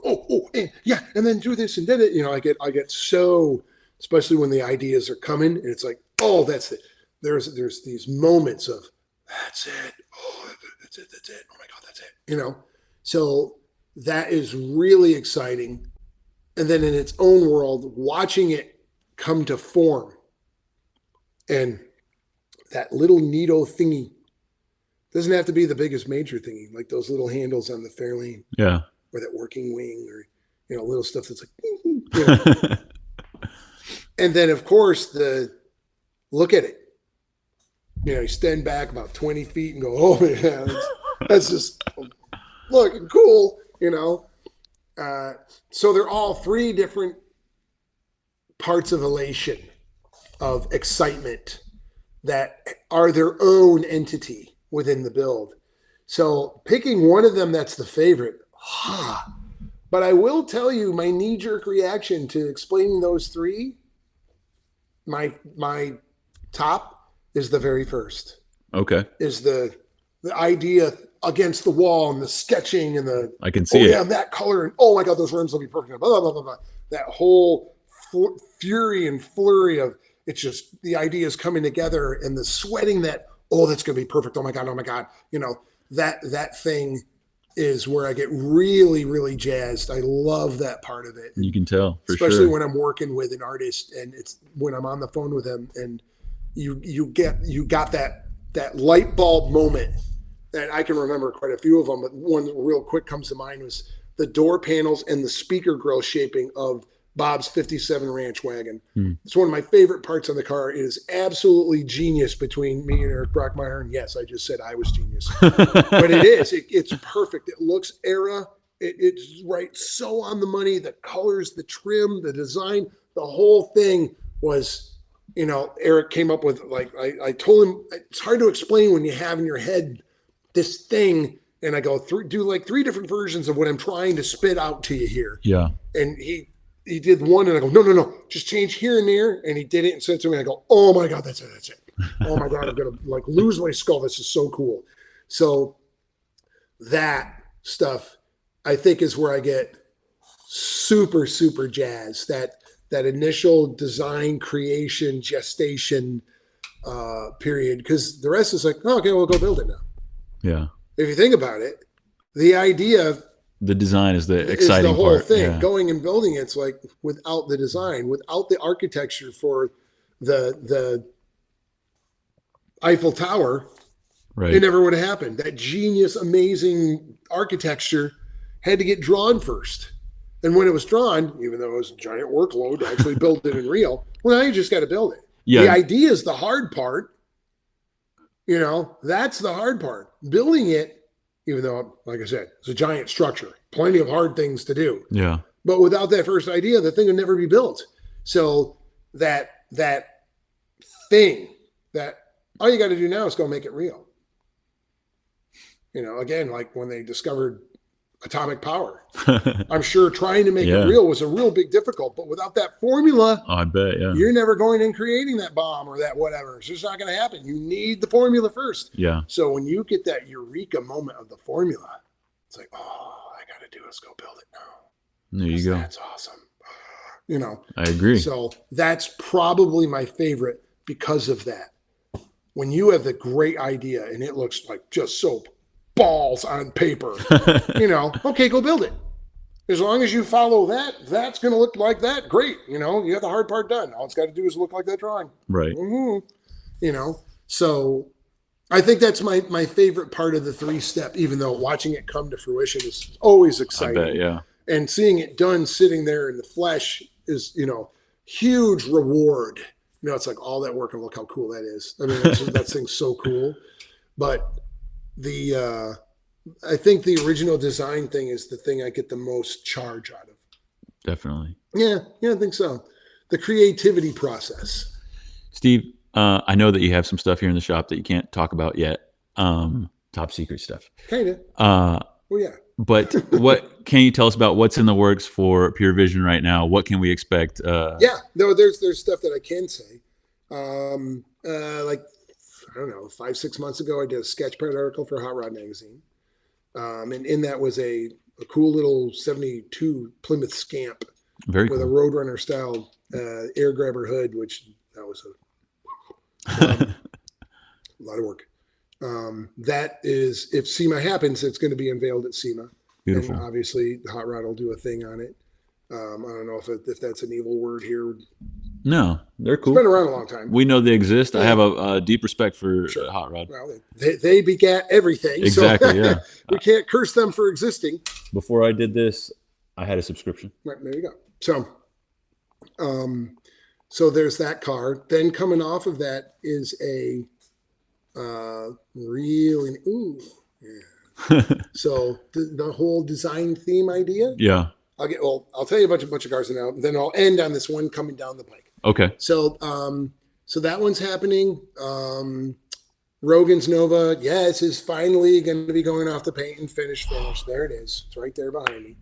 Speaker 3: and yeah, and then do this and then it. I get so, especially when the ideas are coming and it's like, oh, that's it. There's these moments of, that's it. Oh, that's it. Oh my God, that's it. So that is really exciting. And then in its own world, watching it come to form, and that little neato thingy doesn't have to be the biggest major thingy, like those little handles on the Fairlane,
Speaker 1: Yeah.
Speaker 3: or that working wing, or little stuff that's like, and then of course look at it. You stand back about 20 feet and go, oh man, that's just looking cool, So they're all 3 different parts of elation, of excitement, that are their own entity within the build. So picking one of them that's the favorite, but I will tell you my knee-jerk reaction to explaining those 3, my top is the very first.
Speaker 1: Okay.
Speaker 3: Is the idea against the wall and the sketching and the,
Speaker 1: I can see it.
Speaker 3: Yeah, that color, and oh my God, those rims will be perfect. Blah, blah, blah, blah. That whole fury and flurry of, it's just the ideas coming together, and the sweating that, oh, that's going to be perfect. Oh my God. That thing is where I get really, really jazzed. I love that part of it.
Speaker 1: You can tell, for
Speaker 3: especially
Speaker 1: sure.
Speaker 3: when I'm working with an artist and it's when I'm on the phone with them and you got that light bulb moment. And I can remember quite a few of them, but one that real quick comes to mind was the door panels and the speaker grill shaping of Bob's 57 Ranch wagon. It's one of my favorite parts on the car. It is absolutely genius between me and Eric Brockmeyer. And yes, I just said I was genius. But it is. It's perfect. It looks era. It's right so on the money. The colors, the trim, the design, the whole thing was, Eric came up with, like, I told him, it's hard to explain when you have in your head this thing. And I go do like 3 different versions of what I'm trying to spit out to you here.
Speaker 1: Yeah.
Speaker 3: And he did one, and I go, no, just change here and there. And he did it and sent it to me. And I go, oh my God, that's it. Oh my God, I'm going to like lose my skull. This is so cool. So that stuff, I think, is where I get super, super jazzed. That initial design, creation, gestation period. Because the rest is like, oh, okay, we'll go build it now.
Speaker 1: Yeah.
Speaker 3: If you think about it, the idea,
Speaker 1: the design is the exciting
Speaker 3: the whole
Speaker 1: part.
Speaker 3: thing.
Speaker 1: Yeah.
Speaker 3: Going and building it's like without the design, without the architecture for the Eiffel Tower,
Speaker 1: Right.
Speaker 3: it never would have happened. That genius, amazing architecture had to get drawn first. And when it was drawn, even though it was a giant workload to actually build it in real, well, now you just got to build it.
Speaker 1: Yeah.
Speaker 3: The idea is the hard part. That's the hard part. Building it, even though, like I said, it's a giant structure, plenty of hard things to do.
Speaker 1: Yeah.
Speaker 3: But without that first idea, the thing would never be built. So that thing, that all you got to do now is go make it real. Again, like when they discovered atomic power, I'm sure trying to make it real was a real big difficult. But without that formula,
Speaker 1: I bet. Yeah.
Speaker 3: you're never going and creating that bomb or that whatever. It's just not going to happen. You need the formula first.
Speaker 1: Yeah.
Speaker 3: So when you get that eureka moment of the formula, it's like, oh, I got to do is go build it now.
Speaker 1: There you go.
Speaker 3: That's awesome.
Speaker 1: I agree.
Speaker 3: So that's probably my favorite because of that. When you have the great idea and it looks like just so balls on paper, okay, go build it. As long as you follow that, that's going to look like that. Great. You have the hard part done. All it's got to do is look like that drawing.
Speaker 1: Right.
Speaker 3: So I think that's my favorite part of the 3-step, even though watching it come to fruition is always exciting.
Speaker 1: I bet. Yeah.
Speaker 3: And seeing it done sitting there in the flesh is, huge reward. It's like all that work and look how cool that is. I mean, that thing's so cool. But I think the original design thing is the thing I get the most charge out of.
Speaker 1: Definitely.
Speaker 3: Yeah, I think so. The creativity process.
Speaker 1: Steve, I know that you have some stuff here in the shop that you can't talk about yet. Top secret stuff.
Speaker 3: Kind of. Well, yeah.
Speaker 1: But what can you tell us about what's in the works for Pure Vision right now? What can we expect?
Speaker 3: There's stuff that I can say. Like, I don't know, 5-6 months ago, I did a sketchpad article for Hot Rod Magazine. And in that was a cool little 72 Plymouth Scamp.
Speaker 1: Very
Speaker 3: with
Speaker 1: cool.
Speaker 3: a Roadrunner style air grabber hood, which that was a lot of work. That is, if SEMA happens, it's going to be unveiled at SEMA.
Speaker 1: Beautiful.
Speaker 3: And obviously, the Hot Rod will do a thing on it. I don't know if that's an evil word here.
Speaker 1: No, they're cool.
Speaker 3: It's been around a long time.
Speaker 1: We know they exist. I have a deep respect for Hot Rod.
Speaker 3: Well, they begat everything.
Speaker 1: Exactly,
Speaker 3: so
Speaker 1: yeah.
Speaker 3: We can't curse them for existing.
Speaker 1: Before I did this, I had a subscription.
Speaker 3: Right, there you go. So there's that car. Then coming off of that is a really So the whole design theme idea.
Speaker 1: Yeah.
Speaker 3: I'll tell you a bunch of cars now. Then I'll end on this one coming down the pike.
Speaker 1: Okay.
Speaker 3: So so that one's happening. Rogan's Nova, yes, is finally going to be going off the paint and finish. There it is. It's right there behind me.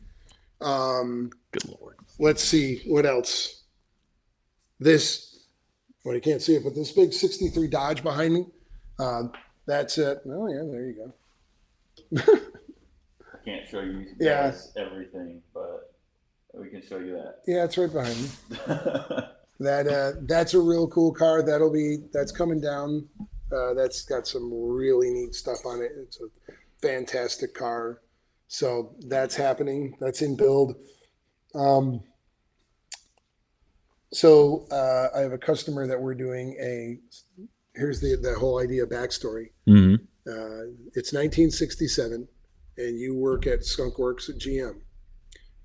Speaker 1: Good Lord.
Speaker 3: Let's see what else. You can't see it, but this big 63 Dodge behind me. That's it. Oh yeah, there you go.
Speaker 1: I can't show you everything, but we can show you that.
Speaker 3: Yeah, it's right behind me. That's a real cool car. That's coming down. That's got some really neat stuff on it. It's a fantastic car. So that's happening. That's in build. Um, I have a customer that we're doing here's the whole idea backstory.
Speaker 1: Hmm.
Speaker 3: It's 1967 and you work at Skunk Works at GM,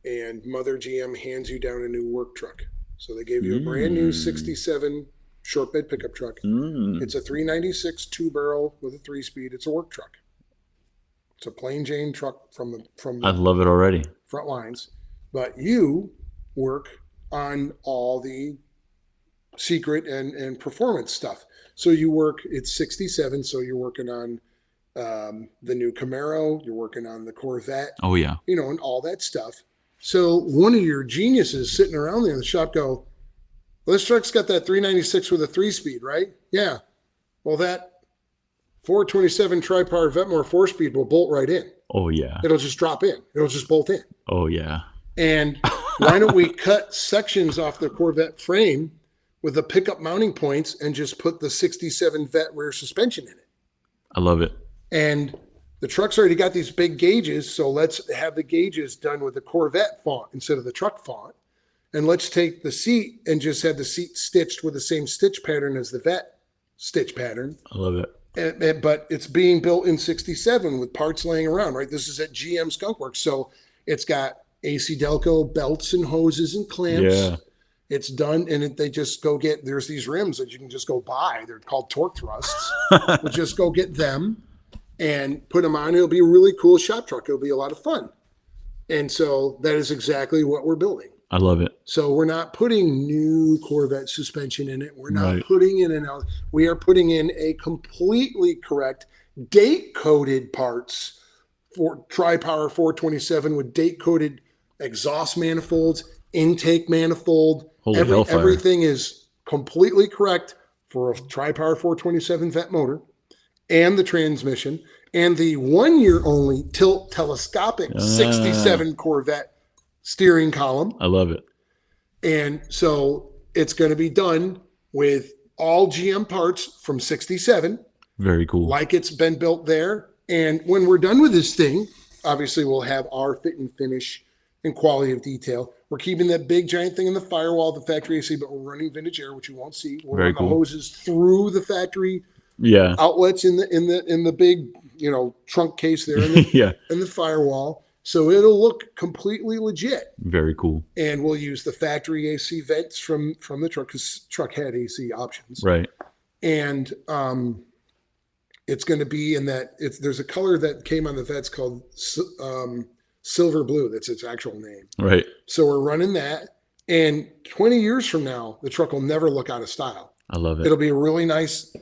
Speaker 3: and Mother GM hands you down a new work truck. So they gave you a brand new 67 short bed pickup truck. It's a 396 2-barrel with a 3-speed. It's a work truck. It's a plain Jane truck from the
Speaker 1: I love it already.
Speaker 3: front lines, but you work on all the secret and performance stuff. So it's 67, so you're working on the new Camaro, you're working on the Corvette,
Speaker 1: Oh yeah.
Speaker 3: and all that stuff. So one of your geniuses sitting around there in the shop go, well, this truck's got that 396 with a 3-speed, right? Yeah. Well, that 427 tri-power Vetmore 4-speed will bolt right in.
Speaker 1: Oh yeah.
Speaker 3: It'll just drop in. It'll just bolt in.
Speaker 1: Oh yeah.
Speaker 3: And why don't we cut sections off the Corvette frame with the pickup mounting points and just put the 67 Vet rear suspension in it?
Speaker 1: I love it.
Speaker 3: And the truck's already got these big gauges, so let's have the gauges done with the Corvette font instead of the truck font. And let's take the seat and just have the seat stitched with the same stitch pattern as the Vet stitch pattern.
Speaker 1: I love it.
Speaker 3: But it's being built in 67 with parts laying around, right? This is at GM Skunk Works. So it's got AC Delco belts and hoses and clamps.
Speaker 1: Yeah.
Speaker 3: It's done, and they just go get, there's these rims that you can just go buy. They're called torque thrusts. We'll just go get them and put them on. It'll be a really cool shop truck. It'll be a lot of fun. And so that is exactly what we're building.
Speaker 1: I love it.
Speaker 3: So we're not putting new Corvette suspension in it. We're not
Speaker 1: Right.
Speaker 3: putting in we are putting in a completely correct date-coded parts for tri-power 427 with date-coded exhaust manifolds, intake manifold.
Speaker 1: Holy hellfire.
Speaker 3: Everything is completely correct for a tri-power 427 Vet motor and the transmission and the 1-year only tilt telescopic 67 Corvette steering column.
Speaker 1: I love it.
Speaker 3: And so it's going to be done with all GM parts from 67,
Speaker 1: Very cool.
Speaker 3: like it's been built there. And when we're done with this thing, obviously we'll have our fit and finish and quality of detail. We're keeping that big giant thing in the firewall of the factory AC, but we're running vintage air, which you won't see. We're
Speaker 1: Very
Speaker 3: running
Speaker 1: cool.
Speaker 3: the hoses through the factory
Speaker 1: Yeah.
Speaker 3: outlets in the big, trunk case there in the,
Speaker 1: Yeah.
Speaker 3: in the firewall. So it'll look completely legit.
Speaker 1: Very cool.
Speaker 3: And we'll use the factory AC vents from the truck, because truck had AC options.
Speaker 1: Right.
Speaker 3: And it's going to be in that. There's a color that came on the vets called silver blue. That's its actual name.
Speaker 1: Right.
Speaker 3: So we're running that. And 20 years from now, the truck will never look out of style.
Speaker 1: I love it.
Speaker 3: It'll be a really nice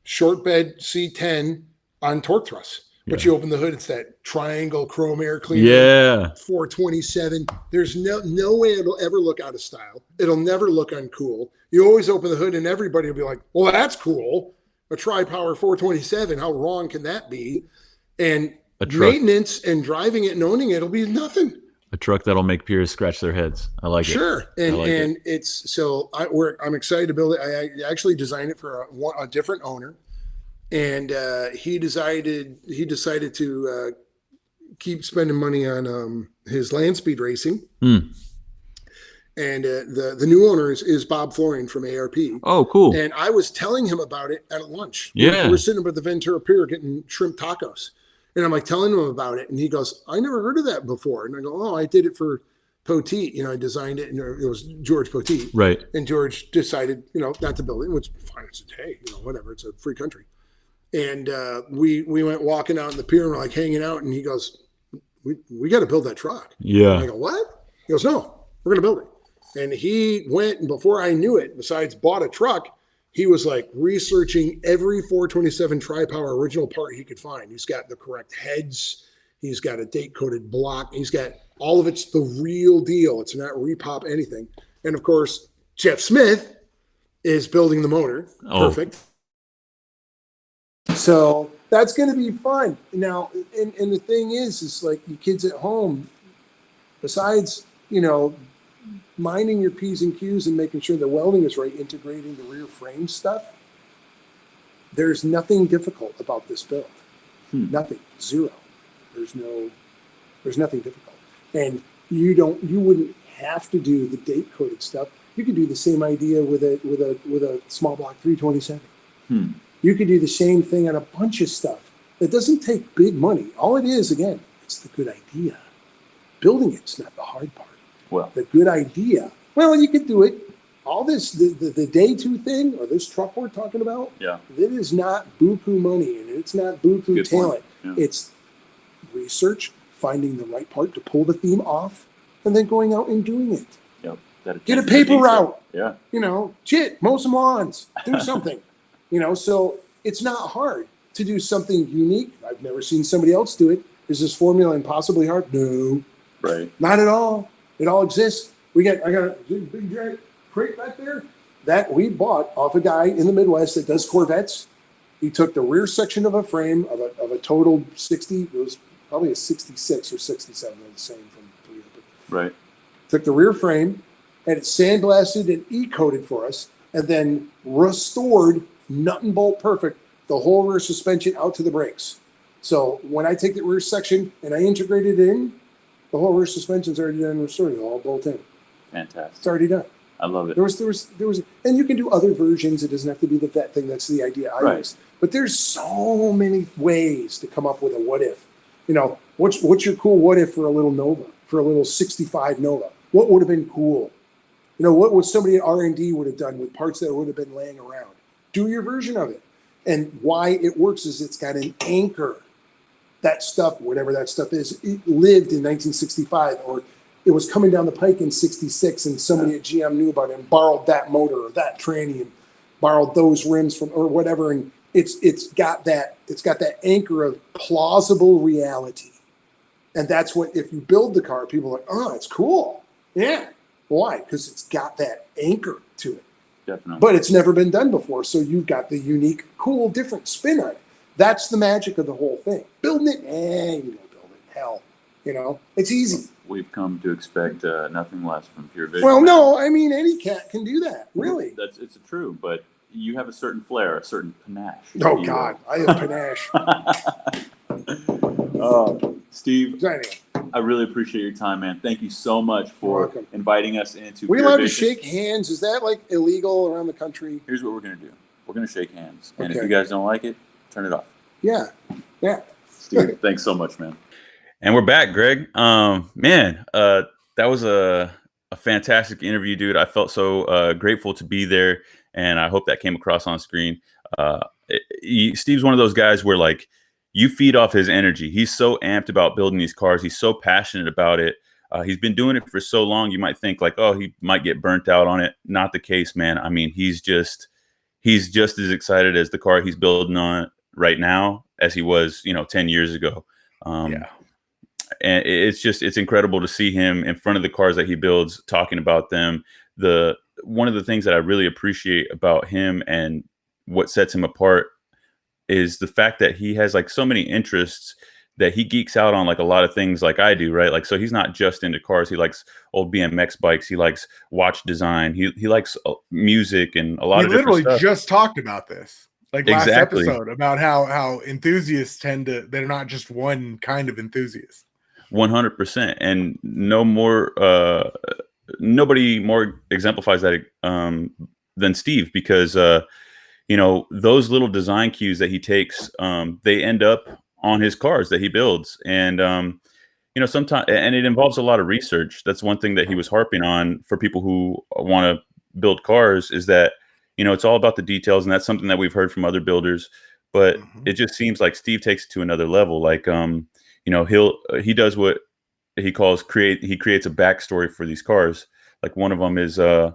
Speaker 3: short bed C10 on torque thrust. But
Speaker 1: Yeah.
Speaker 3: you open the hood, it's that triangle chrome air cleaner.
Speaker 1: Yeah.
Speaker 3: 427. There's no way it'll ever look out of style. It'll never look uncool. You always open the hood and everybody will be like, well, that's cool. A tri-power 427. How wrong can that be? And
Speaker 1: A truck.
Speaker 3: maintenance and driving it and owning it will be nothing.
Speaker 1: A truck that'll make peers scratch their heads. I like it.
Speaker 3: Sure. And
Speaker 1: like it.
Speaker 3: it's so I'm excited to build it. I actually designed it for a different owner. And he decided to keep spending money on his land speed racing.
Speaker 1: Hmm.
Speaker 3: And the new owner is Bob Florian from ARP.
Speaker 1: Oh, cool.
Speaker 3: And I was telling him about it at lunch.
Speaker 1: Yeah.
Speaker 3: We're sitting up at the Ventura Pier getting shrimp tacos. And I'm like telling him about it. And he goes, I never heard of that before. And I go, oh, I did it for Poteet. I designed it. And it was George Poteet.
Speaker 1: Right.
Speaker 3: And George decided, not to build it, which fine. I said, hey, whatever. It's a free country. And we went walking out in the pier and we're like hanging out. And he goes, we got to build that truck.
Speaker 1: Yeah.
Speaker 3: And I go, what? He goes, no, we're going to build it. And he went, and before I knew it, besides bought a truck, he was like researching every 427 tri-power original part he could find. He's got the correct heads. He's got a date-coded block. He's got all of it's the real deal. It's not repop anything. And of course, Jeff Smith is building the motor.
Speaker 1: Oh.
Speaker 3: Perfect. So that's going to be fun. Now, and the thing is like you kids at home, besides, minding your P's and Q's and making sure the welding is right, integrating the rear frame stuff, there's nothing difficult about this build. Nothing. Zero. There's no There's nothing difficult. And you wouldn't have to do the date coded stuff. You could do the same idea with a small block 327. You could do the same thing on a bunch of stuff. It doesn't take big money. All it is, again, it's the good idea. Building it's not the hard part.
Speaker 4: Well,
Speaker 3: the good idea. Well, you could do it. All this, the day two thing, or this truck we're talking about,
Speaker 4: yeah,
Speaker 3: it is not buku money, and it's not buku
Speaker 4: Good
Speaker 3: talent.
Speaker 4: Yeah.
Speaker 3: It's research, finding the right part to pull the theme off, and then going out and doing it.
Speaker 4: Yep. That
Speaker 3: Get a
Speaker 4: attention to
Speaker 3: paper
Speaker 4: detail.
Speaker 3: route.
Speaker 4: Yeah.
Speaker 3: You know, mow some lawns, do something. You know, so it's not hard to do something unique. I've never seen somebody else do it. Is this formula impossibly hard? No,
Speaker 4: Right.
Speaker 3: not at all. It all exists. I got a big giant crate back there that we bought off a guy in the Midwest that does Corvettes. He took the rear section of a frame of a total 60. It was probably a 66 or 67. They're the same from 300.
Speaker 4: Right.
Speaker 3: Took the rear frame, had it sandblasted and E-coated for us, and then restored nut and bolt perfect the whole rear suspension out to the brakes. So when I take the rear section and I integrate it in, the whole rear suspension's already done and restored. It's all bolt in.
Speaker 4: Fantastic.
Speaker 3: It's already done.
Speaker 4: I love it.
Speaker 3: There was, and you can do other versions. It doesn't have to be the vet thing. That's the idea I
Speaker 4: Right.
Speaker 3: use. But there's so many ways to come up with a what if. You know, what's your cool what if for a little Nova, for a little 65 Nova? What would have been cool? You know, what would somebody at R&D would have done with parts that would have been laying around? Do your version of it. And why it works is it's got an anchor. That stuff, whatever that stuff is, it lived in 1965, or it was coming down the pike in 66, and somebody at GM knew about it and borrowed that motor or that tranny and borrowed those rims from or whatever. And it's got that anchor of plausible reality. And that's what, if you build the car, people are like, oh, it's cool. Yeah. Why? Because it's got that anchor to it.
Speaker 4: Definitely.
Speaker 3: But it's never been done before. So you've got the unique, cool, different spin on it. That's the magic of the whole thing. Building it, you don't build it. Hell, you know, it's easy.
Speaker 4: We've come to expect nothing less from Pure Vision.
Speaker 3: Well, no, I mean, any cat can do that, really.
Speaker 4: It's true, but you have a certain flair, a certain panache.
Speaker 3: Oh, God, I have panache.
Speaker 4: Steve,
Speaker 3: Anyway,
Speaker 4: I really appreciate your time, man. Thank you so much for
Speaker 3: welcome.
Speaker 4: inviting us into
Speaker 3: we
Speaker 4: Pure
Speaker 3: allowed to
Speaker 4: Vision.
Speaker 3: shake hands. Is that like illegal around the country?
Speaker 4: Here's what we're going to do. We're going to shake hands. And
Speaker 3: Okay.
Speaker 4: if you guys don't like it, turn it off.
Speaker 3: Yeah.
Speaker 4: Steve, thanks so much, man.
Speaker 1: And we're back, Greg. That was a fantastic interview, dude. I felt so grateful to be there, and I hope that came across on screen. Steve's one of those guys where, like, you feed off his energy. He's so amped about building these cars. He's so passionate about it. He's been doing it for so long. You might think like, oh, he might get burnt out on it. Not the case, man. I mean, he's just as excited as the car he's building on right now as he was, 10 years ago. And it's incredible to see him in front of the cars that he builds, talking about them. One of the things that I really appreciate about him and what sets him apart is the fact that he has like so many interests that he geeks out on, like a lot of things like I do, right? Like, so he's not just into cars. He likes old BMX bikes. He likes watch design. He likes music and a lot of different stuff.
Speaker 2: We literally just talked about this, like last
Speaker 1: Exactly.
Speaker 2: episode, about how enthusiasts they're not just one kind of enthusiast.
Speaker 1: 100%. And nobody more exemplifies that than Steve, because those little design cues that he takes, they end up on his cars that he builds. And sometimes, and it involves a lot of research. That's one thing that he was harping on for people who want to build cars, is that it's all about the details. And that's something that we've heard from other builders, but it just seems like Steve takes it to another level. Like he does what he calls he creates a backstory for these cars. Like one of them is the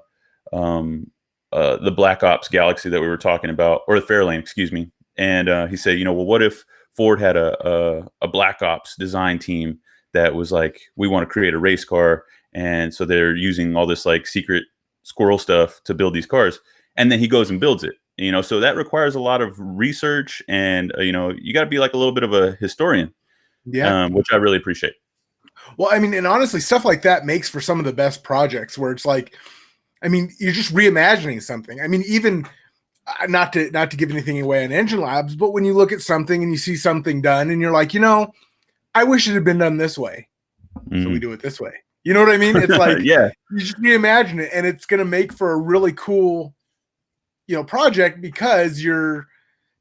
Speaker 1: Black Ops Galaxy that we were talking about, or the Fairlane, excuse me. And he said, well, what if Ford had a Black Ops design team that was like, we want to create a race car, and so they're using all this like secret squirrel stuff to build these cars, and then he goes and builds it. So that requires a lot of research, and you got to be like a little bit of a historian, which I really appreciate.
Speaker 2: Well, I mean, and honestly, stuff like that makes for some of the best projects, where it's like, I mean, you're just reimagining something. I mean, even not to give anything away on Engine Labs, but when you look at something and you see something done and you're like, I wish it had been done this way. So we do it this way. You know what I mean? It's like,
Speaker 1: yeah,
Speaker 2: you just reimagine it, and it's going to make for a really cool, project, because you're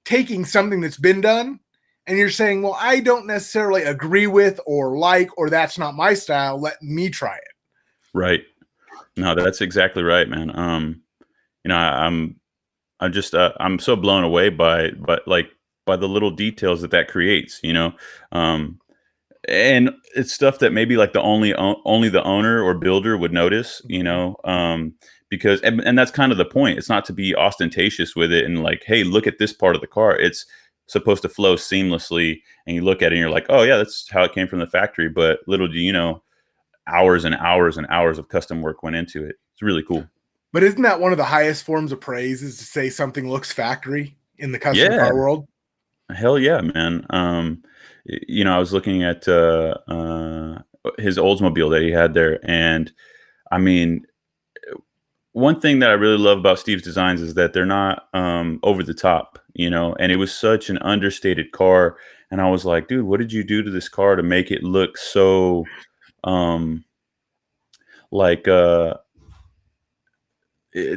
Speaker 2: taking something that's been done and you're saying, well, I don't necessarily agree with or like, or that's not my style. Let me try it.
Speaker 1: right. No, that's exactly right, man. I'm just I'm so blown away by the little details that creates, and it's stuff that maybe like only the owner or builder would notice, because and that's kind of the point. It's not to be ostentatious with it and like, hey, look at this part of the car. It's supposed to flow seamlessly, and you look at it and you're like, oh yeah, that's how it came from the factory. But little do you know, hours and hours and hours of custom work went into it. It's really cool.
Speaker 2: But isn't that one of the highest forms of praise, is to say something looks factory in the custom car world?
Speaker 1: Hell yeah, man. I was looking at his Oldsmobile that he had there, and I mean, one thing that I really love about Steve's designs is that they're not over the top, and it was such an understated car. And I was like, dude, what did you do to this car to make it look so like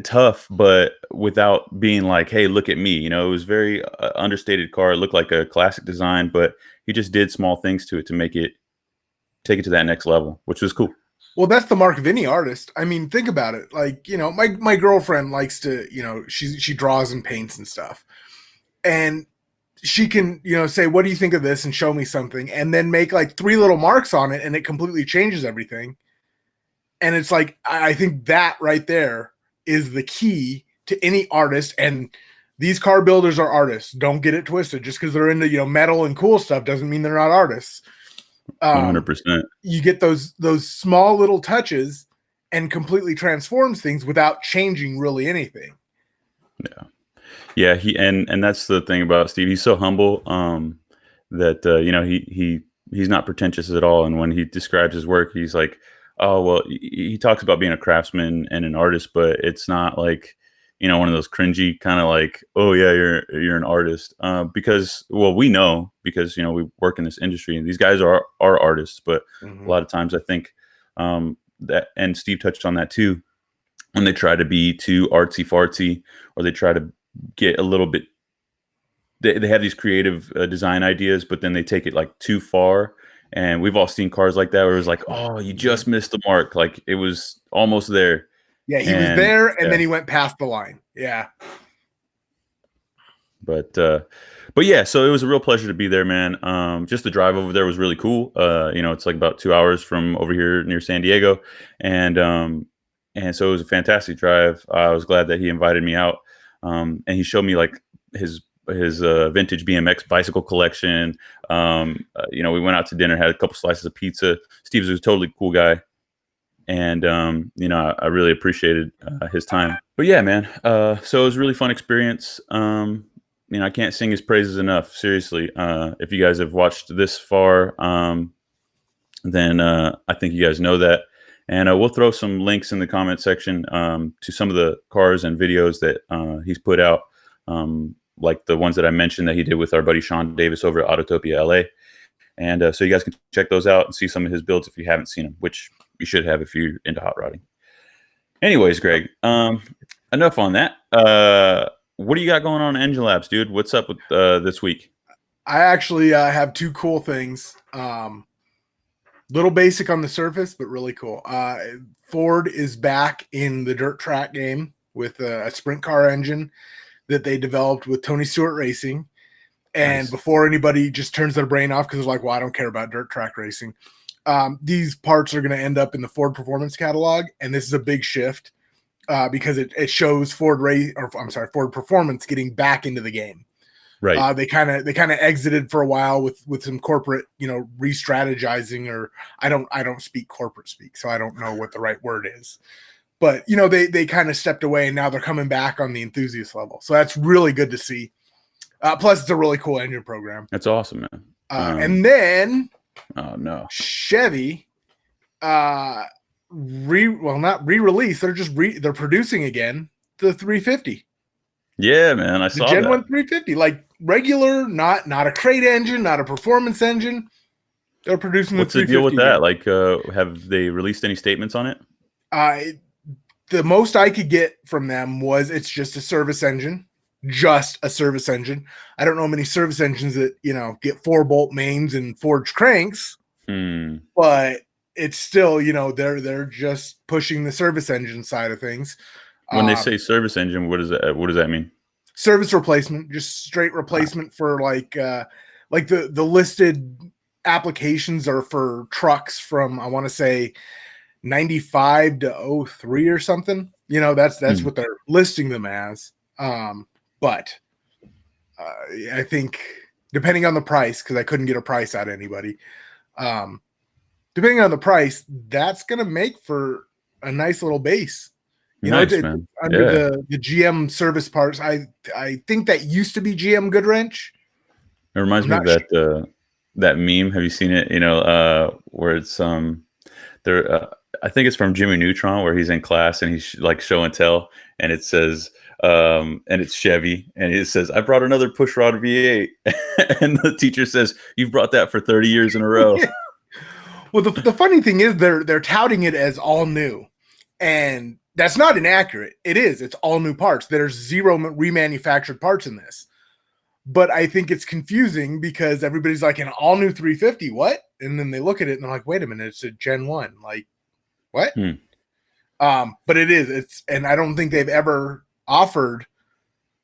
Speaker 1: tough, but without being like, hey, look at me. It was very understated car. It looked like a classic design, but he just did small things to it to make it take it to that next level, which was cool.
Speaker 2: Well, that's the mark Vinny artist. I mean, think about it. Like, my girlfriend likes to, she draws and paints and stuff. And she can, say, what do you think of this? And show me something, and then make like 3 little marks on it, and it completely changes everything. And it's like, I think that right there is the key to any artist. And these car builders are artists. Don't get it twisted. Just because they're into, metal and cool stuff doesn't mean they're not artists.
Speaker 1: 100%.
Speaker 2: You get those small little touches and completely transforms things without changing really anything.
Speaker 1: Yeah. He and that's the thing about Steve. He's so humble that he's not pretentious at all. And when he describes his work, he's like, oh well, he talks about being a craftsman and an artist, but it's not like one of those cringy kind of like, oh yeah, you're an artist, because we know, because we work in this industry and these guys are artists, but a lot of times I think that, and Steve touched on that too, when they try to be too artsy fartsy, or they try to get a little bit, they have these creative design ideas, but then they take it like too far. And we've all seen cars like that where it was like, oh, you just missed the mark, like it was almost there.
Speaker 2: Yeah, he was there, and then he went past the line. Yeah.
Speaker 1: But yeah, so it was a real pleasure to be there, man. Just the drive over there was really cool. It's like about 2 hours from over here near San Diego, and so it was a fantastic drive. I was glad that he invited me out, and he showed me like his vintage BMX bicycle collection. We went out to dinner, had a couple slices of pizza. Steve was a totally cool guy. And, I really appreciated his time. But yeah, man, so it was a really fun experience. I can't sing his praises enough. Seriously. If you guys have watched this far, then I think you guys know that. And we'll throw some links in the comment section to some of the cars and videos that he's put out, like the ones that I mentioned that he did with our buddy Sean Davis over at Automedia LA. And so you guys can check those out and see some of his builds if you haven't seen them, which you should have if you're into hot rodding. Anyways, Greg, enough on that. What do you got going on in Engine Labs, dude? What's up with this week?
Speaker 2: I actually have 2 cool things. Little basic on the surface, but really cool. Ford is back in the dirt track game with a sprint car engine that they developed with Tony Stewart Racing. And before anybody just turns their brain off because they're like, well, I don't care about dirt track racing, these parts are going to end up in the Ford Performance catalog. And this is a big shift because it shows Ford Performance getting back into the game.
Speaker 1: Right.
Speaker 2: They kind of exited for a while with some corporate, re-strategizing, or I don't speak corporate speak, so I don't know what the right word is. But, they kind of stepped away, and now they're coming back on the enthusiast level. So that's really good to see. Plus, it's a really cool engine program.
Speaker 1: That's awesome, man.
Speaker 2: And then,
Speaker 1: oh no,
Speaker 2: Chevy, not re-release. They're producing again the 350.
Speaker 1: Yeah, man, I saw
Speaker 2: the Gen
Speaker 1: that.
Speaker 2: 1 350, like regular, not a crate engine, not a performance engine. They're producing
Speaker 1: What's
Speaker 2: the
Speaker 1: the deal with
Speaker 2: 350
Speaker 1: that?
Speaker 2: again.
Speaker 1: Like, have they released any statements on it?
Speaker 2: The most I could get from them was it's just a service engine. Just a service engine. I don't know many service engines that, get 4-bolt mains and forged cranks, but it's still, they're just pushing the service engine side of things.
Speaker 1: When they say service engine, what does that mean?
Speaker 2: Service replacement, just straight replacement for like the listed applications are for trucks from, I want to say 95 to 03 or something. That's what they're listing them as. But I think depending on the price, because I couldn't get a price out of anybody, depending on the price, that's going to make for a nice little base.
Speaker 1: Nice,
Speaker 2: it's
Speaker 1: man.
Speaker 2: under the GM service parts. I think that used to be GM Goodwrench.
Speaker 1: It reminds me of that meme. Have you seen it? Where it's there. I think it's from Jimmy Neutron, where he's in class and he's like show and tell, and it says, and it's Chevy, and it says, "I brought another pushrod V8," and the teacher says, "You've brought that for 30 years in a row."
Speaker 2: Well, the funny thing is they're touting it as all new, and that's not inaccurate. It is. It's all new parts. There's zero remanufactured parts in this. But I think it's confusing because everybody's like, an all new 350, what? And then they look at it and they're like, wait a minute, it's a Gen 1. Like, what? But it is. And I don't think they've ever offered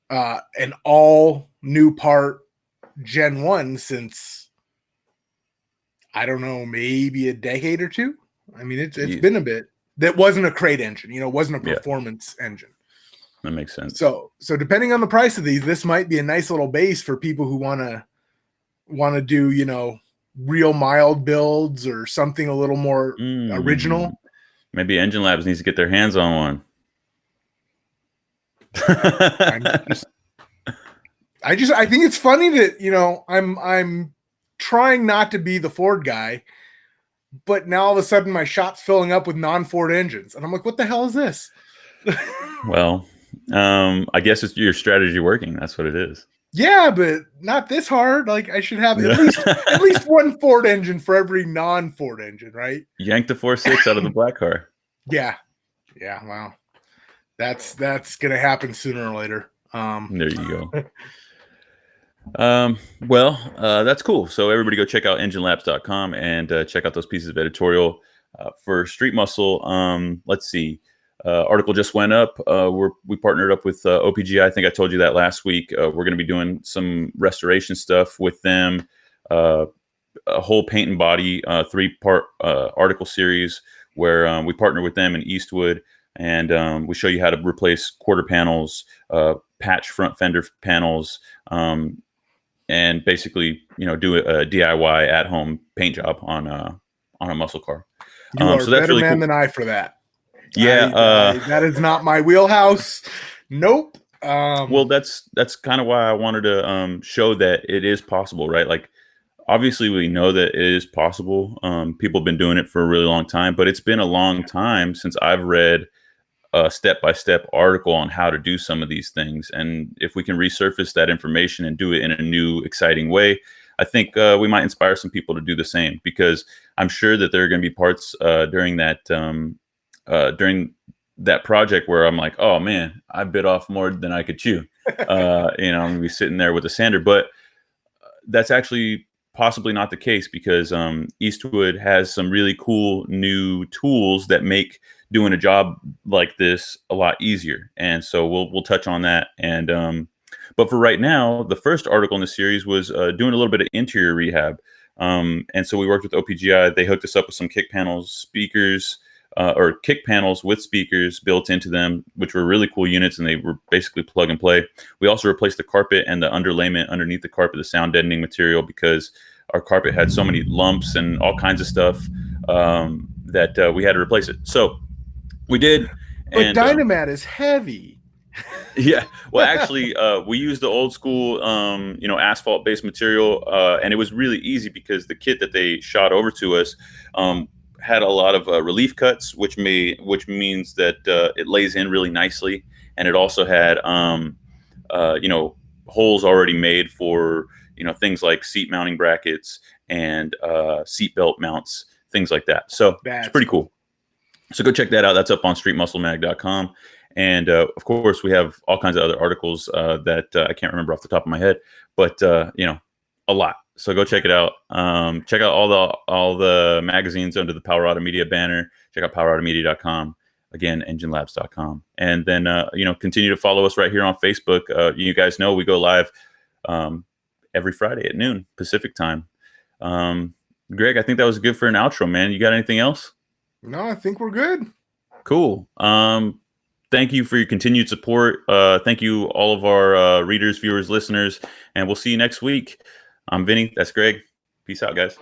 Speaker 2: an all new part Gen 1 since, I don't know, maybe a decade or two. I mean, it's been a bit. That wasn't a crate engine, wasn't a performance engine.
Speaker 1: That makes sense.
Speaker 2: So depending on the price of these, this might be a nice little base for people who want to do, real mild builds or something a little more original.
Speaker 1: Maybe Engine Labs needs to get their hands on one.
Speaker 2: I think it's funny that, I'm trying not to be the Ford guy, but now all of a sudden my shop's filling up with non-Ford engines. And I'm like, what the hell is this?
Speaker 1: Well, I guess it's your strategy working. That's what it is.
Speaker 2: Yeah, but not this hard. Like, I should have at least one Ford engine for every non-Ford engine, right?
Speaker 1: Yank the 4.6 out of the black car.
Speaker 2: Yeah. Wow. That's gonna happen sooner or later.
Speaker 1: There you go. Well, that's cool. So everybody go check out enginelabs.com and check out those pieces of editorial for Street Muscle. Let's see. Article just went up. We partnered up with OPGI. I think I told you that last week. We're going to be doing some restoration stuff with them. A whole paint and body 3-part article series where we partner with them in Eastwood, and we show you how to replace quarter panels, patch front fender panels, and basically, do a DIY at-home paint job on a muscle car.
Speaker 2: You are
Speaker 1: so that's
Speaker 2: better
Speaker 1: really
Speaker 2: man
Speaker 1: cool.
Speaker 2: than I for that.
Speaker 1: Yeah,
Speaker 2: that is not my wheelhouse. Nope.
Speaker 1: Well, that's kind of why I wanted to show that it is possible, right? Like, obviously, we know that it is possible. People have been doing it for a really long time, but it's been a long time since I've read a step-by-step article on how to do some of these things. And if we can resurface that information and do it in a new, exciting way, I think we might inspire some people to do the same, because I'm sure that there are going to be parts during that project where I'm like, oh man, I bit off more than I could chew. I'm gonna be sitting there with a sander, but that's actually possibly not the case, because Eastwood has some really cool new tools that make doing a job like this a lot easier. And so we'll touch on that. And but for right now, the first article in the series was doing a little bit of interior rehab. And so we worked with OPGI. They hooked us up with some kick panels, speakers, or kick panels with speakers built into them, which were really cool units, and they were basically plug and play. We also replaced the carpet and the underlayment underneath the carpet, the sound deadening material, because our carpet had so many lumps and all kinds of stuff that we had to replace it. So we did.
Speaker 2: But Dynamat is heavy.
Speaker 1: Yeah. Well, actually, we used the old school, asphalt-based material, and it was really easy because the kit that they shot over to us had a lot of relief cuts, which means that it lays in really nicely, and it also had holes already made for things like seat mounting brackets and seatbelt mounts, things like that. So
Speaker 2: That's
Speaker 1: it's pretty cool. So go check that out. That's up on streetmusclemag.com. And of course, we have all kinds of other articles that I can't remember off the top of my head, but a lot. So go check it out. Check out all the magazines under the Power Automedia banner. Check out powerautomedia.com. Again, enginelabs.com. And then continue to follow us right here on Facebook. You guys know we go live every Friday at noon Pacific time. Greg, I think that was good for an outro, man. You got anything else?
Speaker 2: No, I think we're good.
Speaker 1: Cool. Thank you for your continued support. Thank you, all of our readers, viewers, listeners, and we'll see you next week. I'm Vinny. That's Greg. Peace out, guys.